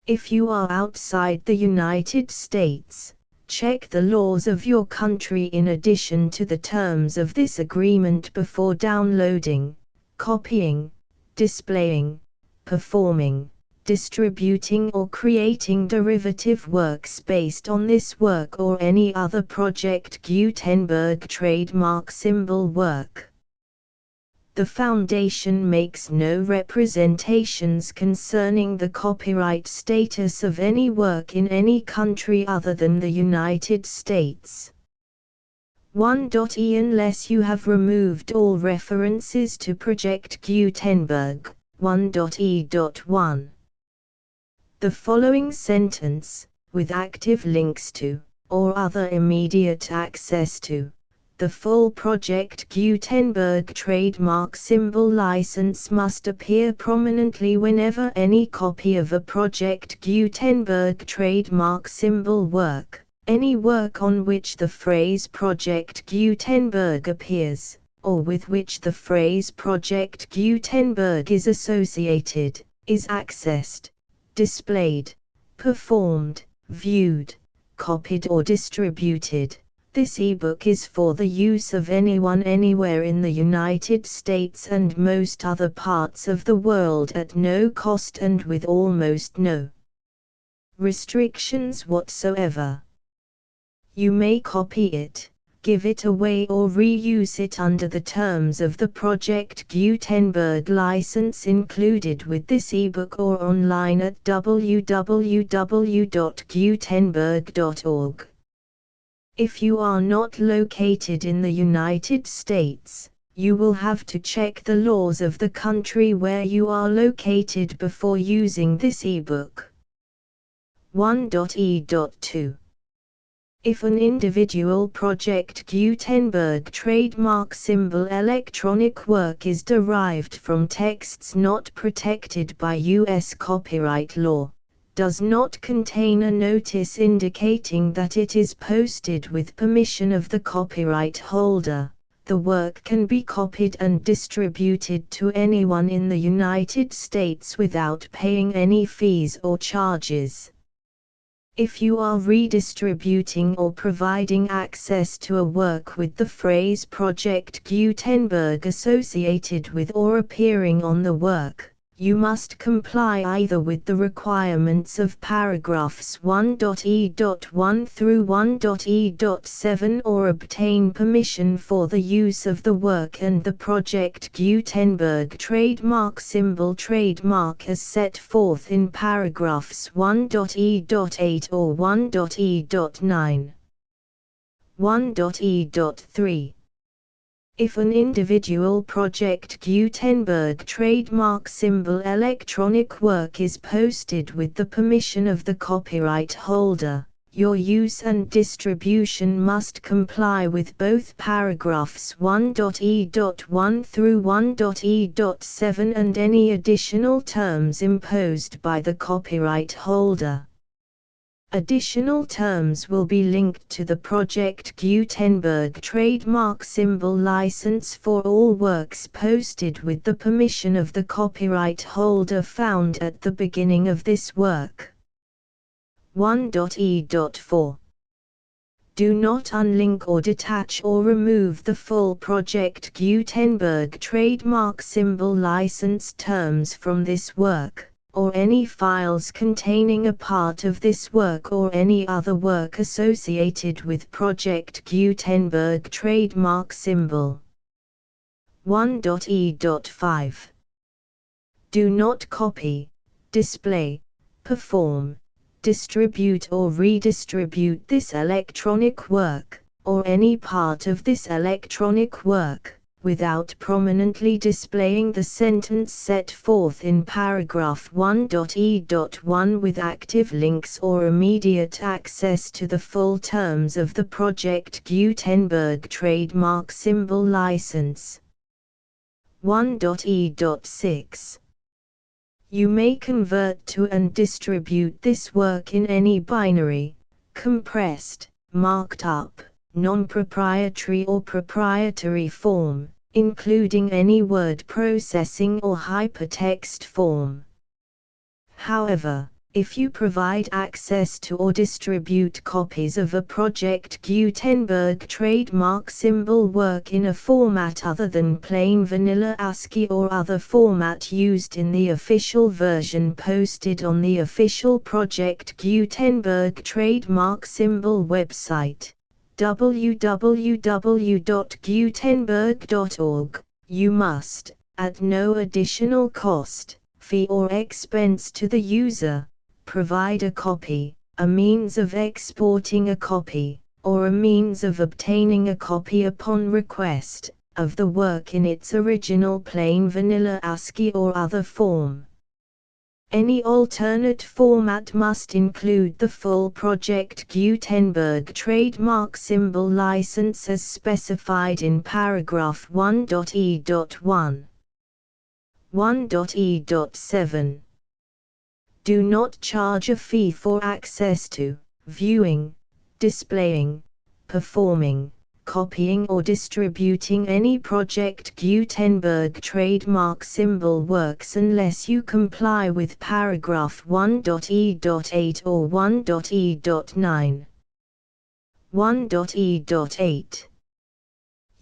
If you are outside the United States, check the laws of your country in addition to the terms of this agreement before downloading, copying, displaying, performing, distributing or creating derivative works based on this work or any other Project Gutenberg trademark symbol work. The Foundation makes no representations concerning the copyright status of any work in any country other than the United States. 1.e Unless you have removed all references to Project Gutenberg, 1.e.1. The following sentence, with active links to, or other immediate access to, The full Project Gutenberg trademark symbol license must appear prominently whenever any copy of a Project Gutenberg trademark symbol work, any work on which the phrase Project Gutenberg appears, or with which the phrase Project Gutenberg is associated, is accessed, displayed, performed, viewed, copied or distributed. This ebook is for the use of anyone anywhere in the United States and most other parts of the world at no cost and with almost no restrictions whatsoever. You may copy it, give it away or reuse it under the terms of the Project Gutenberg license included with this ebook or online at www.gutenberg.org. If you are not located in the United States, you will have to check the laws of the country where you are located before using this ebook. 1.e.2 If an individual Project Gutenberg trademark symbol electronic work is derived from texts not protected by U.S. copyright law, does not contain a notice indicating that it is posted with permission of the copyright holder, the work can be copied and distributed to anyone in the United States without paying any fees or charges. If you are redistributing or providing access to a work with the phrase Project Gutenberg associated with or appearing on the work, you must comply either with the requirements of paragraphs 1.e.1 through 1.e.7 or obtain permission for the use of the work and the Project Gutenberg trademark symbol trademark as set forth in paragraphs 1.e.8 or 1.e.9. 1.e.3 If an individual Project Gutenberg trademark symbol electronic work is posted with the permission of the copyright holder, your use and distribution must comply with both paragraphs 1.e.1 through 1.e.7 and any additional terms imposed by the copyright holder. Additional terms will be linked to the Project Gutenberg trademark symbol license for all works posted with the permission of the copyright holder found at the beginning of this work. 1.e.4 Do not unlink or detach or remove the full Project Gutenberg trademark symbol license terms from this work, or any files containing a part of this work or any other work associated with Project Gutenberg trademark symbol. 1.e.5 Do not copy, display, perform, distribute or redistribute this electronic work, or any part of this electronic work, without prominently displaying the sentence set forth in paragraph 1.e.1 with active links or immediate access to the full terms of the Project Gutenberg trademark symbol license. 1.e.6 You may convert to and distribute this work in any binary, compressed, marked up, non-proprietary or proprietary form, including any word processing or hypertext form. However, if you provide access to or distribute copies of a Project Gutenberg trademark symbol work in a format other than plain vanilla ASCII or other format used in the official version posted on the official Project Gutenberg trademark symbol website, www.gutenberg.org, you must, at no additional cost, fee or expense to the user, provide a copy, a means of exporting a copy, or a means of obtaining a copy upon request, of the work in its original plain vanilla ASCII or other form. Any alternate format must include the full Project Gutenberg trademark symbol license as specified in paragraph 1.e.1. 1.e.7. Do not charge a fee for access to, viewing, displaying, performing, copying or distributing any Project Gutenberg trademark symbol works unless you comply with paragraph 1.e.8 or 1.e.9. 1.e.8.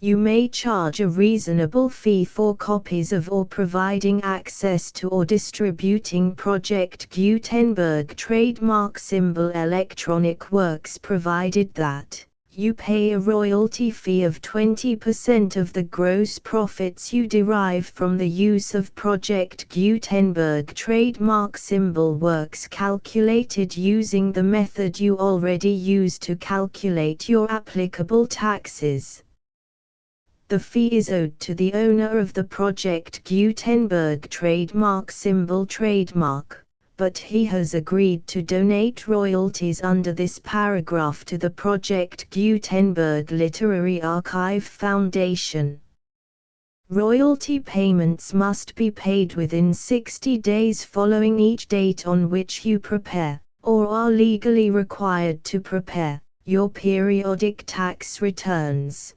You may charge a reasonable fee for copies of or providing access to or distributing Project Gutenberg trademark symbol electronic works provided that you pay a royalty fee of 20% of the gross profits you derive from the use of Project Gutenberg trademark symbol works calculated using the method you already use to calculate your applicable taxes. The fee is owed to the owner of the Project Gutenberg trademark symbol trademark, but he has agreed to donate royalties under this paragraph to the Project Gutenberg Literary Archive Foundation. Royalty payments must be paid within 60 days following each date on which you prepare, or are legally required to prepare, your periodic tax returns.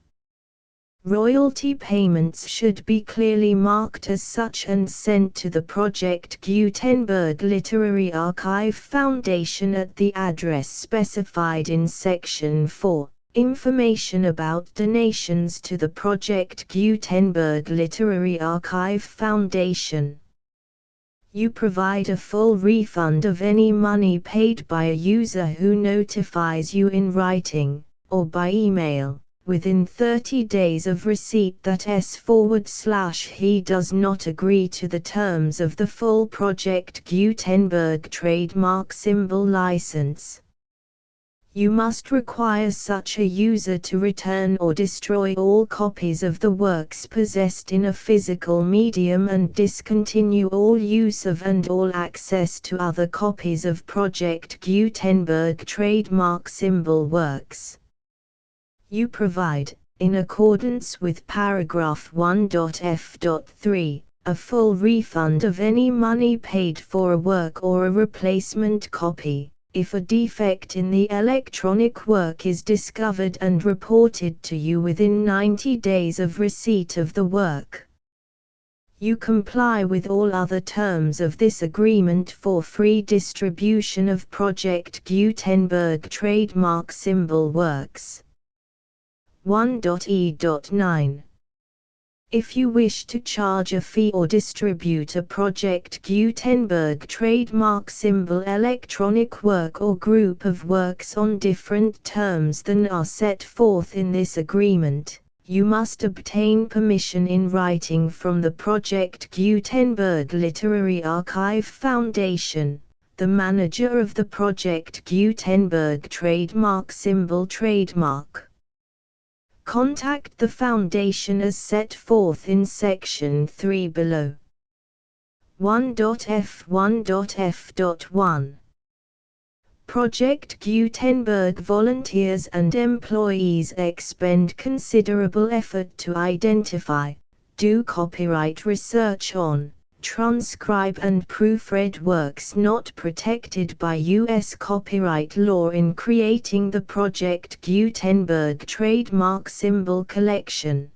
Royalty payments should be clearly marked as such and sent to the Project Gutenberg Literary Archive Foundation at the address specified in Section 4. Information about donations to the Project Gutenberg Literary Archive Foundation. You provide a full refund of any money paid by a user who notifies you in writing, or by email, within 30 days of receipt that he does not agree to the terms of the full Project Gutenberg trademark symbol license. You must require such a user to return or destroy all copies of the works possessed in a physical medium and discontinue all use of and all access to other copies of Project Gutenberg trademark symbol works. You provide, in accordance with paragraph 1.f.3, a full refund of any money paid for a work or a replacement copy, if a defect in the electronic work is discovered and reported to you within 90 days of receipt of the work. You comply with all other terms of this agreement for free distribution of Project Gutenberg trademark symbol works. 1.e.9. If you wish to charge a fee or distribute a Project Gutenberg trademark symbol electronic work or group of works on different terms than are set forth in this agreement, you must obtain permission in writing from the Project Gutenberg Literary Archive Foundation, the manager of the Project Gutenberg trademark symbol trademark. Contact the Foundation as set forth in Section 3 below. 1.f1.f.1. Project Gutenberg volunteers and employees expend considerable effort to identify, do copyright research on, transcribe and proofread works not protected by U.S. copyright law in creating the Project Gutenberg trademark symbol collection.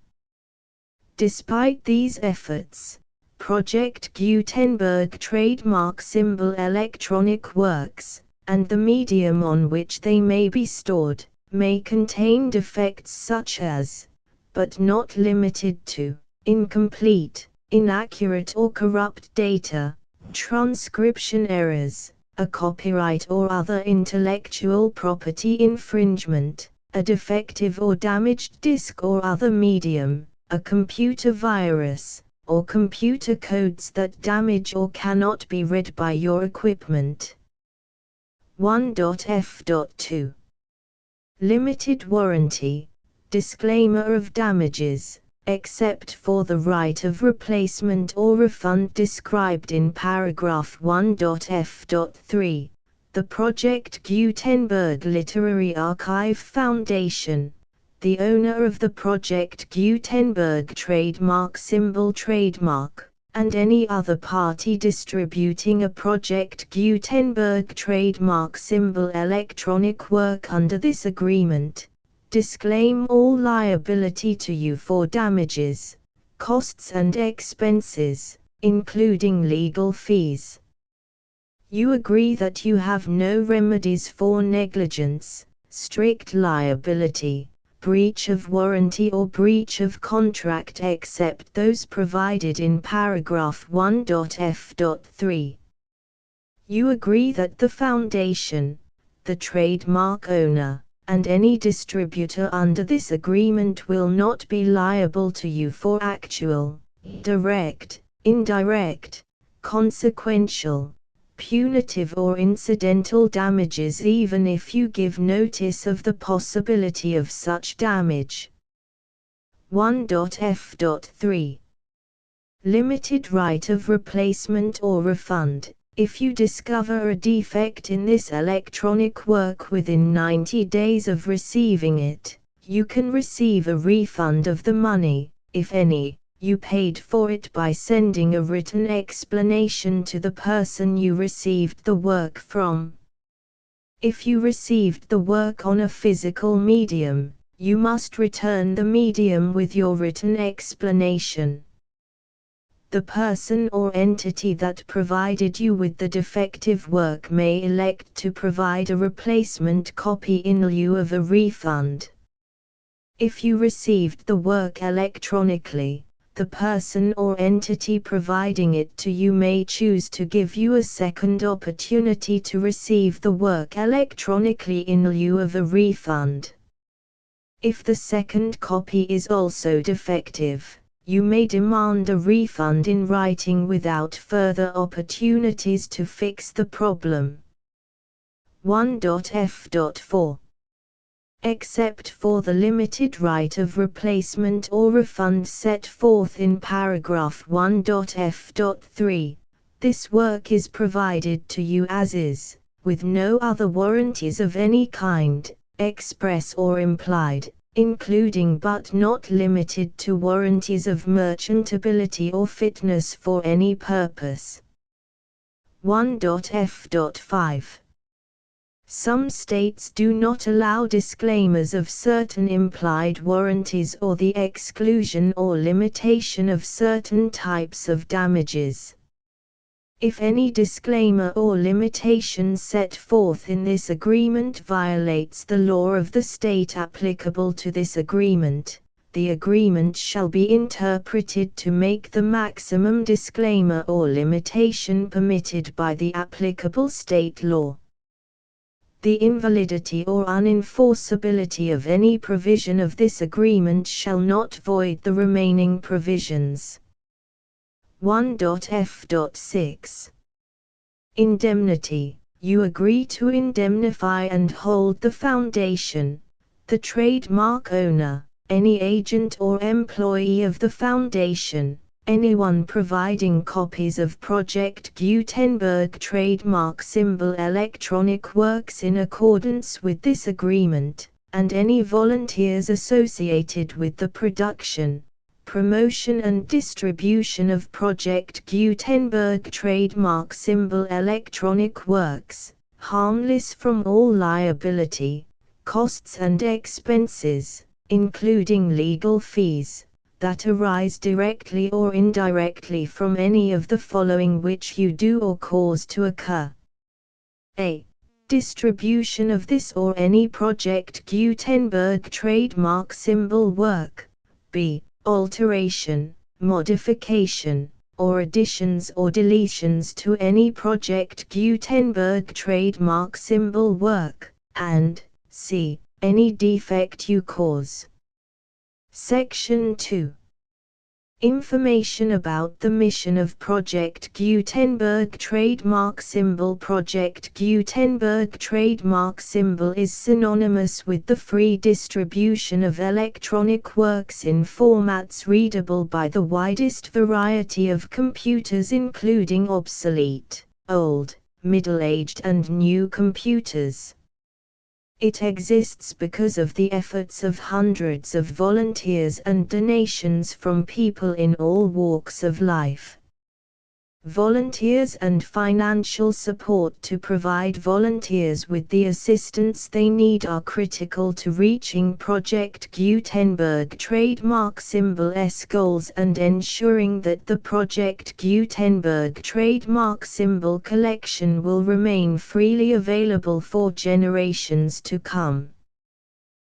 Despite these efforts, Project Gutenberg trademark symbol electronic works, and the medium on which they may be stored, may contain defects such as, but not limited to, incomplete, inaccurate or corrupt data, transcription errors, a copyright or other intellectual property infringement, a defective or damaged disk or other medium, a computer virus, or computer codes that damage or cannot be read by your equipment. 1.f.2. Limited warranty, disclaimer of damages. except for the right of replacement or refund described in paragraph 1.f.3, the Project Gutenberg Literary Archive Foundation, the owner of the Project Gutenberg trademark symbol trademark, and any other party distributing a Project Gutenberg trademark symbol electronic work under this agreement, disclaim all liability to you for damages, costs and expenses, including legal fees. You agree that you have no remedies for negligence, strict liability, breach of warranty or breach of contract except those provided in paragraph 1.f.3. You agree that the foundation, the trademark owner, and any distributor under this agreement will not be liable to you for actual, direct, indirect, consequential, punitive or incidental damages even if you give notice of the possibility of such damage. 1.f.3. Limited right of replacement or refund. If you discover a defect in this electronic work within 90 days of receiving it, you can receive a refund of the money, if any, you paid for it by sending a written explanation to the person you received the work from. If you received the work on a physical medium, you must return the medium with your written explanation. The person or entity that provided you with the defective work may elect to provide a replacement copy in lieu of a refund. If you received the work electronically, the person or entity providing it to you may choose to give you a second opportunity to receive the work electronically in lieu of a refund. If the second copy is also defective, you may demand a refund in writing without further opportunities to fix the problem. 1.f.4. Except for the limited right of replacement or refund set forth in paragraph 1.f.3, this work is provided to you as is, with no other warranties of any kind, express or implied, including but not limited to warranties of merchantability or fitness for any purpose. 1.f.5. Some states do not allow disclaimers of certain implied warranties or the exclusion or limitation of certain types of damages. If any disclaimer or limitation set forth in this agreement violates the law of the state applicable to this agreement, the agreement shall be interpreted to make the maximum disclaimer or limitation permitted by the applicable state law. The invalidity or unenforceability of any provision of this agreement shall not void the remaining provisions. 1.f.6. Indemnity. You agree to indemnify and hold the foundation, the trademark owner, any agent or employee of the foundation, anyone providing copies of Project Gutenberg trademark symbol electronic works in accordance with this agreement, and any volunteers associated with the production, promotion and distribution of Project Gutenberg trademark symbol electronic works, harmless from all liability, costs and expenses, including legal fees, that arise directly or indirectly from any of the following which you do or cause to occur. A. Distribution of this or any Project Gutenberg trademark symbol work. B. Alteration, modification, or additions or deletions to any Project Gutenberg trademark symbol work, and C. Any defect you cause. Section 2. Information about the mission of Project Gutenberg trademark symbol. Project Gutenberg trademark symbol is synonymous with the free distribution of electronic works in formats readable by the widest variety of computers, including obsolete, old, middle-aged and new computers. It exists because of the efforts of hundreds of volunteers and donations from people in all walks of life. Volunteers and financial support to provide volunteers with the assistance they need are critical to reaching Project Gutenberg trademark symbol's goals and ensuring that the Project Gutenberg trademark symbol collection will remain freely available for generations to come.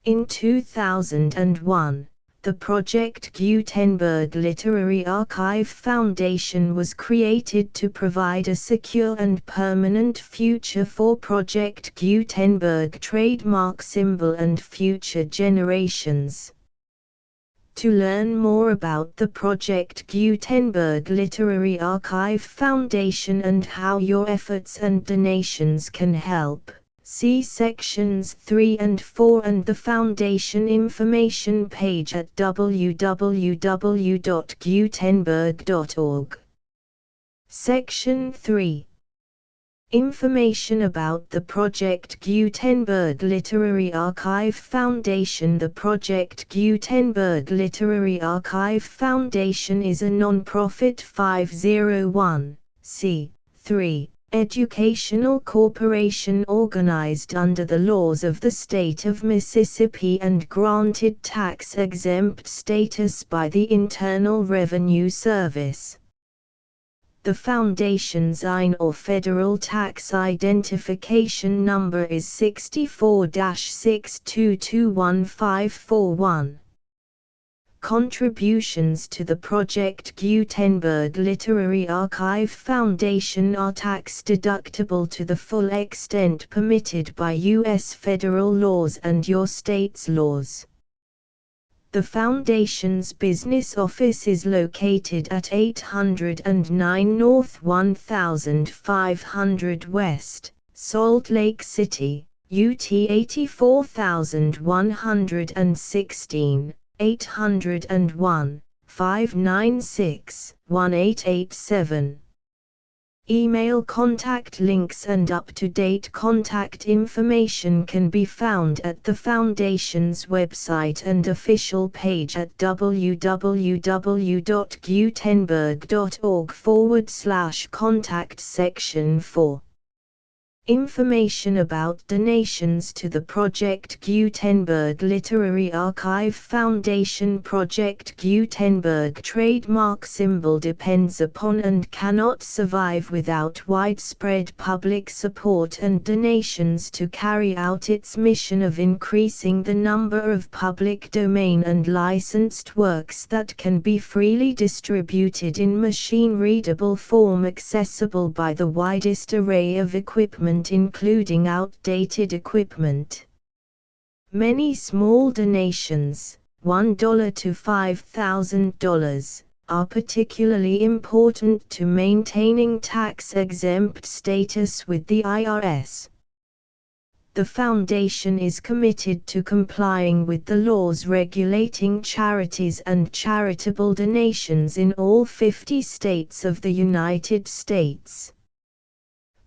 In 2001, the Project Gutenberg Literary Archive Foundation was created to provide a secure and permanent future for Project Gutenberg trademark symbol and future generations. To learn more about the Project Gutenberg Literary Archive Foundation and how your efforts and donations can help, see sections 3 and 4 and the Foundation information page at www.gutenberg.org. Section 3. Information about the Project Gutenberg Literary Archive Foundation. The Project Gutenberg Literary Archive Foundation is a non-profit 501(c)(3) educational corporation organized under the laws of the state of Mississippi and granted tax-exempt status by the Internal Revenue Service. The Foundation's IN or Federal Tax Identification Number is 64-6221541. Contributions to the Project Gutenberg Literary Archive Foundation are tax-deductible to the full extent permitted by U.S. federal laws and your state's laws. The Foundation's business office is located at 809 North 1500 West, Salt Lake City, UT 84116. 801-596-1887. Email contact links and up-to-date contact information can be found at the Foundation's website and official page at www.gutenberg.org/contact section 4. Information about donations to the Project Gutenberg Literary Archive Foundation. Project Gutenberg trademark symbol depends upon and cannot survive without widespread public support and donations to carry out its mission of increasing the number of public domain and licensed works that can be freely distributed in machine-readable form accessible by the widest array of equipment, including outdated equipment. Many small donations, $1 to $5,000, are particularly important to maintaining tax-exempt status with the IRS. The Foundation is committed to complying with the laws regulating charities and charitable donations in all 50 states of the United States.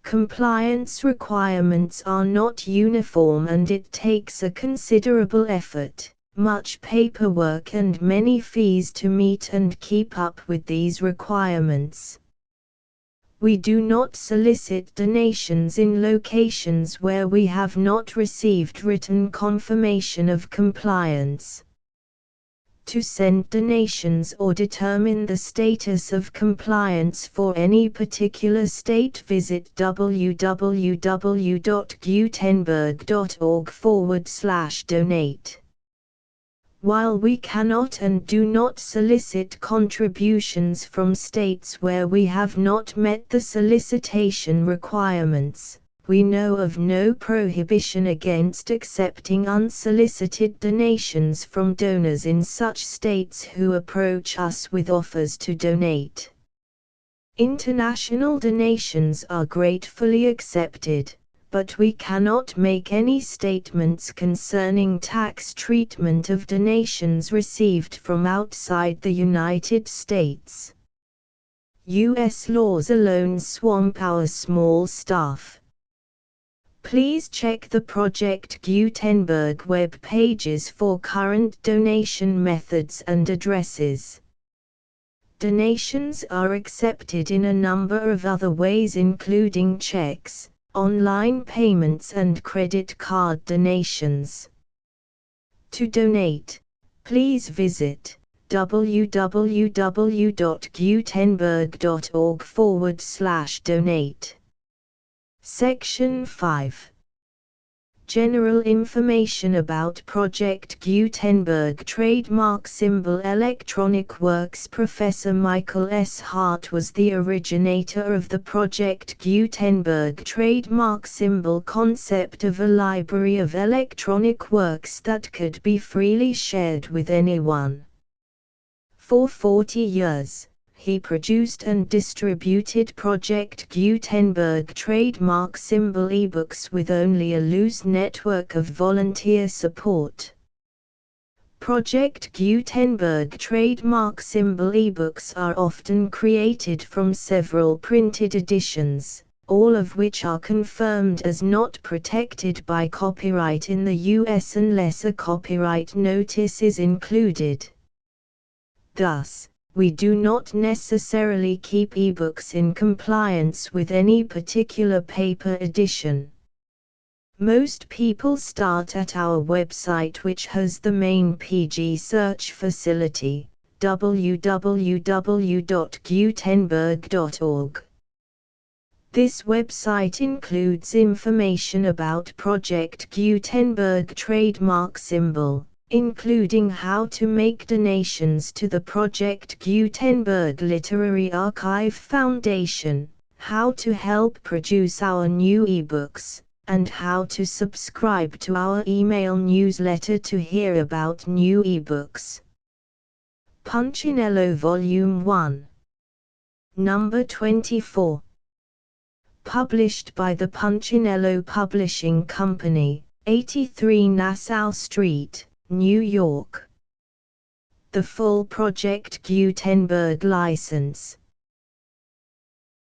Compliance requirements are not uniform and it takes a considerable effort, much paperwork and many fees to meet and keep up with these requirements. We do not solicit donations in locations where we have not received written confirmation of compliance. To send donations or determine the status of compliance for any particular state, visit www.gutenberg.org/donate. While we cannot and do not solicit contributions from states where we have not met the solicitation requirements, We know of no prohibition against accepting unsolicited donations from donors in such states who approach us with offers to donate. International donations are gratefully accepted, but we cannot make any statements concerning tax treatment of donations received from outside the United States. U.S. laws alone swamp our small staff. Please check the Project Gutenberg web pages for current donation methods and addresses. Donations are accepted in a number of other ways, including checks, online payments and credit card donations. To donate, please visit www.gutenberg.org/donate. Section 5. General information about Project Gutenberg trademark symbol Electronic Works. Professor Michael S. Hart was the originator of the Project Gutenberg trademark symbol concept of a library of electronic works that could be freely shared with anyone. For 40 years, he produced and distributed Project Gutenberg trademark symbol ebooks with only a loose network of volunteer support. Project Gutenberg trademark symbol ebooks are often created from several printed editions, all of which are confirmed as not protected by copyright in the US unless a copyright notice is included. Thus, we do not necessarily keep ebooks in compliance with any particular paper edition. Most people start at our website, which has the main PG search facility, www.gutenberg.org. This website includes information about Project Gutenberg trademark symbol, including how to make donations to the Project Gutenberg Literary Archive Foundation, how to help produce our new ebooks, and how to subscribe to our email newsletter to hear about new ebooks. Punchinello Volume 1. Number 24. Published by the Punchinello Publishing Company, 83 Nassau Street, New York. The full Project Gutenberg license,